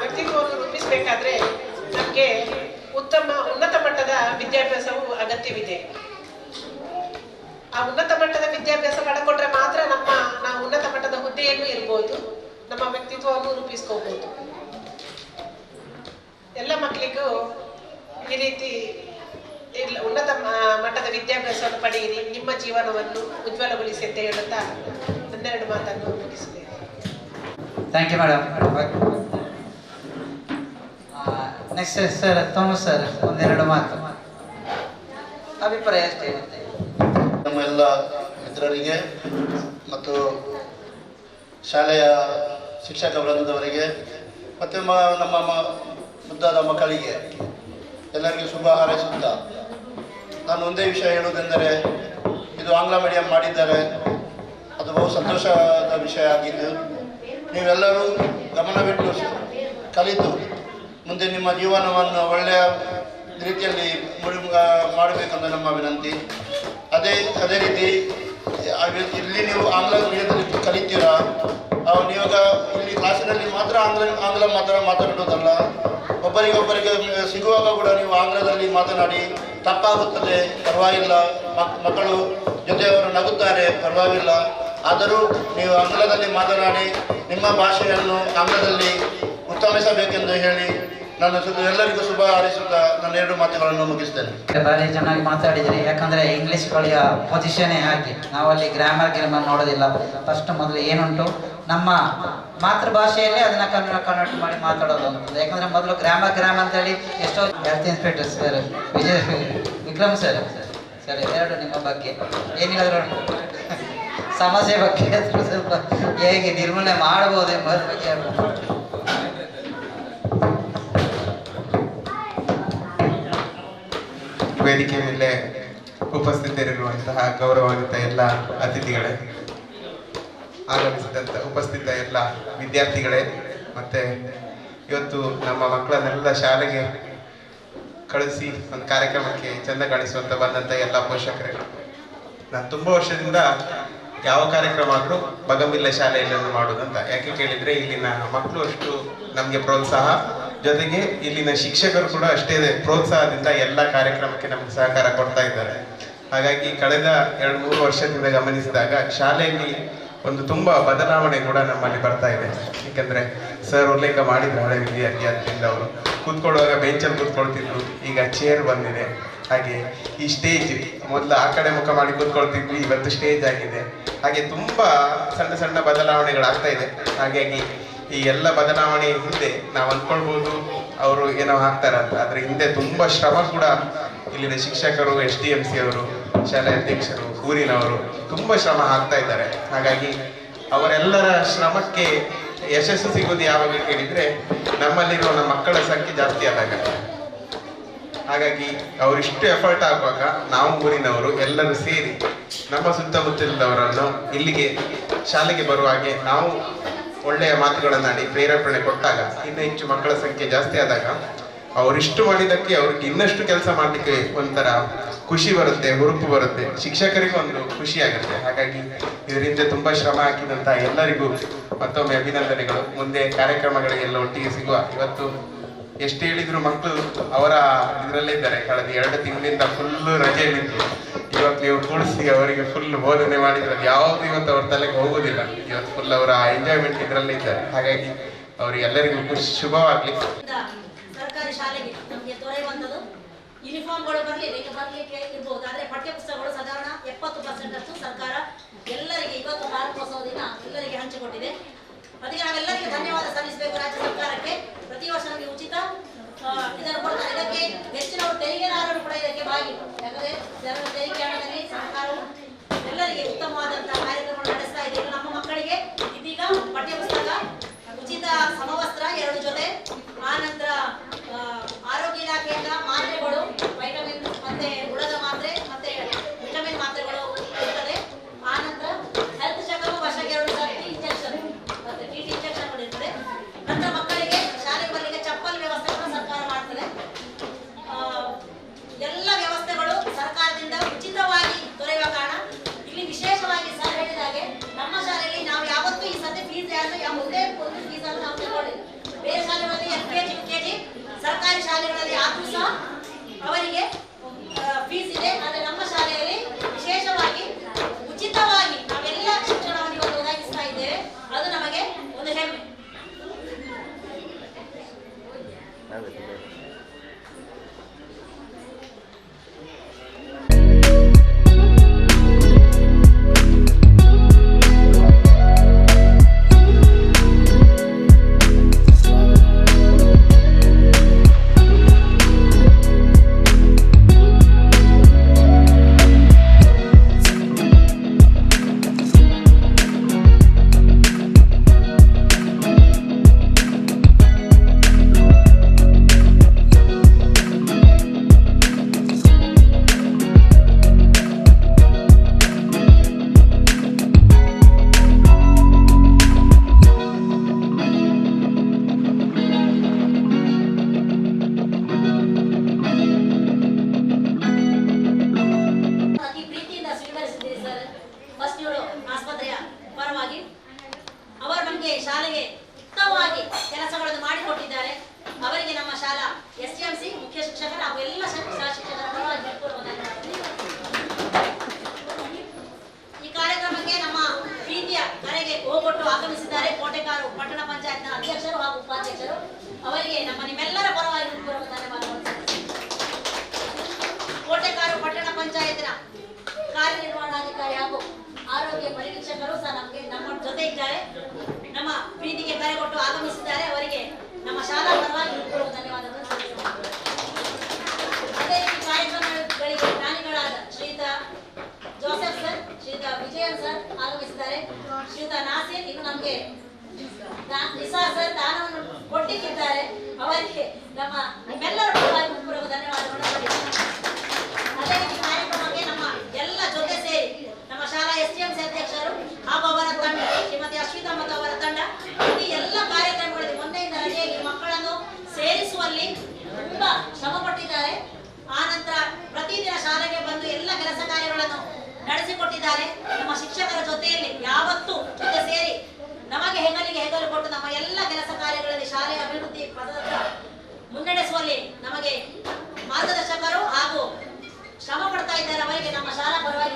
ವ್ಯಕ್ತಿತ್ವವನ್ನು ರೂಪಿಸಬೇಕಾದ್ರೆ ನಮಗೆ ಉನ್ನತ ಮಟ್ಟದ ವಿದ್ಯಾಭ್ಯಾಸವು ಅಗತ್ಯವಿದೆ. ಆ ಉನ್ನತ ಮಟ್ಟದ ವಿದ್ಯಾಭ್ಯಾಸ ಪಡ್ಕೊಂಡ್ರೆ ಮಾತ್ರ ನಾವು ಉನ್ನತ ಮಟ್ಟದ ಹುದ್ದೆಯನ್ನು ಇರ್ಬೋದು, ನಮ್ಮ ವ್ಯಕ್ತಿತ್ವವನ್ನು ರೂಪಿಸ್ಕೋಬಹುದು. ಎಲ್ಲ ಮಕ್ಕಳಿಗೂ ಈ ರೀತಿ ಉನ್ನತ ಮಟ್ಟದ ವಿದ್ಯಾಭ್ಯಾಸವನ್ನು ಪಡೆಯಿರಿ, ನಿಮ್ಮ ಜೀವನವನ್ನು ಉಜ್ವಲಗೊಳಿಸಿ ಅಂತ ಹೇಳುತ್ತಾ 12 ಮಾತನ್ನು ಮುಗಿಸಿದ್ದೇನೆ. Thank you madam. Next sir Thomas sir 1-2 ಮಾತು ಅಭಿಪ್ರಾಯ ಅಷ್ಟೇ. ನಮ್ಮ ಎಲ್ಲ ಮಿತ್ರರಿಗೆ ಮತ್ತು ಶಾಲೆಯ ಶಿಕ್ಷಕ ವೃಂದದವರಿಗೆ ಮತ್ತು ನಮ್ಮ ಮುದ್ದಾದ ಮಕ್ಕಳಿಗೆ ಎಲ್ಲರಿಗೂ ಶುಭ ಹಾರೈಸುತ್ತಾ ನಾನು ಒಂದೇ ವಿಷಯ ಹೇಳುವುದೆಂದರೆ, ಇದು ಆಂಗ್ಲ ಮೀಡಿಯಂ ಮಾಡಿದ್ದಾರೆ, ಅದು ಬಹು ಸಂತೋಷದ ವಿಷಯ ಆಗಿದ್ದು ನೀವೆಲ್ಲರೂ ಗಮನವಿಟ್ಟು ಕಲಿತು ಮುಂದೆ ನಿಮ್ಮ ಜೀವನವನ್ನು ಒಳ್ಳೆಯ ರೀತಿಯಲ್ಲಿ ಮಾಡಬೇಕೆಂದು ನಮ್ಮ ವಿನಂತಿ. ಅದೇ ರೀತಿ ಇಲ್ಲಿ ನೀವು ಆಂಗ್ಲ ಮೀಡಿಯದಲ್ಲಿ ಕಲಿತೀರಾ, ನೀವಾಗ ಇಲ್ಲಿ ಕ್ಲಾಸಿನಲ್ಲಿ ಮಾತ್ರ ಆಂಗ್ಲ ಮಾತನಾಡೋದಲ್ಲ, ಒಬ್ಬರಿಗೊಬ್ಬರಿಗೆ ಸಿಗುವಾಗ ಕೂಡ ನೀವು ಆಂಗ್ಲದಲ್ಲಿ ಮಾತನಾಡಿ. ತಪ್ಪಾಗುತ್ತದೆ, ಪರವಾಗಿಲ್ಲ, ಮಕ್ಕಳು ಜೊತೆಯವರು ನಗುತ್ತಾರೆ, ಪರವಾಗಿಲ್ಲ, ಆದರೂ ನೀವು ಆಂಗ್ಲದಲ್ಲಿ ಮಾತನಾಡಿ ನಿಮ್ಮ ಭಾಷೆಯನ್ನು ಆಂಗ್ಲದಲ್ಲಿ ಉತ್ತಮಿಸಬೇಕೆಂದು ಹೇಳಿ ನಾನು ಎಲ್ಲರಿಗೂ ಶುಭ ಹಾರೈಸುತ್ತಾ ನನ್ನ 2 ಮಾತುಗಳನ್ನು ಮುಗಿಸ್ತೇನೆ. ಭಾರಿ ಚೆನ್ನಾಗಿ ಮಾತಾಡಿದ್ರಿ. ಯಾಕಂದ್ರೆ ಇಂಗ್ಲಿಷ್ ಗಳಿಯ ಪೊಸಿಷನ್ನೇ ಹಾಗೆ, ನಾವಲ್ಲಿ ಗ್ರಾಮರ್ ನೋಡೋದಿಲ್ಲ. ಫಸ್ಟ್ ಮೊದಲು ಏನುಂಟು ನಮ್ಮ ಮಾತೃಭಾಷೆಯಲ್ಲೇ ಅದನ್ನ ಕನ್ವರ್ಟ್ ಮಾಡಿ ಮಾತಾಡೋದು ಅಂತ. ಯಾಕಂದ್ರೆ ಮೊದಲು ಗ್ರಾಮರ್ ಅಂತೇಳಿ ಎಷ್ಟೋ health inspector sir Vikram sir 2 ನಿಮ್ಮ ಬಗ್ಗೆ ಏನಿಲ್ಲ ಸಮಸ್ಯೆ ಬಗ್ಗೆ ಸ್ವಲ್ಪ ಹೇಗೆ ನಿರ್ಮೂಲನೆ ಮಾಡಬಹುದು ಎಂಬುದರ ಬಗ್ಗೆ ವೇದಿಕೆ ಮೇಲೆ ಉಪಸ್ಥಿತರಿರುವಂತಹ ಗೌರವಾನ್ವಿತ ಎಲ್ಲ ಅತಿಥಿಗಳೇ, ಆಗಮಿಸಿದಂಥ ಉಪಸ್ಥಿತ ಎಲ್ಲ ವಿದ್ಯಾರ್ಥಿಗಳೇ, ಮತ್ತೆ ಇವತ್ತು ನಮ್ಮ ಮಕ್ಕಳನ್ನೆಲ್ಲ ಶಾಲೆಗೆ ಕಳಿಸಿ ಒಂದು ಕಾರ್ಯಕ್ರಮಕ್ಕೆ ಚೆಂದ ಕಾಣಿಸುವಂತ ಬಂದಂಥ ಎಲ್ಲ ಪೋಷಕರೇ, ನಾನು ತುಂಬ ವರ್ಷದಿಂದ ಯಾವ ಕಾರ್ಯಕ್ರಮ ಆದರೂ ಬಗಮಿಲ್ಲ ಶಾಲೆಯಲ್ಲಿ ಮಾಡೋದಂತ. ಯಾಕೆ ಕೇಳಿದರೆ ಇಲ್ಲಿನ ಮಕ್ಕಳು ಅಷ್ಟು ನಮಗೆ ಪ್ರೋತ್ಸಾಹ, ಜೊತೆಗೆ ಇಲ್ಲಿನ ಶಿಕ್ಷಕರು ಕೂಡ ಅಷ್ಟೇ ಪ್ರೋತ್ಸಾಹದಿಂದ ಎಲ್ಲ ಕಾರ್ಯಕ್ರಮಕ್ಕೆ ನಮಗೆ ಸಹಕಾರ ಕೊಡ್ತಾ ಇದ್ದಾರೆ. ಹಾಗಾಗಿ ಕಳೆದ 2-3 ವರ್ಷದಿಂದ ಗಮನಿಸಿದಾಗ ಶಾಲೆಯಲ್ಲಿ ಒಂದು ತುಂಬ ಬದಲಾವಣೆ ಕೂಡ ನಮ್ಮಲ್ಲಿ ಬರ್ತಾ ಇದೆ. ಏಕೆಂದರೆ ಸರ್ ಉಲ್ಲೇಖ ಮಾಡಿದ್ರು ಹಳೆ ವಿದ್ಯಾರ್ಥಿ ಆದ್ದರಿಂದ ಅವರು ಕೂತ್ಕೊಳ್ಳುವಾಗ ಬೆಂಚಲ್ಲಿ ಕೂತ್ಕೊಳ್ತಿದ್ರು, ಈಗ ಚೇರ್ ಬಂದಿದೆ. ಹಾಗೆ ಈ ಸ್ಟೇಜ್, ಮೊದಲು ಆ ಕಡೆ ಮುಖ ಮಾಡಿ ಕೂತ್ಕೊಳ್ತಿದ್ವಿ, ಇವತ್ತು ಸ್ಟೇಜ್ ಆಗಿದೆ. ಹಾಗೆ ತುಂಬ ಸಣ್ಣ ಸಣ್ಣ ಬದಲಾವಣೆಗಳಾಗ್ತಾ ಇದೆ. ಹಾಗಾಗಿ ಈ ಎಲ್ಲ ಬದಲಾವಣೆ ಹಿಂದೆ ನಾವು ಅಂದ್ಕೊಳ್ಬೋದು ಅವರು ಏನೋ ಹಾಕ್ತಾರಂತ, ಆದರೆ ಹಿಂದೆ ತುಂಬ ಶ್ರಮ ಕೂಡ ಇಲ್ಲಿನ ಶಿಕ್ಷಕರು, SDMC ಅವರು, ಶಾಲೆ ಅಧ್ಯಕ್ಷರು, ಊರಿನವರು ತುಂಬ ಶ್ರಮ ಹಾಕ್ತಾ ಇದ್ದಾರೆ. ಹಾಗಾಗಿ ಅವರೆಲ್ಲರ ಶ್ರಮಕ್ಕೆ ಯಶಸ್ಸು ಸಿಗೋದು ಯಾವಾಗ ಕೇಳಿದರೆ ನಮ್ಮಲ್ಲಿರುವ ನಮ್ಮ ಮಕ್ಕಳ ಸಂಖ್ಯೆ ಜಾಸ್ತಿ ಆದಾಗ. ಹಾಗಾಗಿ ಅವರಿಷ್ಟು ಎಫರ್ಟ್ ಆಗುವಾಗ ನಾವು ಊರಿನವರು ಎಲ್ಲರೂ ಸೇರಿ ನಮ್ಮ ಸುತ್ತಮುತ್ತಲಿನವರನ್ನು ಇಲ್ಲಿಗೆ ಶಾಲೆಗೆ ಬರುವ ಹಾಗೆ ನಾವು ಒಳ್ಳೆಯ ಮಾತುಗಳನ್ನಾಡಿ ಪ್ರೇರೇಪಣೆ ಕೊಟ್ಟಾಗ, ಇನ್ನು ಹೆಚ್ಚು ಮಕ್ಕಳ ಸಂಖ್ಯೆ ಜಾಸ್ತಿ ಆದಾಗ ಅವರಿಷ್ಟು ಮಾಡಿದ್ದಕ್ಕೆ ಅವ್ರಿಗೆ ಇನ್ನಷ್ಟು ಕೆಲಸ ಮಾಡಲಿಕ್ಕೆ ಒಂಥರ ಖುಷಿ ಬರುತ್ತೆ, ಹುರುಪು ಬರುತ್ತೆ, ಶಿಕ್ಷಕರಿಗೂ ಒಂದು ಖುಷಿ ಆಗುತ್ತೆ. ಹಾಗಾಗಿ ಇದರಿಂದ ತುಂಬ ಶ್ರಮ ಹಾಕಿದಂಥ ಎಲ್ಲರಿಗೂ ಮತ್ತೊಮ್ಮೆ ಅಭಿನಂದನೆಗಳು. ಮುಂದೆ ಕಾರ್ಯಕ್ರಮಗಳಿಗೆಲ್ಲ ಒಟ್ಟಿಗೆ ಸಿಗುವ. ಇವತ್ತು ಎಷ್ಟು ಹೇಳಿದ್ರು ಮಕ್ಕಳು ಅವರ ಇದರಲ್ಲೇ ಇದ್ದಾರೆ. ಕಳೆದ 2 ತಿಂಗಳಿಂದ ಫುಲ್ಲು ರಜೆಯಲ್ಲಿದ್ದು ಇವತ್ತು ನೀವು ಕೂಡಿಸಿ ಅವರಿಗೆ ಫುಲ್ ಬೋಧನೆ ಮಾಡಿದ್ರೆ ಯಾವುದು ಇವತ್ತು ಅವ್ರ ತಲೆಗೆ ಹೋಗುದಿಲ್ಲ. ಇವತ್ತು ಫುಲ್ ಅವರ ಎಂಜಾಯ್ಮೆಂಟ್ ಇದರಲ್ಲೇ ಇದ್ದಾರೆ. ಹಾಗಾಗಿ ಅವರಿಗೆಲ್ಲರಿಗೂ ಶುಭವಾಗಲಿ. ಸರ್ಕಾರಿ ಶಾಲೆಗೆ ನಮಗೆ ದೊರೆಯುವಂಥದ್ದು ಯೂನಿಫಾರ್ಮ್ಗಳು ಬರ್ಲಿಕ್ಕೆ ಇರ್ಬೋದು, ಆದರೆ ಪಠ್ಯಪುಸ್ತಕಗಳು ಸಾಧಾರಣ 70% ಅಷ್ಟು ಸರ್ಕಾರ ಎಲ್ಲರಿಗೆ ಇವತ್ತು ಪ್ರಾರಂಭೋತ್ಸವ ದಿನ ಎಲ್ಲರಿಗೆ ಹಂಚಿಕೊಟ್ಟಿದೆ. ಅದಕ್ಕೆ ನಾವೆಲ್ಲರಿಗೂ ಧನ್ಯವಾದ ಸಲ್ಲಿಸಬೇಕು ರಾಜ್ಯ ಸರ್ಕಾರಕ್ಕೆ. ಪ್ರತಿ ವರ್ಷ ನಮಗೆ ಉಚಿತ ಇದನ್ನು ಕೊಡ್ತಾರೆ. ಇದಕ್ಕೆ ಹೆಚ್ಚಿನವರು ತೆರಿಗೆದಾರರು ಕೂಡ ಇದಕ್ಕೆ ಭಾಗಿ, ಯಾಕಂದರೆ ಜನರ ತೆರಿಗೆ ಹಣದಲ್ಲಿ ಸರ್ಕಾರವು ಎಲ್ಲರಿಗೆ ಉತ್ತಮವಾದಂತಹ ಕಾರ್ಯಕ್ರಮಗಳು ನಡೆಸ್ತಾ ಇದೆ. ನಮ್ಮ ಮಕ್ಕಳಿಗೆ ಇದೀಗ ಪಠ್ಯಪುಸ್ತಕ, ಉಚಿತ ಸಮವಸ್ತ್ರ 2 ಜೊತೆ, ಆನಂತರ ಆರೋಗ್ಯ ಇಲಾಖೆಯಿಂದ ಮಾತ್ರೆಗಳು, ವೈಟಮಿನ್ ಮತ್ತೆ ಉಳದ ಮಾತ್ರೆ ಮತ್ತೆ ವಿಟಮಿನ್ ಮಾತ್ರೆಗಳು ಇರ್ತದೆ. ಆನಂತರ ಹೆಲ್ತ್ ಚೆಕಪ್ ವರ್ಷಕ್ಕೆ 2 ಸಾರಿ ಇಂಜೆಕ್ಷನ್ ಮತ್ತೆ TT ಇಂಜೆಕ್ಷನ್ಗಳು ಇರ್ತದೆ. ನಂತರ ಮಕ್ಕಳಿಗೆ ಶಾಲೆಗೆ ಬರಲಿಕ್ಕೆ ಚಪ್ಪಲ್ ವ್ಯವಸ್ಥೆಗಳನ್ನು ಸರ್ಕಾರ ಮಾಡ್ತದೆ. ಎಲ್ಲ ವ್ಯವಸ್ಥೆಗಳು ಸರ್ಕಾರದಿಂದ ಉಚಿತವಾಗಿ ದೊರೆಯುವ ಕಾರಣ ಇಲ್ಲಿ ವಿಶೇಷವಾಗಿ ಸರ್ ಹೇಳಿದಾಗೆ ನಮ್ಮ ಶಾಲೆಯಲ್ಲಿ ನಾವು ಯಾವತ್ತೂ ಈ ಸದ್ಯ ಫೀಸ್ ಯಾವುದೇ ಒಂದು ಫೀಸನ್ನು ನಾವು ತಗೊಳ್ಳಿಲ್ಲ. ಬೇರೆ ಶಾಲೆಗಳಲ್ಲಿ LKG UKG ಸರ್ಕಾರಿ ಶಾಲೆಗಳಲ್ಲಿ ಆದ್ರೂ ಸಹ ಅವರಿಗೆ ಫೀಸ್ ಇದೆ. ಆದರೆ ನಮ್ಮ ಶಾಲೆಯಲ್ಲಿ ವಿಶೇಷವಾಗಿ ಉಚಿತವಾಗಿ ನಾವೆಲ್ಲ ಶಿಕ್ಷಣವನ್ನು ಇವತ್ತು ಒದಗಿಸ್ತಾ ಇದ್ದೇವೆ. ಅದು ನಮಗೆ ಒಂದು ಹೆಮ್ಮೆ. ಶಾಲೆಗೆ ಉತ್ತಮವಾಗಿ ಕೆಲಸಗಳನ್ನು ಮಾಡಿಕೊಟ್ಟಿದ್ದಾರೆ. ಅವರಿಗೆ ನಮ್ಮ ಶಾಲಾ SDMC ಮುಖ್ಯ ಶಿಕ್ಷಕರು ಹಾಗೂ ಎಲ್ಲ ಶಾಲಾ ಶಿಕ್ಷಕರ ಪರವಾಗಿ ಈ ಕಾರ್ಯಕ್ರಮಕ್ಕೆ ನಮ್ಮ ಪ್ರೀತಿಯ ಕರೆಗೆ ಹೋಗೊಟ್ಟು ಆಗಮಿಸಿದ್ದಾರೆ ಕೋಟೆಕಾರು ಪಟ್ಟಣ ಪಂಚಾಯತ್ನ ಅಧ್ಯಕ್ಷರು ಹಾಗೂ ಉಪಾಧ್ಯಕ್ಷರು. ಅವರಿಗೆ ನಮ್ಮ ನಿಮ್ಮೆಲ್ಲರ ಪರವಾಗಿ ಧನ್ಯವಾದಗಳು. ಕೋಟೆಕಾರು ಪಟ್ಟಣ ಪಂಚಾಯತ್ನ ಕಾರ್ಯನಿರ್ವಹಣಾಧಿಕಾರಿ ಹಾಗೂ ಆರೋಗ್ಯ ಪರಿವೀಕ್ಷಕರು ಸಹ ನಮ್ಮ ಜೊತೆ ಇದ್ದಾರೆ. ನಮ್ಮ ಪ್ರೀತಿಗೆ ಕರೆ ಕೊಟ್ಟು ಆಗಮಿಸಿದ್ದಾರೆ. ಅವರಿಗೆ ನಮ್ಮ ಶಾಲಾ ಪರವಾಗಿ ಧನ್ಯವಾದಗಳು. ಅದೇ ರೀತಿ ಕಾರ್ಯಕ್ರಮಗಳಿಗೆ ಜ್ಞಾನಿಗಳಾದ ಶ್ರೀಯುತ ಜೋಸೆಫ್ ಸರ್, ಶ್ರೀಯುತ ವಿಜಯನ್ ಸರ್ ಆಗಮಿಸಿದ್ದಾರೆ. ಶ್ರೀಯುತ ನಾಸೀರ್ ಇನ್ನು ನಮಗೆ ನಿಸಾರ್ ಸರ್ ದಾನವನ್ನು ಕೊಟ್ಟಿದ್ದಾರೆ. ಅವರಿಗೆ ನಮ್ಮ ನಿಮ್ಮೆಲ್ಲರ ಪರವಾಗಿ ಧನ್ಯವಾದಗಳು. ಅದೇ ರೀತಿ ಕಾರ್ಯಕ್ರಮಕ್ಕೆ ನಮ್ಮ ಎಲ್ಲ ಜೊತೆ ಸೇರಿ ನಮ್ಮ ಶಾಲಾ SDMC ಅಧ್ಯಕ್ಷರು ಹಾಗೂ ಅವರ ತಂಡ, ಶ್ರೀಮತಿ ಅಶ್ವಿತಾ ಮತ್ತು ಅವರ ತಂಡ ಈ ಎಲ್ಲ ಕಾರ್ಯಕ್ರಮಗಳಲ್ಲಿ ಮೊನ್ನೆಯಿಂದ ರಜೆಯಲ್ಲಿ ಮಕ್ಕಳನ್ನು ಸೇರಿಸುವಲ್ಲಿ ತುಂಬಾ ಶ್ರಮ ಪಟ್ಟಿದ್ದಾರೆ. ಆನಂತರ ಪ್ರತಿದಿನ ಶಾಲೆಗೆ ಬಂದು ಎಲ್ಲ ಕೆಲಸ ಕಾರ್ಯಗಳನ್ನು ನಡೆಸಿಕೊಟ್ಟಿದ್ದಾರೆ. ನಮ್ಮ ಶಿಕ್ಷಕರ ಜೊತೆಯಲ್ಲಿ ಯಾವತ್ತೂ ಜೊತೆ ಸೇರಿ ನಮಗೆ ಹೆಗಲಿಗೆ ಹೆಗಲು ಕೊಟ್ಟು ನಮ್ಮ ಎಲ್ಲ ಕೆಲಸ ಕಾರ್ಯಗಳಲ್ಲಿ ಶಾಲೆಯ ಅಭಿವೃದ್ಧಿ ಪದದ ಮುನ್ನಡೆಸುವಲ್ಲಿ ನಮಗೆ ಮಾರ್ಗದರ್ಶಕರು ಹಾಗೂ ಶ್ರಮ ಪಡ್ತಾ ಇದ್ದಾರೆ ಅವರಿಗೆ ನಮ್ಮ ಶಾಲಾ ಪರವಾಗಿ